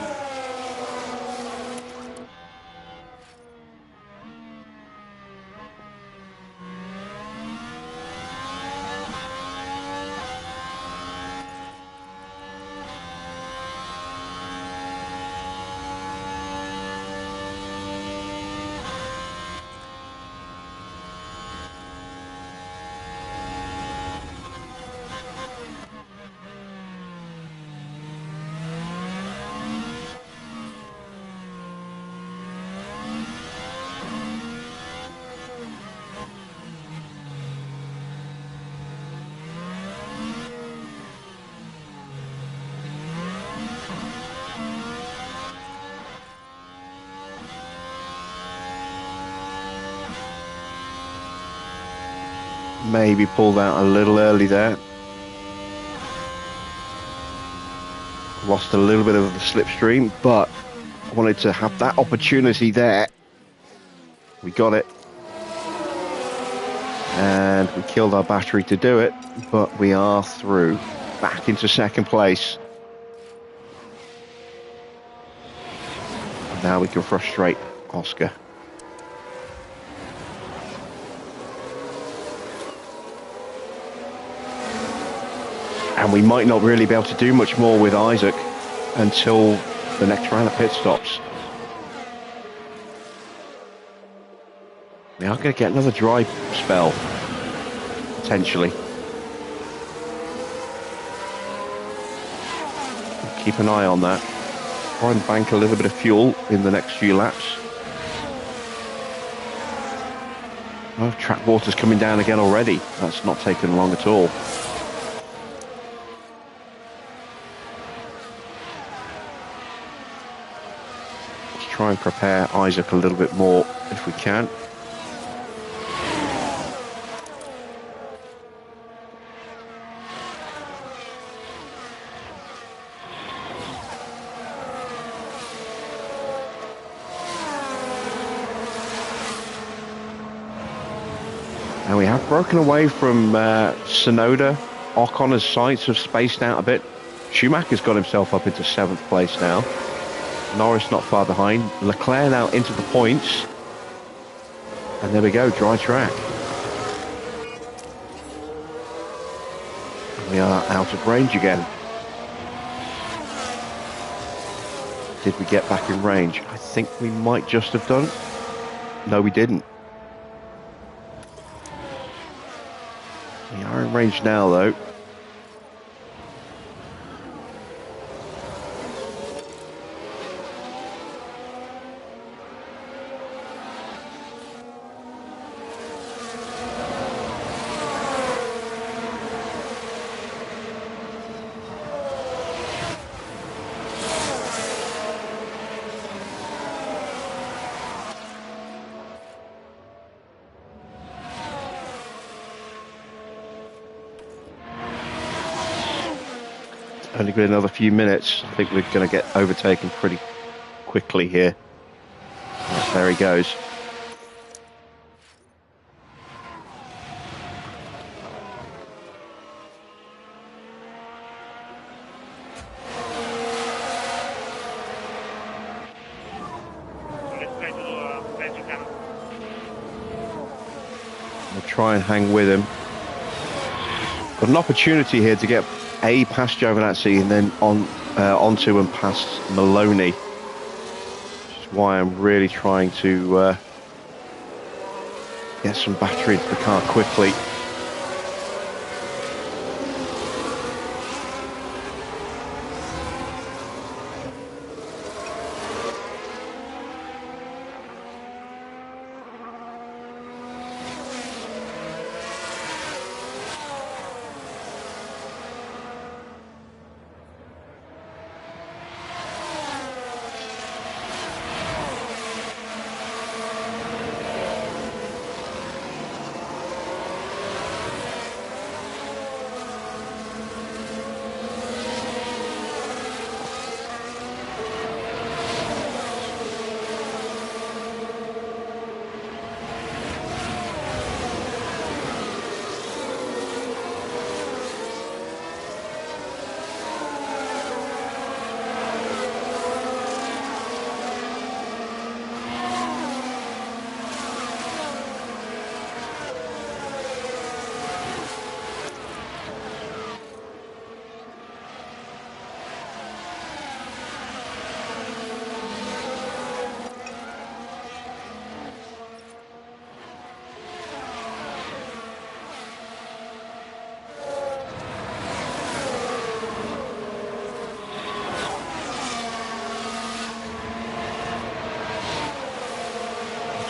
Maybe pulled out a little early there. Lost a little bit of the slipstream, but I wanted to have that opportunity there. We got it. And we killed our battery to do it, but we are through. Back into second place. Now we can frustrate Oscar. And we might not really be able to do much more with Isaac until the next round of pit stops. We are going to get another dry spell, potentially. Keep an eye on that. Try and bank a little bit of fuel in the next few laps. Oh, track water's coming down again already. That's not taken long at all. Let's try and prepare Isaac a little bit more if we can. And we have broken away from Sonoda. Oconnor's sights have spaced out a bit. Schumacher's got himself up into 7th place now. Norris not far behind. Leclerc now into the points. And there we go, dry track. We are out of range again. Did we get back in range? I think we might just have done. No, we didn't. We are in range now, though. Only got another few minutes. I think we're going to get overtaken pretty quickly here. Yes, there he goes. Let's try to do best you can. We'll try and hang with him. Got an opportunity here to get past Giovinazzi and then onto and past Maloney, which is why I'm really trying to get some battery into the car quickly.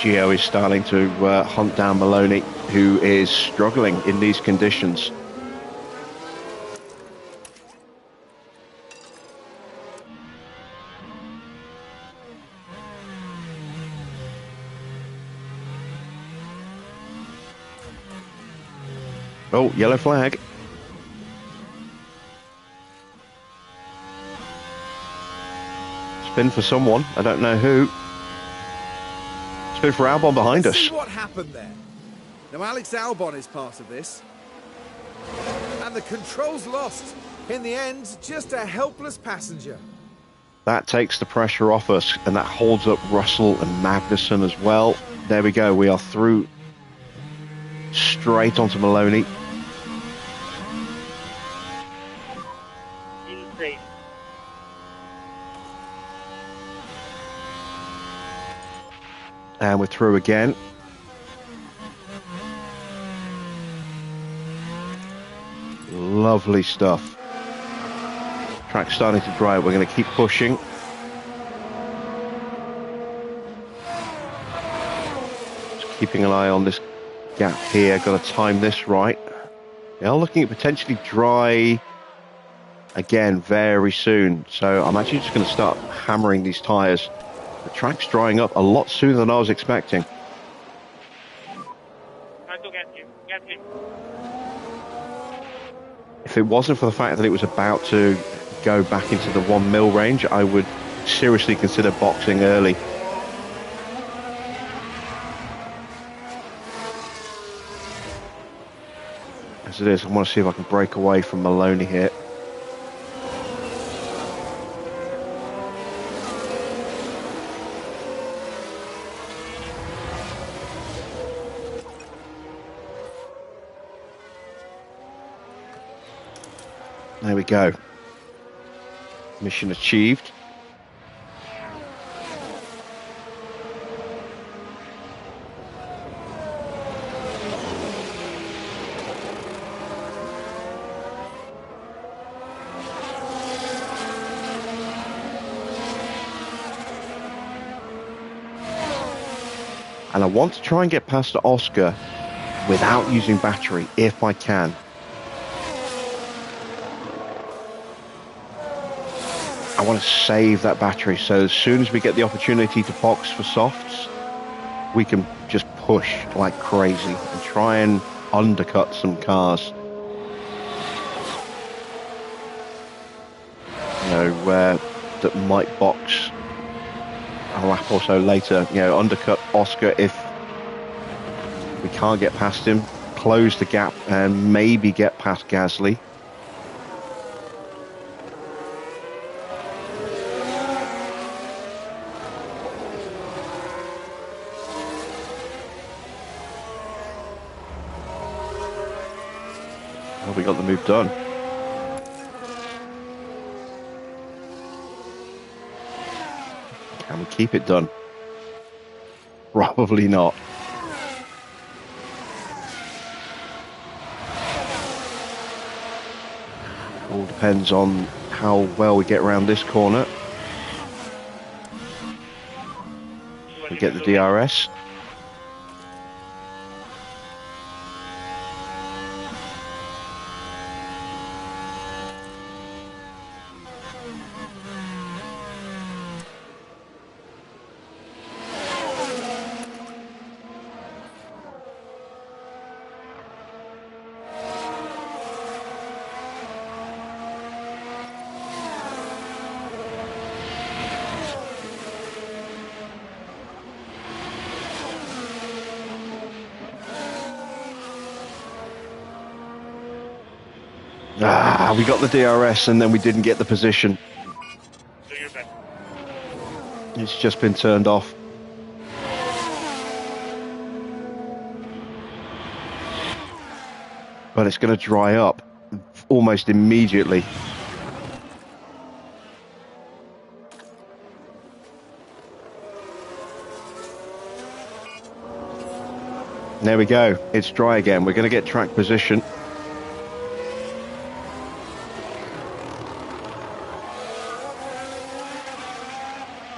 Gio is starting to hunt down Maloney, who is struggling in these conditions. Oh, yellow flag. Spin for someone, I don't know who. For Albon behind us. See what happened there. Now Alex Albon is part of this. And the control's lost. In the end, just a helpless passenger. That takes the pressure off us, and that holds up Russell and Magnussen as well. There we go, we are through straight onto Maloney. And we're through again. Lovely stuff. Track's starting to dry. We're going to keep pushing. Just keeping an eye on this gap here. Got to time this right. They are looking at potentially dry again very soon. So I'm actually just going to start hammering these tyres. The track's drying up a lot sooner than I was expecting. Try to get him. Get him. If it wasn't for the fact that it was about to go back into the 1 mil range, I would seriously consider boxing early. As it is, I want to see if I can break away from Maloney here. There we go. Mission achieved. And I want to try and get past Oscar without using battery, if I can. I want to save that battery, so as soon as we get the opportunity to box for softs, we can just push like crazy and try and undercut some cars. You know, that might box a lap or so later. You know, undercut Oscar if we can't get past him, close the gap and maybe get past Gasly. We got the move done. Can we keep it done? Probably not. All depends on how well we get around this corner. We get the DRS. We got the DRS and then we didn't get the position. Do your best. It's just been turned off. But it's going to dry up almost immediately. There we go. It's dry again. We're going to get track position.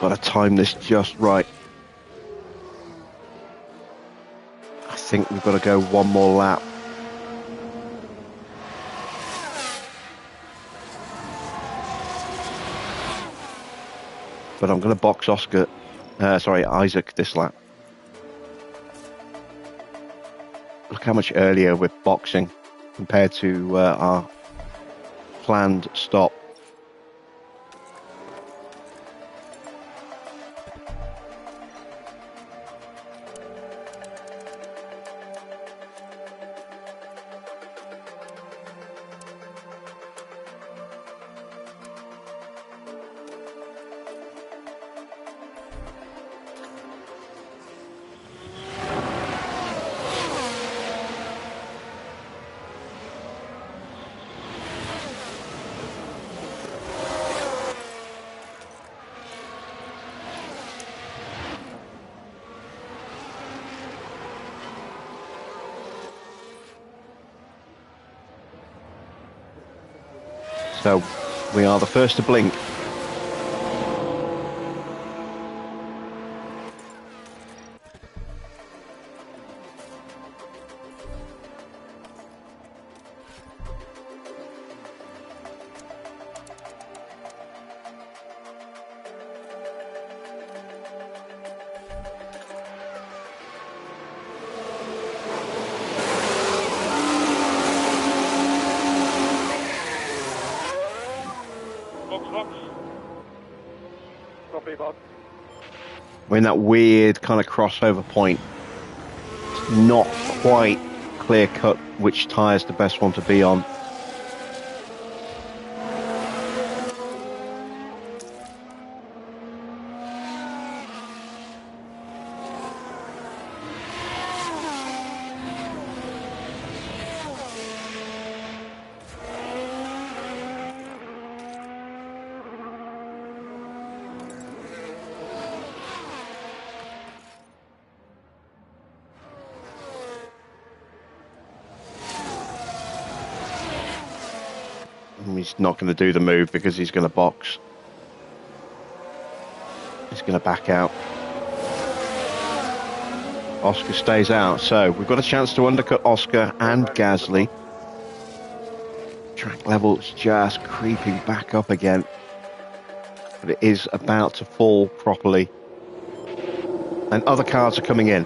Got to time this just right. I think we've got to go one more lap. But I'm going to box Isaac this lap. Look how much earlier we're boxing compared to our planned stop. So we are the first to blink. Box. Copy, box. We're in that weird kind of crossover point. It's not quite clear cut which tyre's the best one to be on. He's not going to do the move because he's going to box. He's going to back out. Oscar stays out, so we've got a chance to undercut Oscar and Gasly. Track level's just creeping back up again, but it is about to fall properly. And other cars are coming in.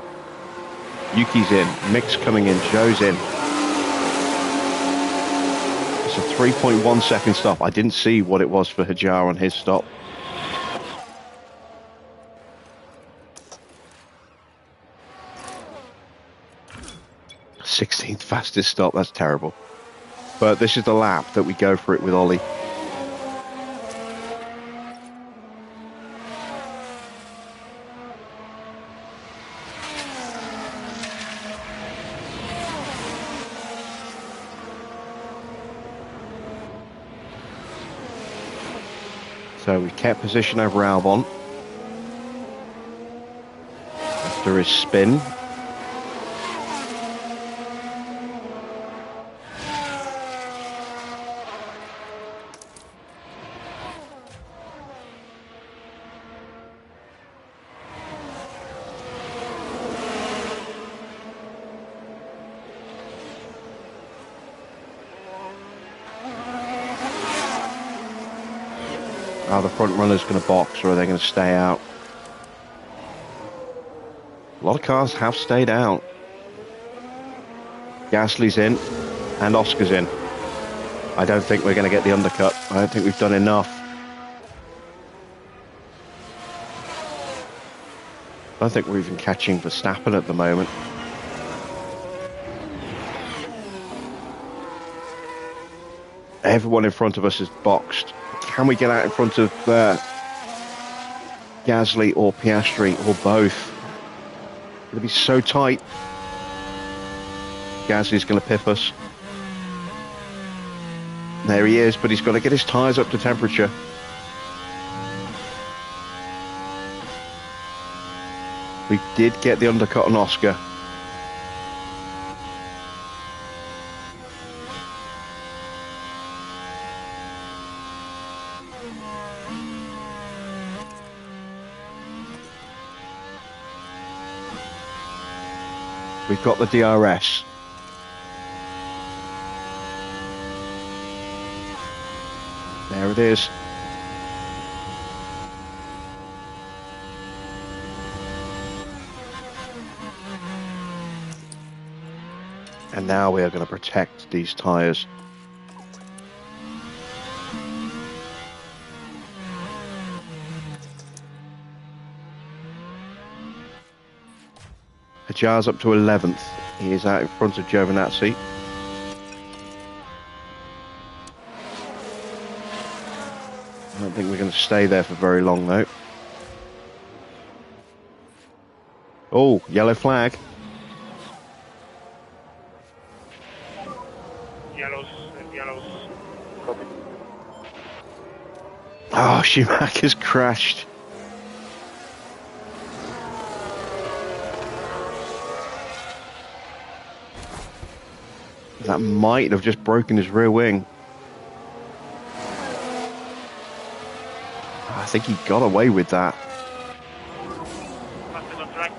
Yuki's in, Mick's coming in, Joe's in. It's a 3.1 second stop. I didn't see what it was for Hajar on his stop. th fastest stop, that's terrible. But this is the lap that we go for it with Ollie. So we kept position over Albon. After his spin. Are the front runners going to box or are they going to stay out? A lot of cars have stayed out. Gasly's in and Oscar's in. I don't think we're going to get the undercut. I don't think we've done enough. I don't think we're even catching Verstappen at the moment. Everyone in front of us is boxed. Can we get out in front of Gasly or Piastri or both? It'll be so tight. Gasly's going to pip us. There he is, but he's got to get his tyres up to temperature. We did get the undercut on Oscar. We've got the DRS. There it is. And now we are going to protect these tyres. Hajar's up to 11th. He is out in front of Giovinazzi. I don't think we're going to stay there for very long though. Oh, yellow flag. Yellows. Copy. Oh, Schumacher's crashed. That might have just broken his rear wing. think he got away with that. Fastest on track.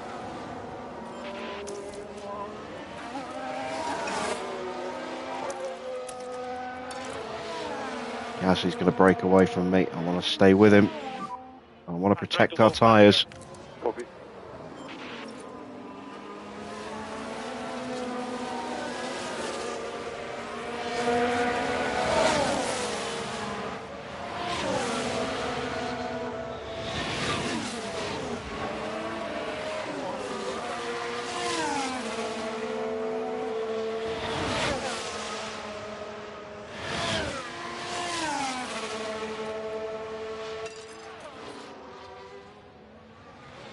Gasly's going to break away from me. I want to stay with him. I want to Try protect to our go tyres. Copy.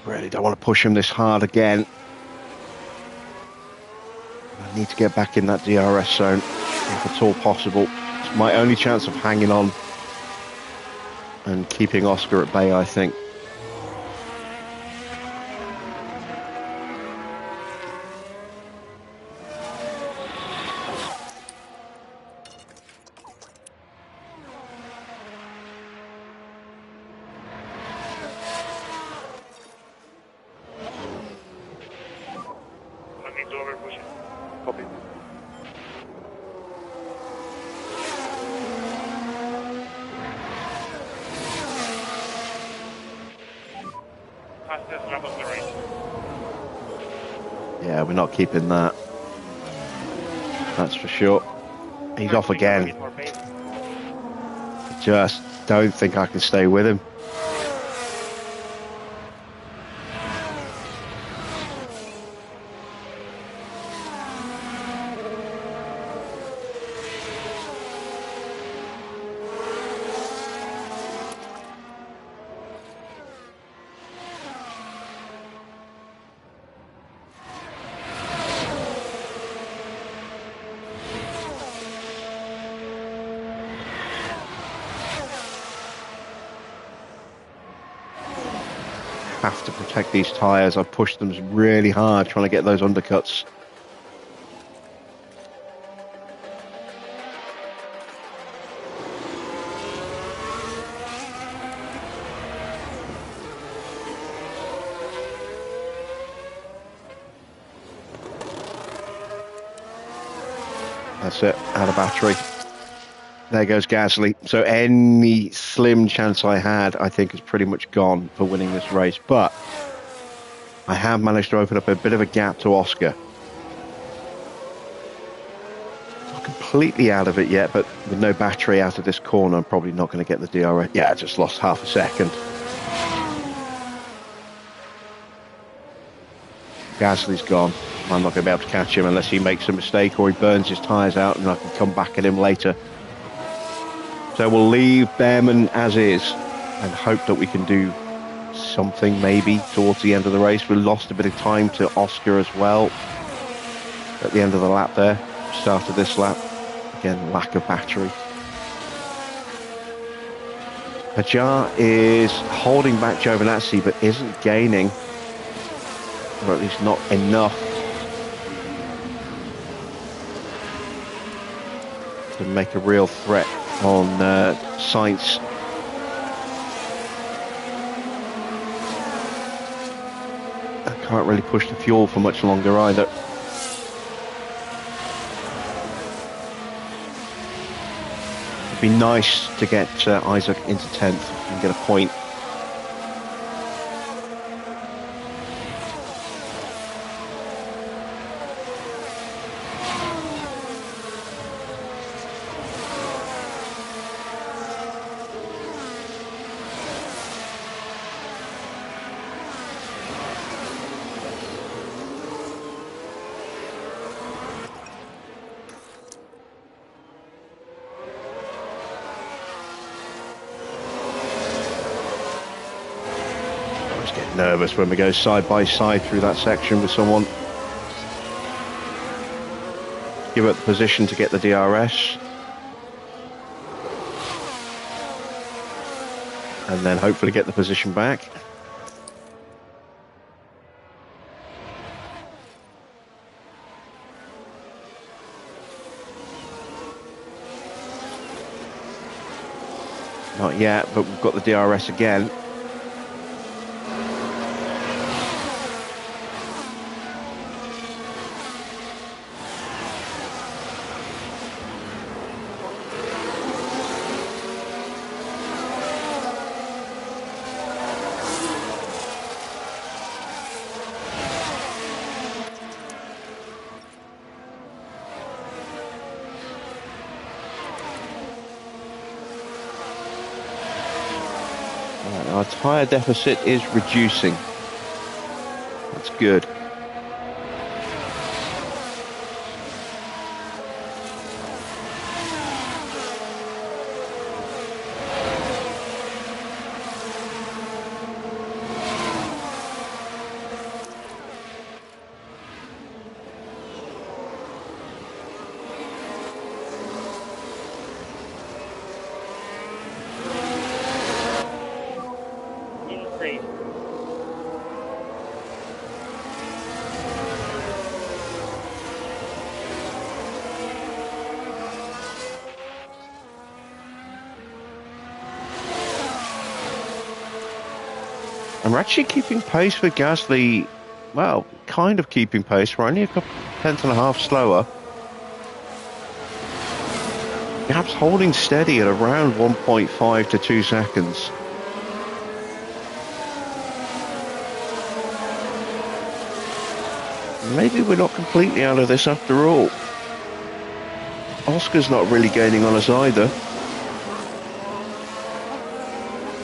Really don't want to push him this hard again. I need to get back in that DRS zone if at all possible. It's my only chance of hanging on and keeping Oscar at bay, I think. Don't need to overpush it. Copy. Fastest lap of the race. Yeah, we're not keeping that. That's for sure. He's Try off to pick up a again. bit more pace. Just don't think I can stay with him. Have to protect these tyres. I've pushed them really hard trying to get those undercuts. That's it, out of battery. There goes Gasly. So any slim chance I had, I think, is pretty much gone for winning this race. But I have managed to open up a bit of a gap to Oscar. Not completely out of it yet, but with no battery out of this corner, I'm probably not going to get the DRS. Yeah, I just lost half a second. Gasly's gone. I'm not going to be able to catch him unless he makes a mistake or he burns his tyres out and I can come back at him later. So we'll leave Behrman as is and hope that we can do something maybe towards the end of the race. We lost a bit of time to Oscar as well at the end of the lap there, start of this lap. Again, lack of battery. Hajar is holding back Giovinazzi but isn't gaining, or at least not enough to make a real threat on Sainz. I can't really push the fuel for much longer either. It'd be nice to get Isaac into 10th and get a point. Nervous when we go side by side through that section with someone. Give up the position to get the DRS. And then hopefully get the position back. Not yet, but we've got the DRS again. Our tyre deficit is reducing. That's good. Insane. And we're actually keeping pace with Gasly. Well, kind of keeping pace. We're only a couple tenths and a half slower. Gap's holding steady at around 1.5 to 2 seconds. Maybe we're not completely out of this after all. Oscar's not really gaining on us either.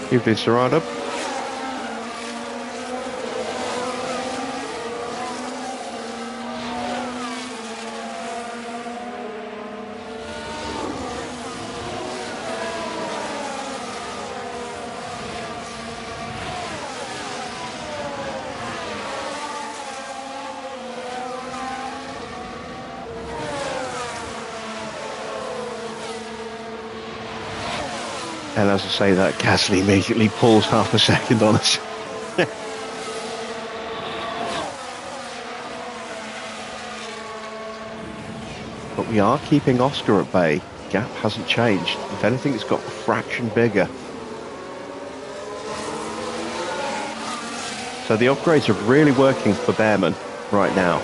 You've been Serrano. And as I say that, Gasly immediately pulls half a second on us. But we are keeping Oscar at bay. Gap hasn't changed. If anything, it's got a fraction bigger. So the upgrades are really working for Behrman right now.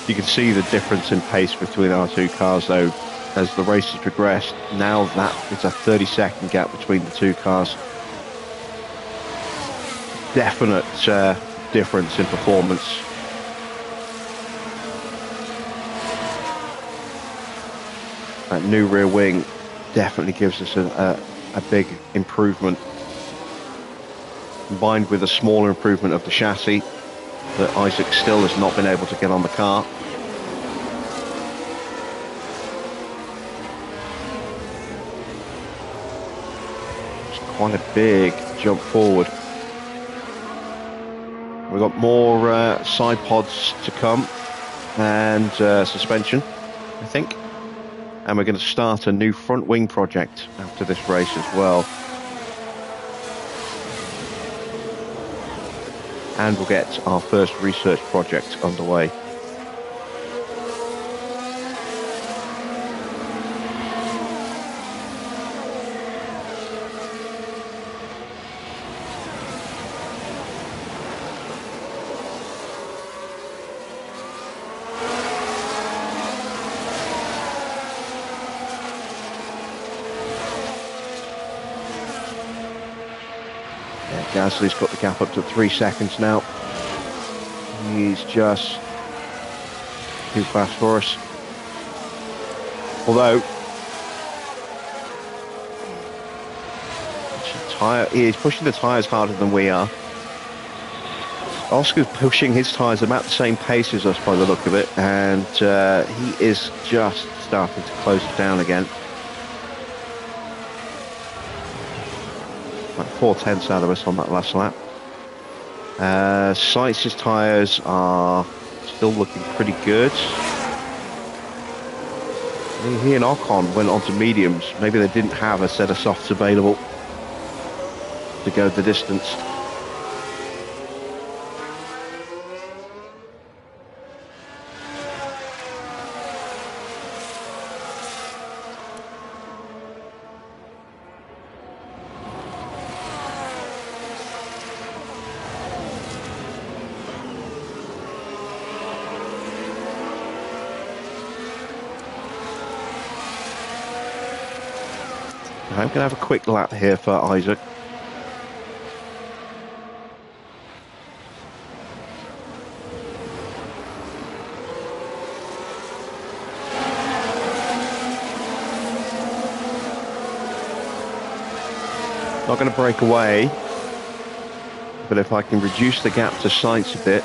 You can see the difference in pace between our two cars though as the race has progressed. Now that is a 30-second gap between the two cars. Definite difference in performance. That new rear wing definitely gives us a big improvement, combined with a smaller improvement of the chassis that Isaac still has not been able to get on the car. It's quite a big jump forward. We've got more side pods to come and suspension, I think. And we're going to start a new front wing project after this race as well. And we'll get our first research project underway. Gasly's got the gap up to 3 seconds now. He's just too fast for us. Although, he's pushing the tyres harder than we are. Oscar's pushing his tyres about the same pace as us by the look of it, and he is just starting to close it down again. Like 4/10 out of us on that last lap. Sainz's tyres are still looking pretty good. He and Ocon went on to mediums. Maybe they didn't have a set of softs available to go the distance. I'm going to have a quick lap here for Isaac. Not going to break away, but if I can reduce the gap to Sainz a bit,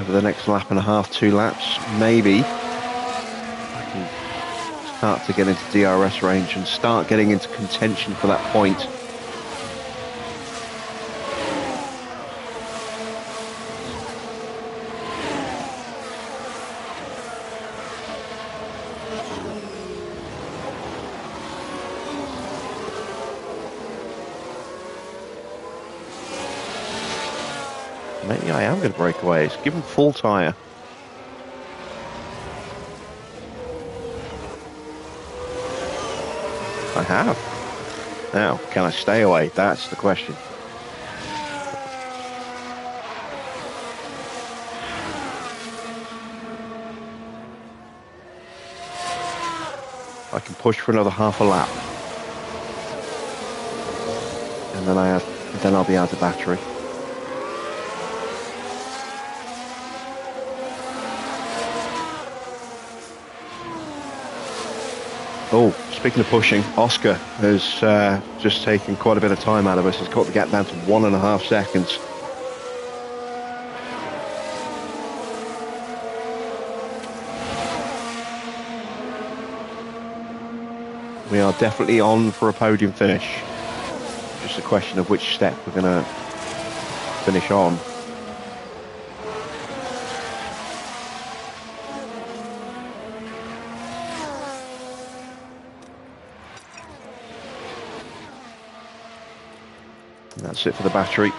over the next lap and a half, 2 laps, maybe I can start to get into DRS range and start getting into contention for that point. Maybe I am going to break away. It's given full tyre. I have. Now, can I stay away? That's the question. I can push for another half a lap. And then I'll be out of battery. Oh, speaking of pushing, Oscar has just taken quite a bit of time out of us. He's got the gap down to 1.5 seconds. We are definitely on for a podium finish. Just a question of which step we're going to finish on. That's it for the battery.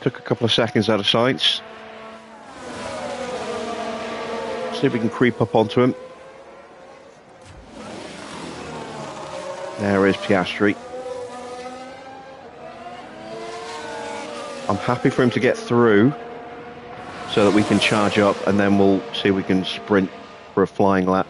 Took a couple of seconds out of Sainz. See if we can creep up onto him. There is Piastri. I'm happy for him to get through so that we can charge up, and then we'll see if we can sprint for a flying lap.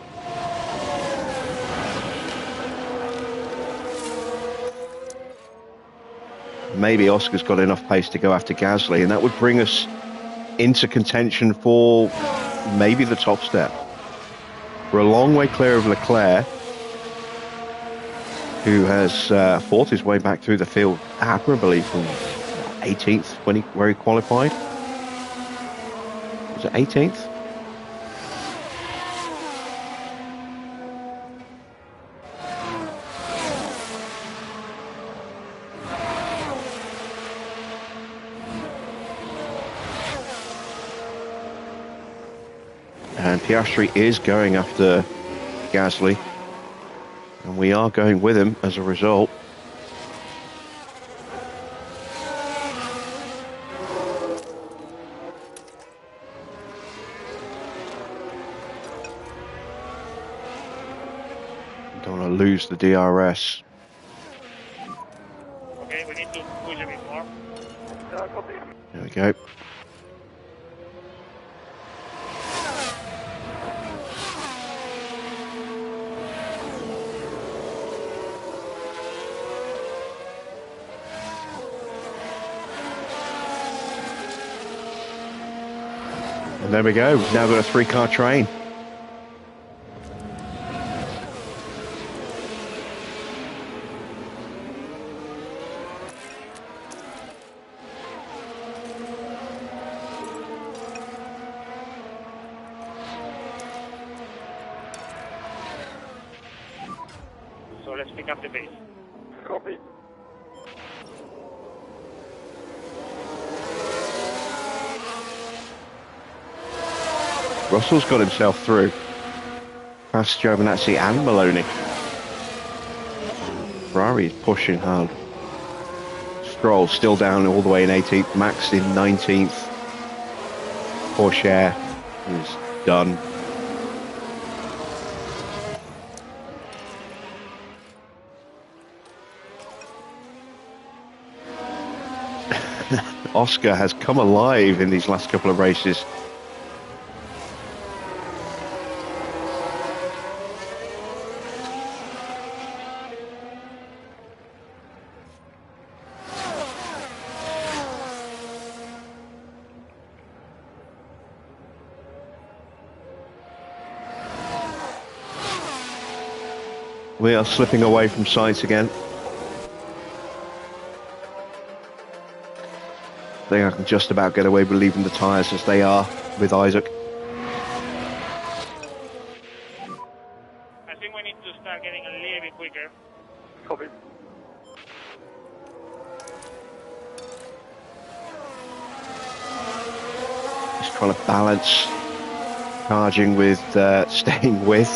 Maybe Oscar's got enough pace to go after Gasly, and that would bring us into contention for maybe the top step. We're a long way clear of Leclerc, who has fought his way back through the field admirably from 18th where he qualified. Was it 18th? And Piastri is going after Gasly, and we are going with him as a result. Don't want to lose the DRS. Okay, we need to push a bit more. There we go. There we go. We've now got a 3-car train. So let's pick up the base. Copy. Russell's got himself through. Past Giovinazzi and Maloney. Ferrari is pushing hard. Stroll still down all the way in 18th. Max in 19th. Porsche is done. Oscar has come alive in these last couple of races. We are slipping away from sight again. I think I can just about get away with leaving the tyres as they are with Isaac. I think we need to start getting a little bit quicker. Copy. Just trying to balance charging with staying with.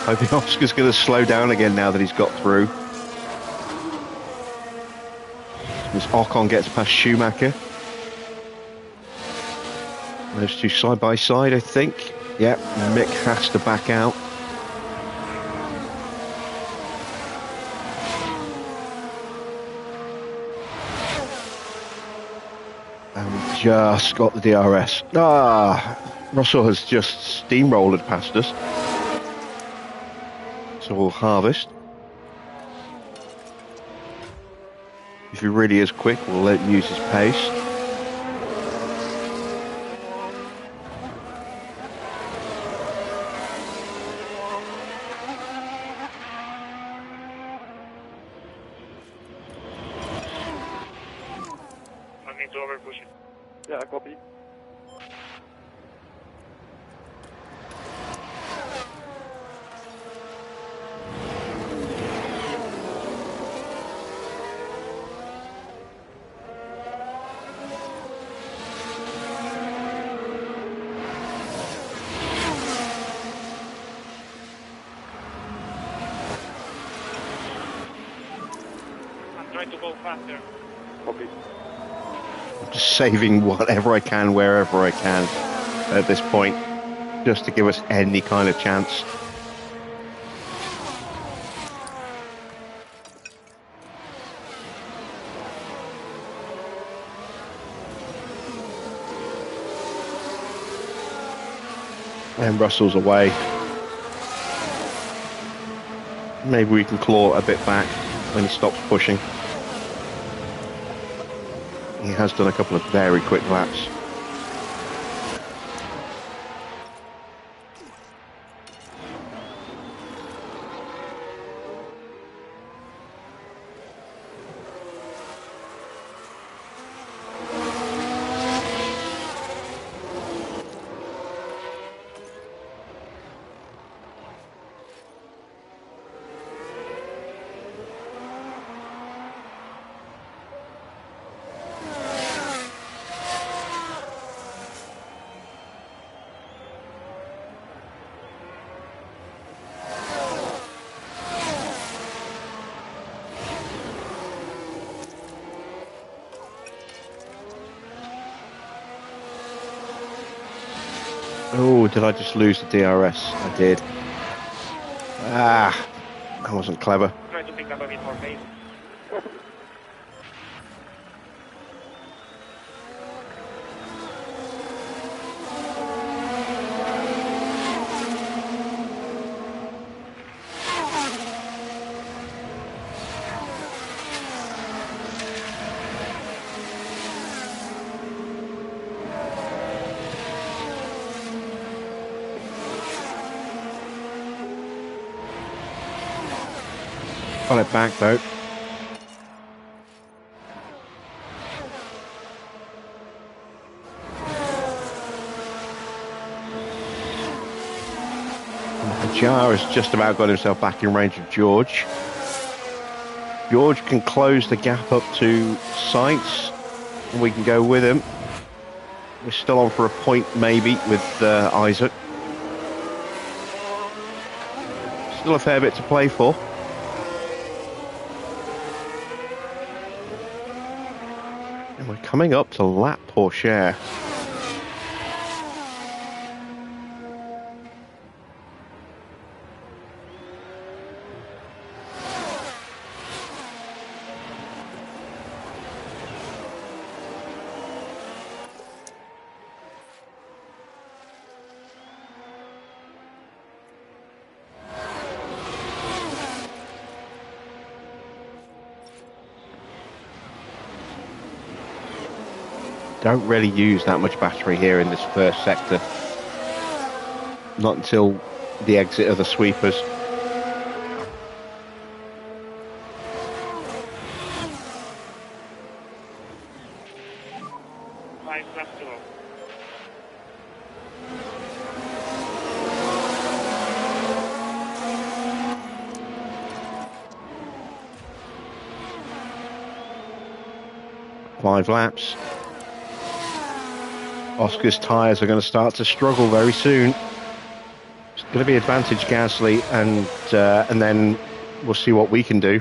Hoping Oscar's going to slow down again now that he's got through. As Ocon gets past Schumacher. Those two side by side, I think. Yep, Mick has to back out. And we just got the DRS. Russell has just steamrolled past us. So we'll harvest. If he really is quick, we'll let him use his pace. I need to overpush it. Yeah, copy. I'm trying to go faster. Copy. I'm just saving whatever I can, wherever I can at this point, just to give us any kind of chance. And Russell's away. Maybe we can claw a bit back when he stops pushing. He has done a couple of very quick laps. Oh, did I just lose the DRS? I did. Ah, that wasn't clever. Try to pick up a bit more pace. Got it back though. Jar has just about got himself back in range of George. George can close the gap up to Sainz, and we can go with him. We're still on for a point maybe with Isaac. Still a fair bit to play for. And we're coming up to lap Porsche. Don't really use that much battery here in this first sector. Not until the exit of the sweepers. Five plus two. Five laps. Oscar's tyres are going to start to struggle very soon. It's going to be advantage Gasly, and then we'll see what we can do.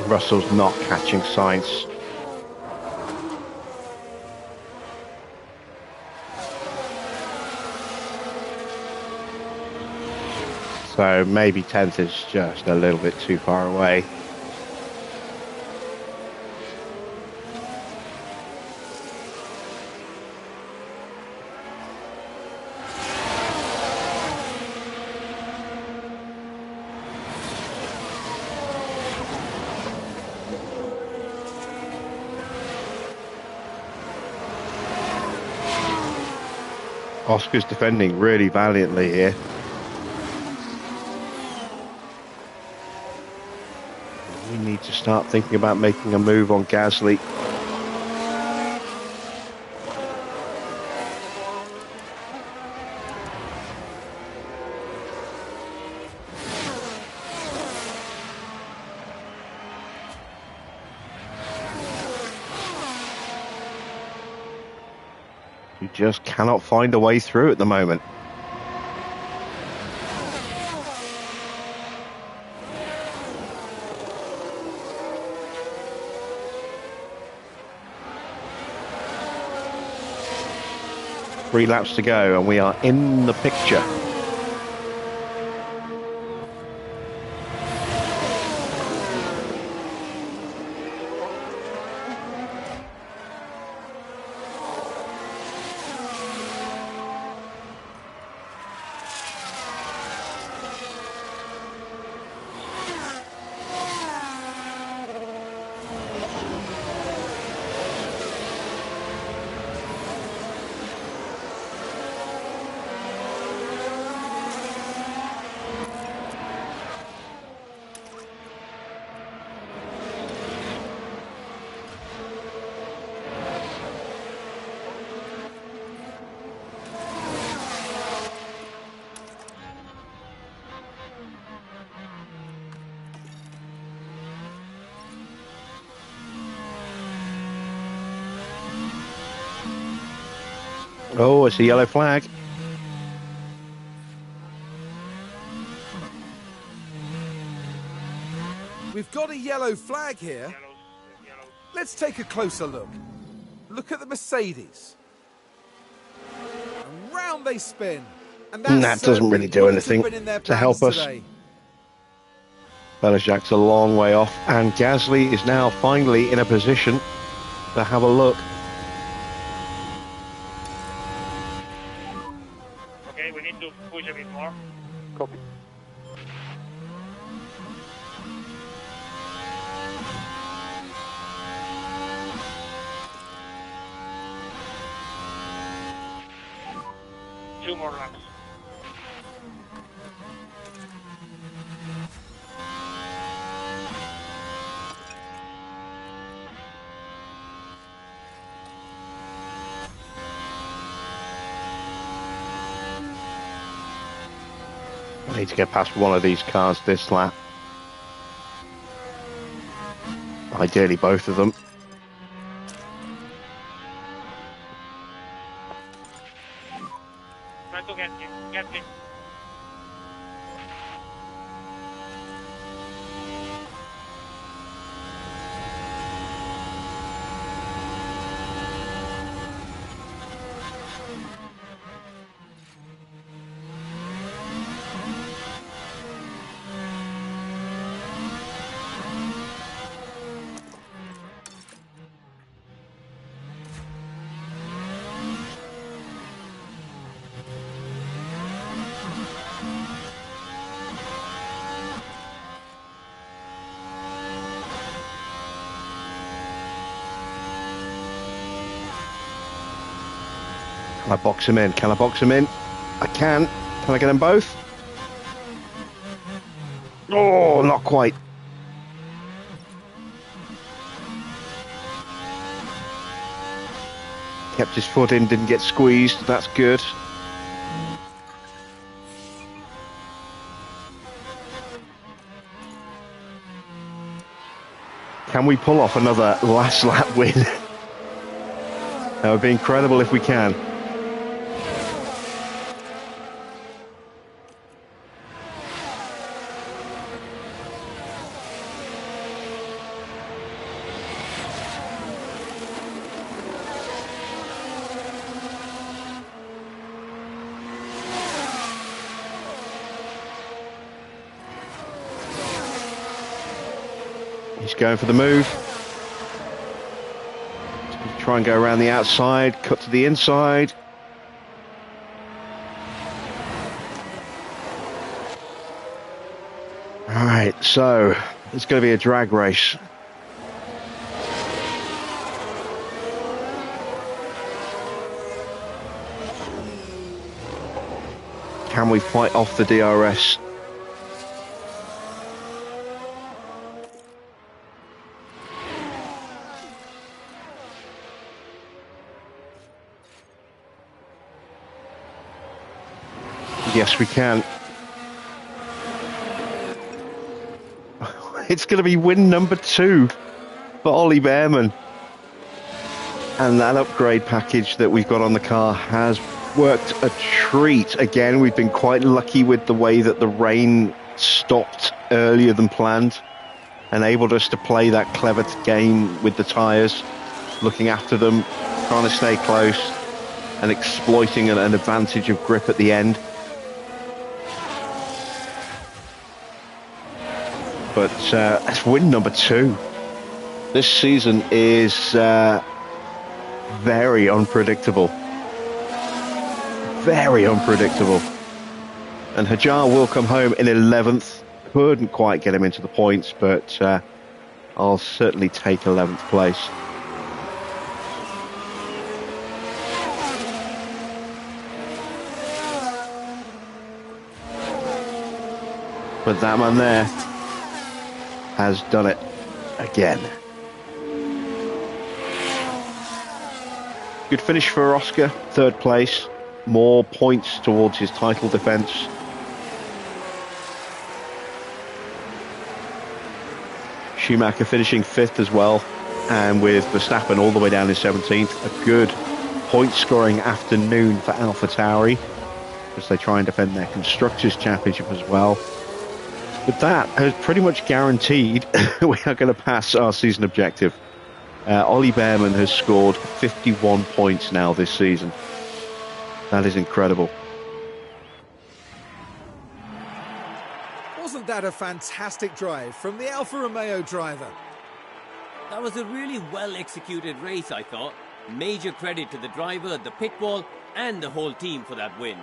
Russell's not catching Sainz. So maybe 10th is just a little bit too far away. Oscar's defending really valiantly here. We need to start thinking about making a move on Gasly. We just cannot find a way through at the moment. Three laps to go and we are in the picture. Oh, it's a yellow flag. We've got a yellow flag here. Yellows, yellows. Let's take a closer look. Look at the Mercedes. And round they spin. And That doesn't really do anything to help us. Today. Belajac's a long way off, and Gasly is now finally in a position to have a look. Okay, we need to push a bit more. Copy. Two more laps. I need to get past one of these cars this lap. Ideally, both of them. Try to get him. Get him. Can I box him in? Can I box him in? I can. Can I get them both? Oh, not quite. Kept his foot in, didn't get squeezed. That's good. Can we pull off another last lap win? That would be incredible if we can. He's going for the move. Try and go around the outside, cut to the inside. All right, so it's going to be a drag race. Can we fight off the DRS? Yes, we can. It's going to be win number 2 for Ollie Behrman. And that upgrade package that we've got on the car has worked a treat. Again, we've been quite lucky with the way that the rain stopped earlier than planned, enabled us to play that clever game with the tyres, looking after them, trying to stay close and exploiting an advantage of grip at the end. But that's win number 2. This season is very unpredictable. Very unpredictable. And Hajar will come home in 11th. Couldn't quite get him into the points, but I'll certainly take 11th place. But that man there has done it again. Good finish for Oscar, 3rd place. More points towards his title defence. Schumacher finishing 5th as well, and with Verstappen all the way down in 17th. A good point-scoring afternoon for AlphaTauri as they try and defend their Constructors' Championship as well. But that has pretty much guaranteed we are going to pass our season objective. Ollie Behrman has scored 51 points now this season. That is incredible. Wasn't that a fantastic drive from the Alfa Romeo driver? That was a really well-executed race, I thought. Major credit to the driver, the pit wall, and the whole team for that win.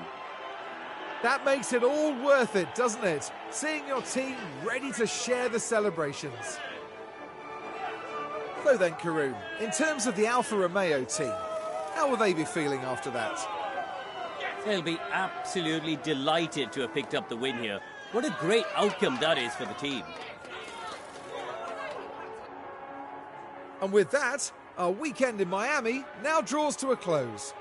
That makes it all worth it, doesn't it? Seeing your team ready to share the celebrations. So then, Karun, in terms of the Alfa Romeo team, how will they be feeling after that? They'll be absolutely delighted to have picked up the win here. What a great outcome that is for the team. And with that, our weekend in Miami now draws to a close.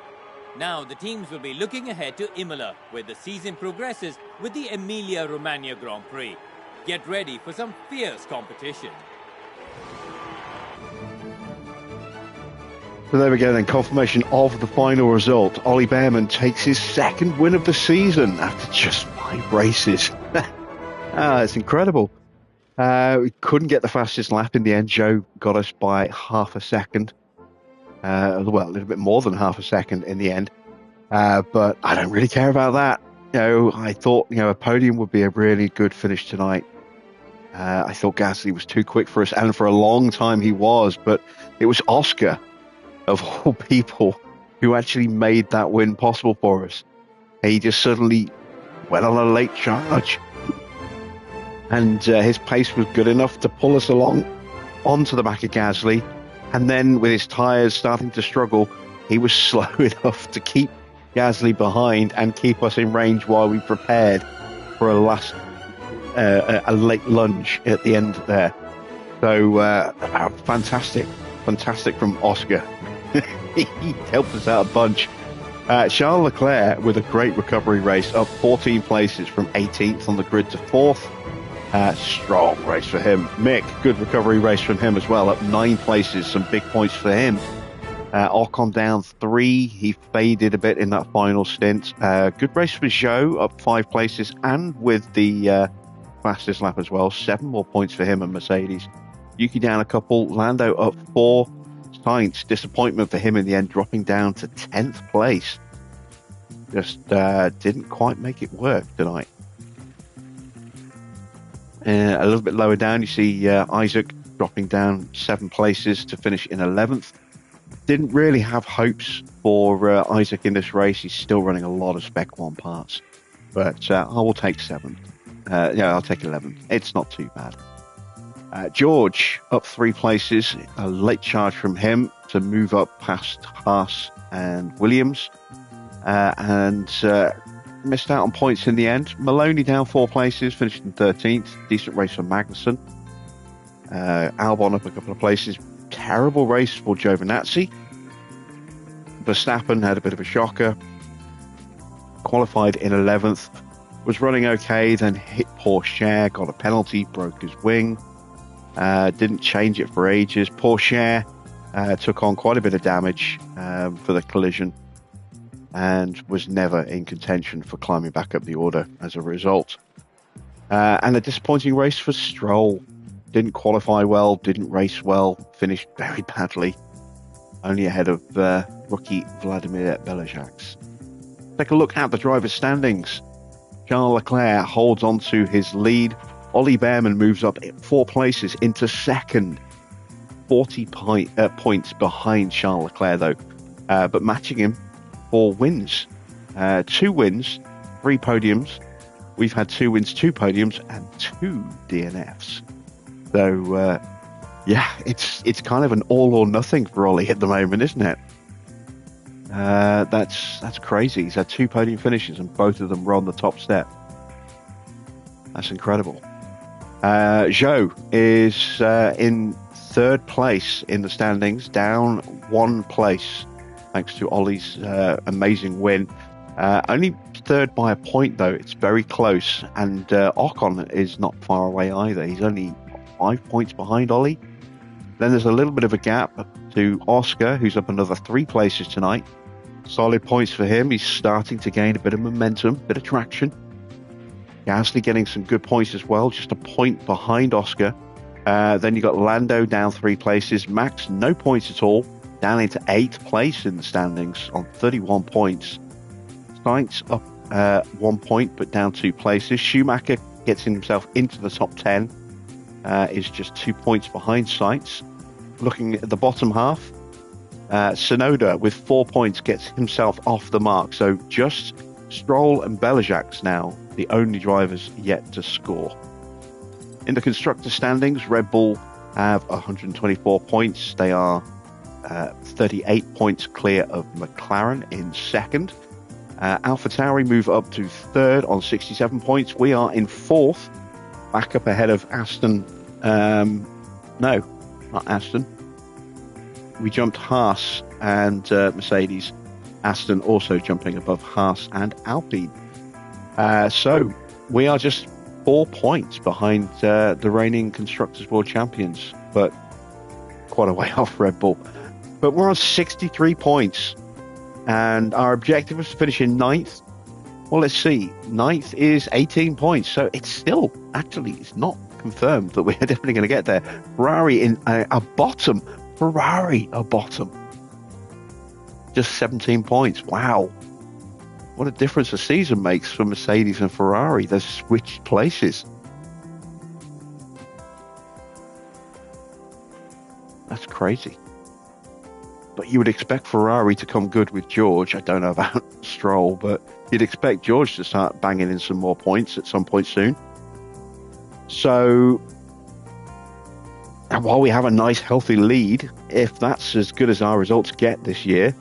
Now the teams will be looking ahead to Imola, where the season progresses with the Emilia-Romagna Grand Prix. Get ready for some fierce competition. So there we go then, confirmation of the final result. Ollie Behrman takes his second win of the season after just 5 races. It's incredible. We couldn't get the fastest lap in the end. Joe got us by half a second. Well, a little bit more than half a second in the end. But I don't really care about that. I thought, a podium would be a really good finish tonight. I thought Gasly was too quick for us, and for a long time he was, but it was Oscar, of all people, who actually made that win possible for us. He just suddenly went on a late charge, and his pace was good enough to pull us along onto the back of Gasly. And then with his tyres starting to struggle, he was slow enough to keep Gasly behind and keep us in range while we prepared for a late lunge at the end there. So fantastic from Oscar. He helped us out a bunch. Charles Leclerc with a great recovery race, up 14 places from 18th on the grid to 4th. Strong race for him. Mick, good recovery race from him as well, up 9 places, some big points for him. Ocon down 3, he faded a bit in that final stint. Good race for Joe, up 5 places and with the fastest lap as well, 7 more points for him and Mercedes. Yuki down a couple, Lando up 4. Sainz, disappointment for him in the end, dropping down to 10th place. Just didn't quite make it work tonight. A little bit lower down, you see Isaac dropping down 7 places to finish in 11th. Didn't really have hopes for Isaac in this race. He's still running a lot of Spec 1 parts. But I will take 7th. I'll take 11th. It's not too bad. George up 3 places. A late charge from him to move up past Haas and Williams. And missed out on points in the end. Maloney down 4 places, finished in 13th. Decent race for Magnussen. Albon up a couple of places. Terrible race for Giovinazzi. Verstappen had a bit of a shocker. Qualified in 11th. Was running okay, then hit Porsche, got a penalty, broke his wing. Didn't change it for ages. Porsche took on quite a bit of damage for the collision, and was never in contention for climbing back up the order as a result. And a disappointing race for Stroll. Didn't qualify well, didn't race well, finished very badly. Only ahead of rookie Vladimir Belajax. Take a look at the driver's standings. Charles Leclerc holds on to his lead. Ollie Behrman moves up 4 places into second. 40 points behind Charles Leclerc, though. But matching him 4 wins. 2 wins, 3 podiums. We've had 2 wins, 2 podiums, and 2 DNFs. So, it's kind of an all or nothing for Ollie at the moment, isn't it? That's crazy. He's had 2 podium finishes, and both of them were on the top step. That's incredible. Zhou is in 3rd place in the standings, down 1 place, thanks to Ollie's amazing win. Only 3rd by a point, though. It's very close, and Ocon is not far away either. He's only 5 points behind Ollie. Then there's a little bit of a gap to Oscar, who's up another 3 places tonight. Solid points for him. He's starting to gain a bit of momentum, bit of traction. Gasly getting some good points as well, just a point behind Oscar. Then you got Lando down 3 places. Max, no points at all, down into 8th place in the standings on 31 points. Sainz up 1 point, but down 2 places. Schumacher gets himself into the top 10, is just 2 points behind Sainz. Looking at the bottom half, Tsunoda with 4 points gets himself off the mark. So just Stroll and Belizac's now the only drivers yet to score. In the constructor standings, Red Bull have 124 points. They are 38 points clear of McLaren in second. AlphaTauri move up to third on 67 points. We are in fourth, back up ahead of Aston. No, not Aston. We jumped Haas and Mercedes. Aston also jumping above Haas and Alpine. So we are just 4 points behind the reigning Constructors' World Champions, but quite a way off Red Bull. But we're on 63 points, and our objective was to finish in 9th. Well, let's see. 9th is 18 points, so it's still, actually, it's not confirmed that we're definitely going to get there. Ferrari in a bottom. Just 17 points. Wow. What a difference a season makes for Mercedes and Ferrari. They've switched places. That's crazy. But you would expect Ferrari to come good with George. I don't know about Stroll, but you'd expect George to start banging in some more points at some point soon. So, and while we have a nice healthy lead, if that's as good as our results get this year,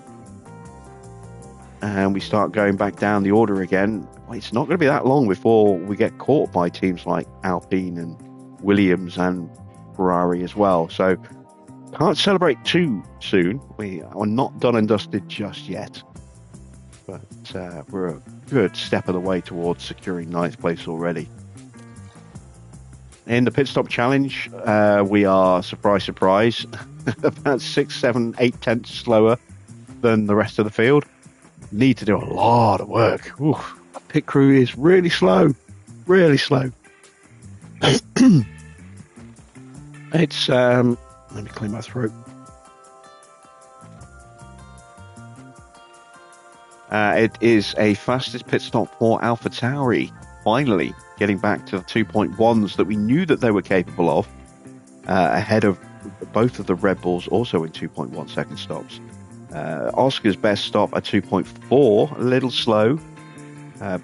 and we start going back down the order again, it's not going to be that long before we get caught by teams like Alpine and Williams and Ferrari as well. So can't celebrate too soon. We are not done and dusted just yet, but we're a good step of the way towards securing 9th place already. In the pit stop challenge, we are, surprise, about 6, 7, 8 tenths slower than the rest of the field. Need to do a lot of work. Ooh, the pit crew is really slow. It's, let me clear my throat. It is a fastest pit stop for AlphaTauri, finally getting back to the 2.1s that we knew that they were capable of, ahead of both of the Red Bulls, also in 2.1 second stops. Oscar's best stop at 2.4, a little slow.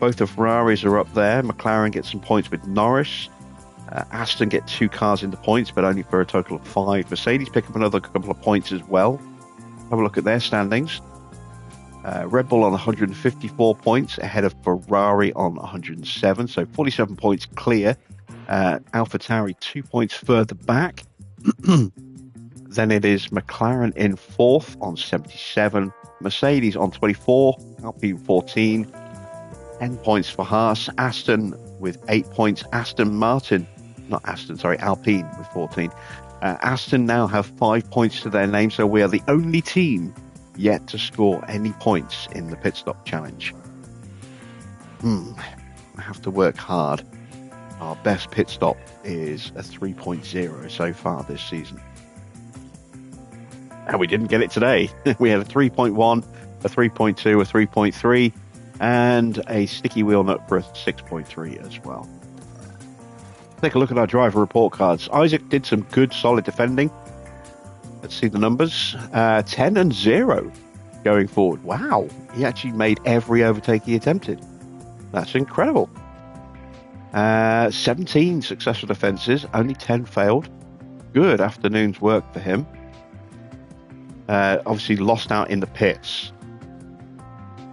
Both the Ferraris are up there. McLaren gets some points with Norris. Aston get 2 cars into points, but only for a total of 5. Mercedes pick up another couple of points as well. Have a look at their standings. Red Bull on 154 points, ahead of Ferrari on 107, so 47 points clear. AlphaTauri 2 points further back. Then it is McLaren in 4th on 77, Mercedes on 24, Alpine 14, 10 points for Haas, Aston with 8 points, Alpine with 14. Aston now have 5 points to their name, so we are the only team yet to score any points in the pit stop challenge. I have to work hard. Our best pit stop is a 3.0 so far this season. And we didn't get it today. We had a 3.1, a 3.2, a 3.3, and a sticky wheel nut for a 6.3 as well. Take a look at our driver report cards. Isaac did some good, solid defending. Let's see the numbers. 10 and 0 going forward. Wow. He actually made every overtake he attempted. That's incredible. 17 successful defenses, only 10 failed. Good afternoon's work for him. Obviously lost out in the pits,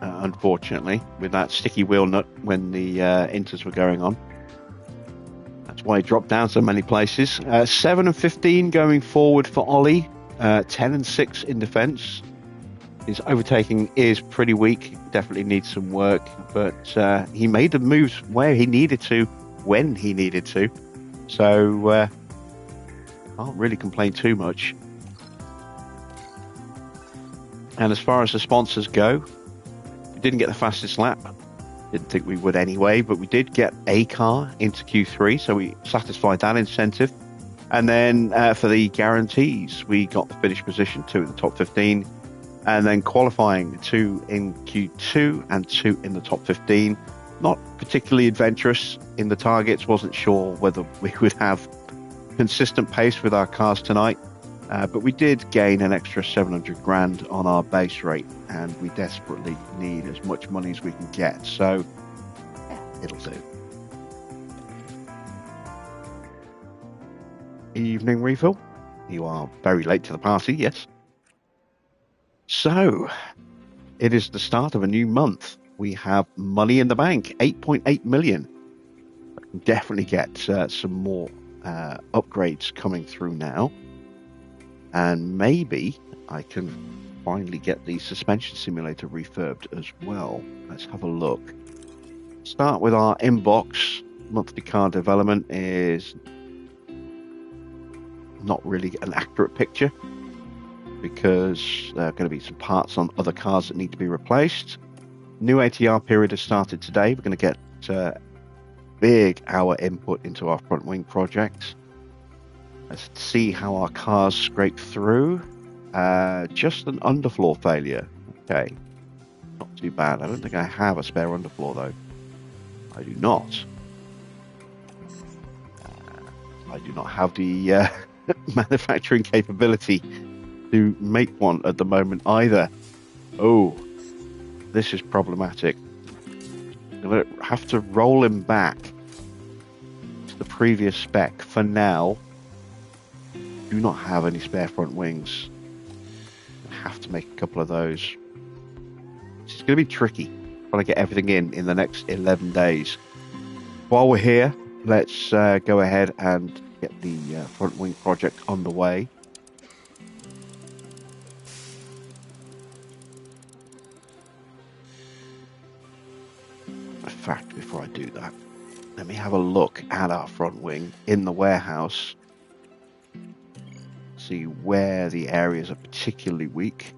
unfortunately, with that sticky wheel nut when the inters were going on. That's why he dropped down so many places. 7 and 15 going forward for Ollie. 10 and 6 in defence. His overtaking is pretty weak. Definitely needs some work, but he made the moves where he needed to, when he needed to. So can't really complain too much. And as far as the sponsors go, didn't get the fastest lap. Didn't think we would anyway, but we did get a car into Q3, so we satisfied that incentive. And then for the guarantees, we got the finish position, 2 in the top 15, and then qualifying 2 in Q2 and 2 in the top 15. Not particularly adventurous in the targets. Wasn't sure whether we would have consistent pace with our cars tonight, but we did gain an extra 700 grand on our base rate, and we desperately need as much money as we can get, so it'll do. Evening refill. You are very late to the party, yes. So it is the start of a new month. We have money in the bank, 8.8 million. I can definitely get some more upgrades coming through now, and maybe I can finally get the suspension simulator refurbed as well. Let's have a look. Start with our inbox. Monthly car development is not really an accurate picture because there are going to be some parts on other cars that need to be replaced. New ATR period has started today. We're going to get big hour input into our front wing project. Let's see how our cars scrape through. Just an underfloor failure. Okay, not too bad. I don't think I have a spare underfloor though. I do not. I do not have the manufacturing capability to make one at the moment either. Oh, this is problematic. I'm going to have to roll him back to the previous spec. For now, do not have any spare front wings. I have to make a couple of those. It's going to be tricky trying to get everything in the next 11 days. While we're here, let's go ahead and get the front wing project underway. In fact, before I do that, let me have a look at our front wing in the warehouse. See where the areas are particularly weak.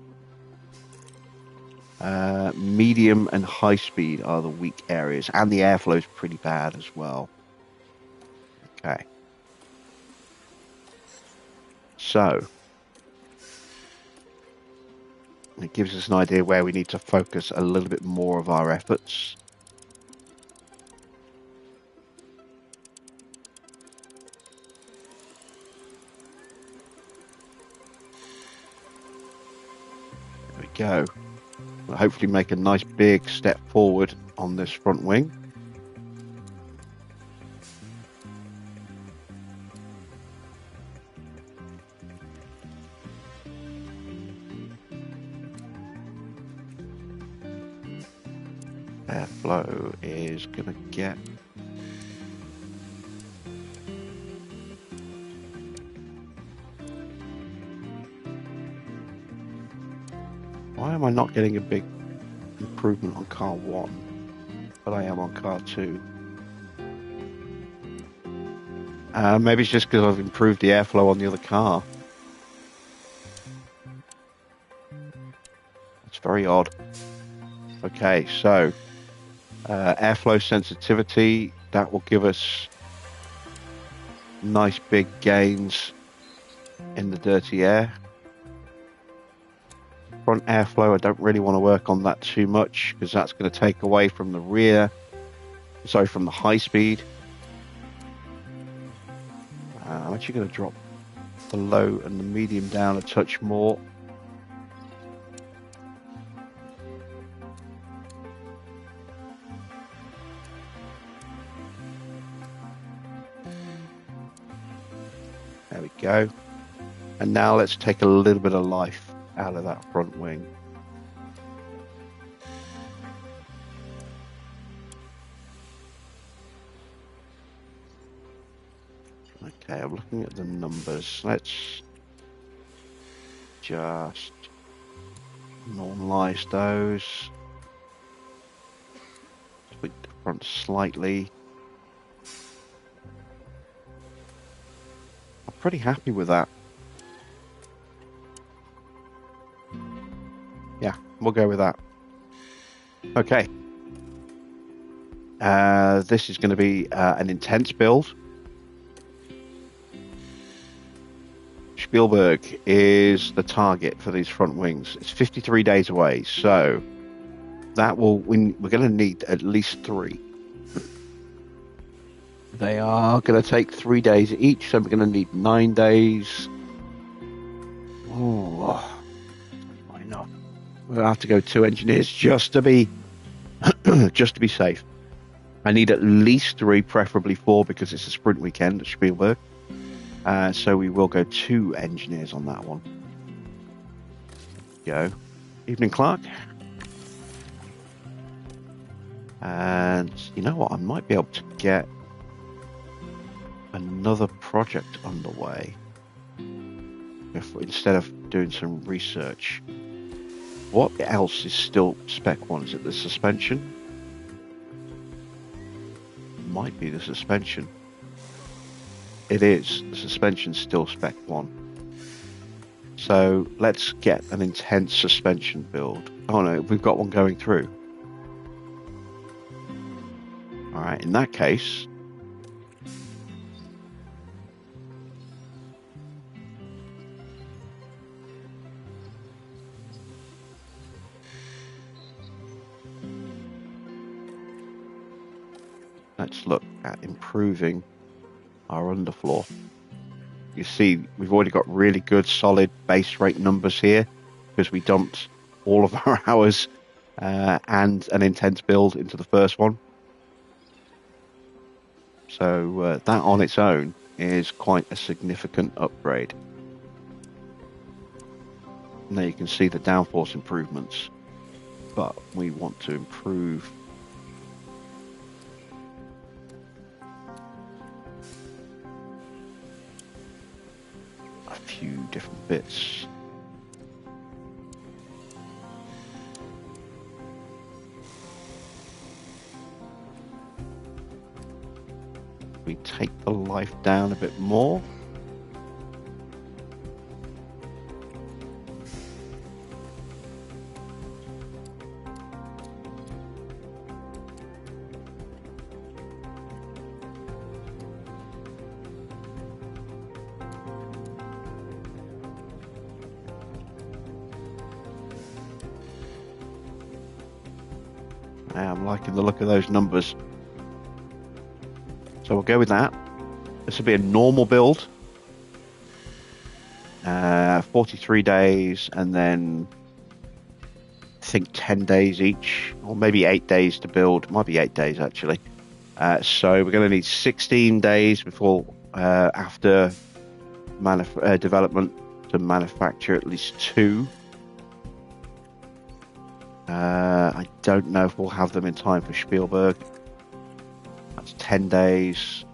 Medium and high speed are the weak areas, and the airflow is pretty bad as well. Okay. So, it gives us an idea where we need to focus a little bit more of our efforts. There we go. We'll hopefully make a nice big step forward on this front wing. Airflow is going to get why am I not getting a big improvement on car 1 but I am on car 2? Maybe it's just because I've improved the airflow on the other car. It's very odd. Okay, so airflow sensitivity, that will give us nice big gains in the dirty air. Front airflow, I don't really want to work on that too much because that's going to take away from the rear, sorry, from the high speed. I'm actually going to drop the low and the medium down a touch more. There we go. And now let's take a little bit of life out of that front wing. Okay, I'm looking at the numbers. Let's just normalize those. Tweak the front slightly. I'm pretty happy with that. Yeah, we'll go with that. Okay. This is going to be an intense build. Spielberg is the target for these front wings. It's 53 days away, so that we're going to need at least 3. They are going to take 3 days each, so we're going to need 9 days. Oh, why not? We'll have to go 2 engineers just to be safe. I need at least 3, preferably 4, because it's a sprint weekend at Spielberg. So we will go 2 engineers on that one. Go. Evening, Clark. And you know what? I might be able to get another project underway if instead of doing some research. What else is still spec 1? Is it the suspension? Might be the suspension. It is. The suspension's still spec 1. So let's get an intense suspension build. Oh no, we've got one going through. Alright, in that case, let's look at improving our underfloor. You see, we've already got really good, solid base rate numbers here because we dumped all of our hours and an intense build into the first one. So that on its own is quite a significant upgrade. Now you can see the downforce improvements, but we want to improve a few different bits. We take the life down a bit more. I'm liking the look of those numbers. So we'll go with that. This will be a normal build. 43 days and then I think 10 days each, or maybe 8 days to build. It might be 8 days actually. So we're going to need 16 days before after development to manufacture at least 2. I don't know if we'll have them in time for Spielberg. That's 10 days,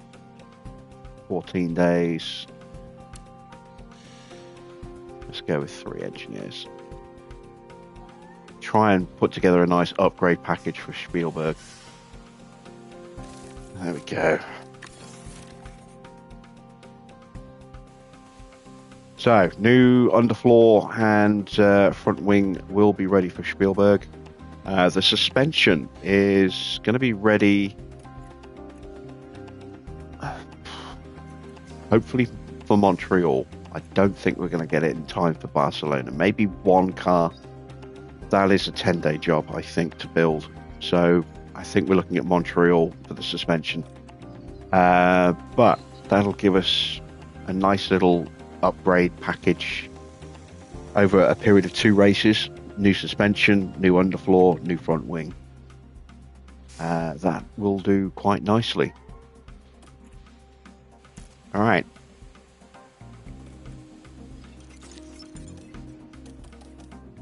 14 days. Let's go with 3 engineers. Try and put together a nice upgrade package for Spielberg. There we go. So, new underfloor and front wing will be ready for Spielberg. The suspension is going to be ready, hopefully for Montreal. I don't think we're going to get it in time for Barcelona. Maybe one car. That is a 10-day job, I think, to build. So I think we're looking at Montreal for the suspension. But that'll give us a nice little upgrade package over a period of 2 races. New suspension, new underfloor, new front wing. That will do quite nicely. All right.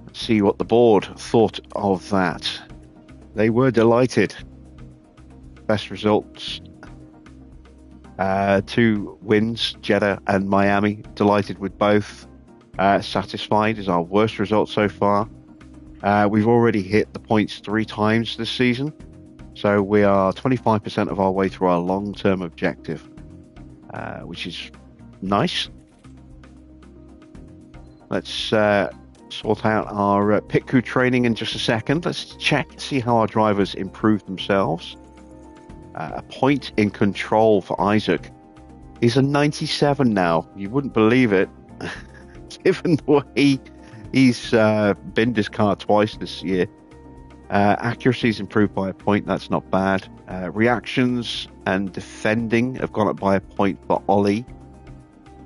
Let's see what the board thought of that. They were delighted. Best results. 2 wins, Jeddah and Miami. Delighted with both. Satisfied is our worst result so far. We've already hit the points 3 times this season. So we are 25% of our way through our long-term objective, which is nice. Let's sort out our pit crew training in just a second. Let's check, see how our drivers improve themselves. A point in control for Isaac. He's a 97 now. You wouldn't believe it, given the way he's binned his car twice this year. Accuracy's improved by a point. That's not bad. Reactions and defending have gone up by a point for Ollie.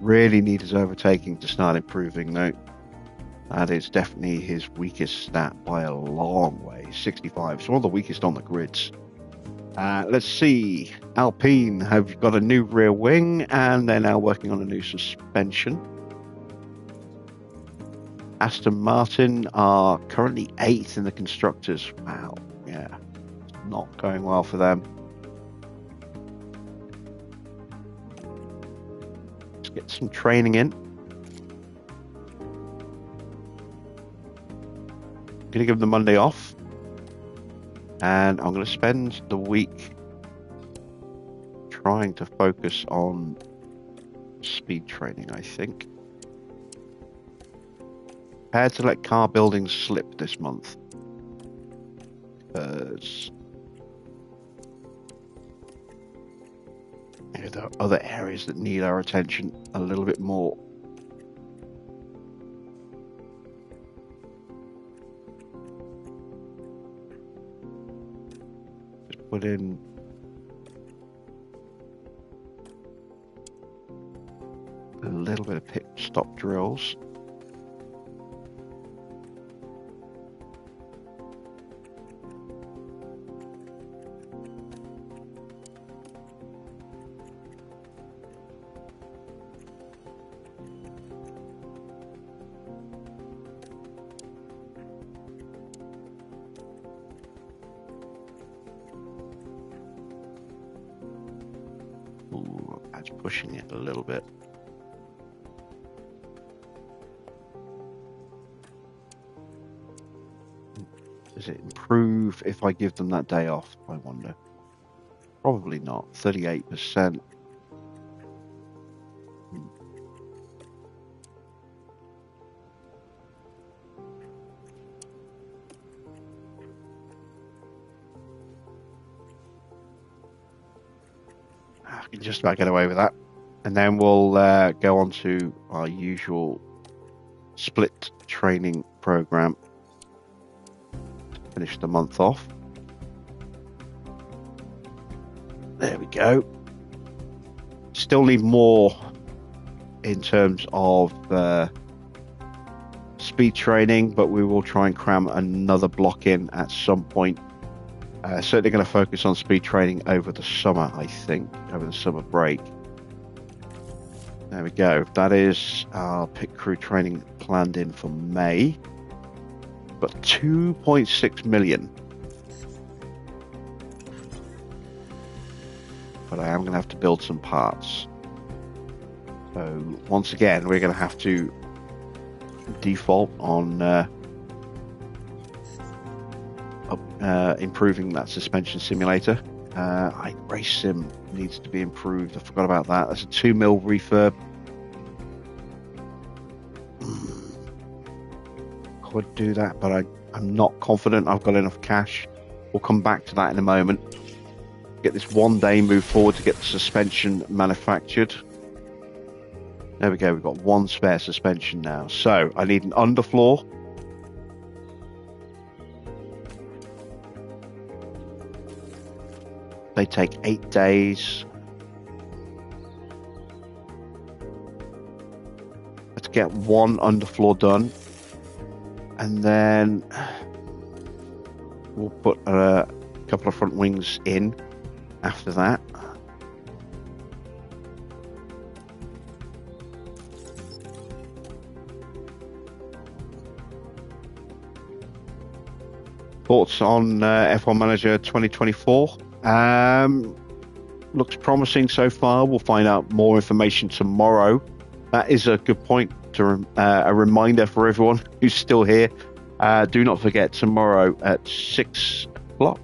Really need his overtaking to start improving though. That is definitely his weakest stat by a long way. 65. It's one of the weakest on the grids. Let's see. Alpine have got a new rear wing and they're now working on a new suspension. Aston Martin are currently 8th in the constructors. Wow. Yeah. Not going well for them. Let's get some training in. I'm going to give them the Monday off, and I'm going to spend the week trying to focus on speed training, I think. Prepared to let car building slip this month, because there are other areas that need our attention a little bit more. Put in a little bit of pit stop drills. That's pushing it a little bit. Does it improve if I give them that day off, I wonder? Probably not. 38%. I can just about get away with that. And then we'll go on to our usual split training program. Finish the month off. There we go. Still need more in terms of speed training, but we will try and cram another block in at some point. Certainly going to focus on speed training over the summer, I think, over the summer break. There we go. That is our pit crew training planned in for May. But 2.6 million. But I am going to have to build some parts. So once again, we're going to have to default on improving that suspension simulator. Race sim needs to be improved. I forgot about that. That's a 2 mil refurb. Could do that, but I'm not confident I've got enough cash. We'll come back to that in a moment. Get this one day move forward to get the suspension manufactured. There we go. We've got one spare suspension now. So I need an underfloor. They take 8 days. Let's get one underfloor done. And then we'll put a couple of front wings in after that. Thoughts on F1 Manager 2024? Looks promising so far. We'll find out more information tomorrow. That is a good point to a reminder for everyone who's still here. Do not forget, tomorrow at 6 o'clock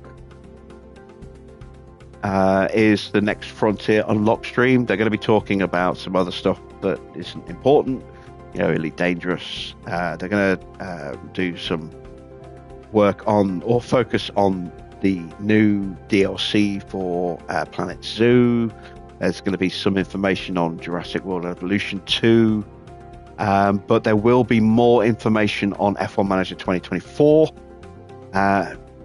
is the next Frontier Unlock stream. They're going to be talking about some other stuff that isn't important, Elite Dangerous. They're going to do some work on or focus on the new DLC for Planet Zoo. There's going to be some information on Jurassic World Evolution 2. But there will be more information on F1 Manager 2024.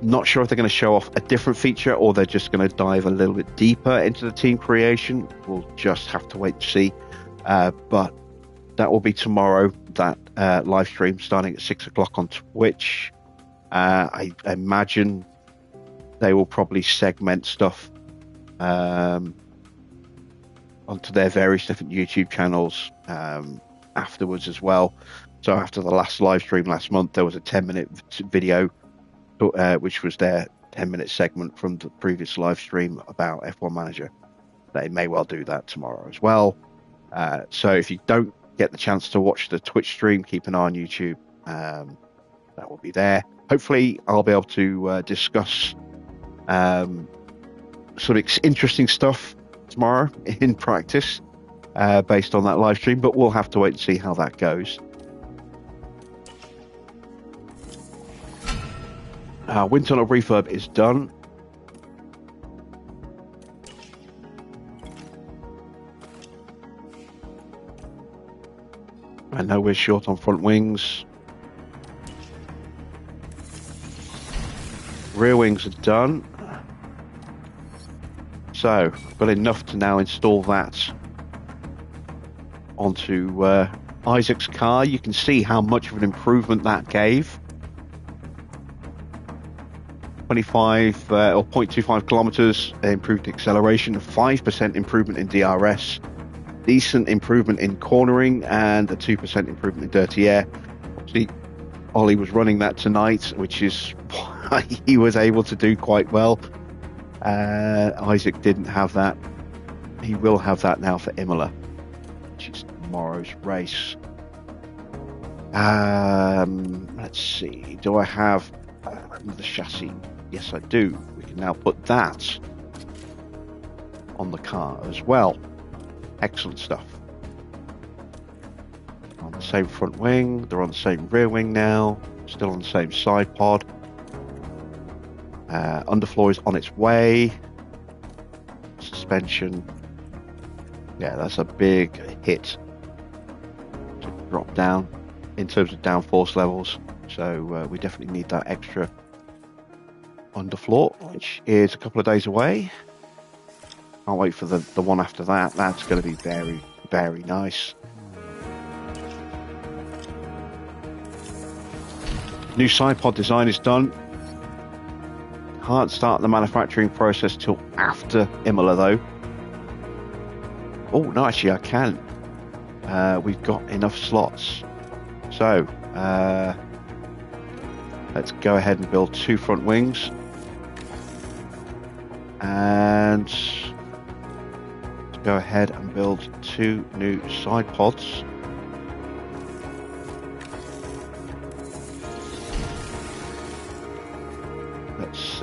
Not sure if they're going to show off a different feature or they're just going to dive a little bit deeper into the team creation. We'll just have to wait to see. But that will be tomorrow, that live stream starting at 6 o'clock on Twitch. I imagine they will probably segment stuff onto their various different YouTube channels afterwards as well. So after the last live stream last month, there was a 10-minute video, which was their 10-minute segment from the previous live stream about F1 Manager. They may well do that tomorrow as well. So if you don't get the chance to watch the Twitch stream, keep an eye on YouTube. That will be there. Hopefully, I'll be able to discuss sort of interesting stuff tomorrow in practice based on that live stream, but we'll have to wait and see how that goes. Wind tunnel refurb is done. I know we're short on front wings. Rear wings are done. So, I've got enough to now install that onto Isaac's car. You can see how much of an improvement that gave. 25 or 0.25 kilometers improved acceleration, 5% improvement in DRS, decent improvement in cornering, and a 2% improvement in dirty air. Obviously, Ollie was running that tonight, which is why he was able to do quite well. Isaac didn't have that. He will have that now for Imola, which is tomorrow's race. Let's see. Do I have the chassis? Yes, I do. We can now put that on the car as well. Excellent stuff. On the same front wing, they're on the same rear wing now, still on the same side pod. Underfloor is on its way. Suspension. Yeah, that's a big hit to drop down in terms of downforce levels. So we definitely need that extra underfloor, which is a couple of days away. Can't wait for the one after that. That's going to be very, very nice. New side pod design is done. Can't start the manufacturing process till after Imola though. Oh no, actually I can. We've got enough slots. So let's go ahead and build 2 front wings. And let's go ahead and build 2 new side pods. Let's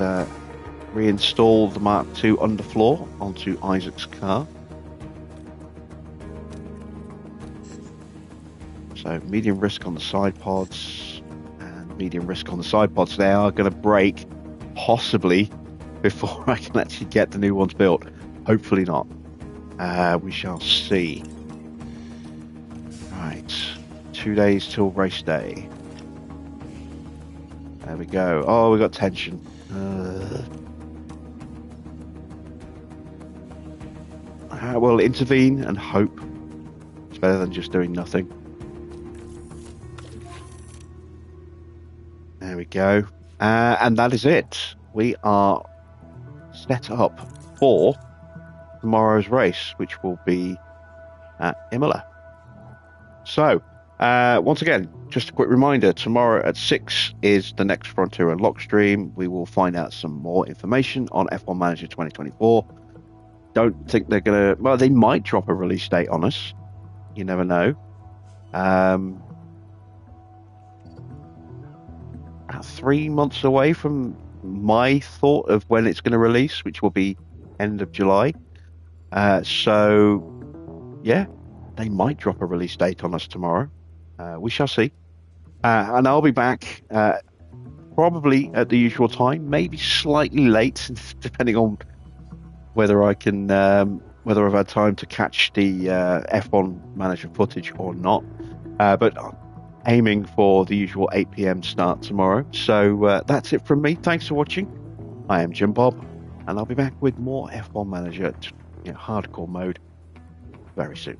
reinstall the Mark II underfloor onto Isaac's car. So medium risk on the side pods and medium risk on the side pods. They are going to break possibly before I can actually get the new ones built. Hopefully not. We shall see. Right, 2 days till race day. There we go. Oh, we got tension. We'll intervene and hope. It's better than just doing nothing. There we go. And that is it. We are set up for tomorrow's race, which will be at Imola. So, once again, just a quick reminder, tomorrow at 6 is the next Frontier Unlock stream. We will find out some more information on F1 Manager 2024. Don't think they're going to... Well, they might drop a release date on us. You never know. About 3 months away from my thought of when it's going to release, which will be end of July. So, yeah, they might drop a release date on us tomorrow. We shall see. And I'll be back probably at the usual time, maybe slightly late, depending on whether I can, whether I've had time to catch the F1 manager footage or not. But aiming for the usual 8 p.m. start tomorrow. So that's it from me. Thanks for watching. I am Jim Bob, and I'll be back with more F1 Manager hardcore mode very soon.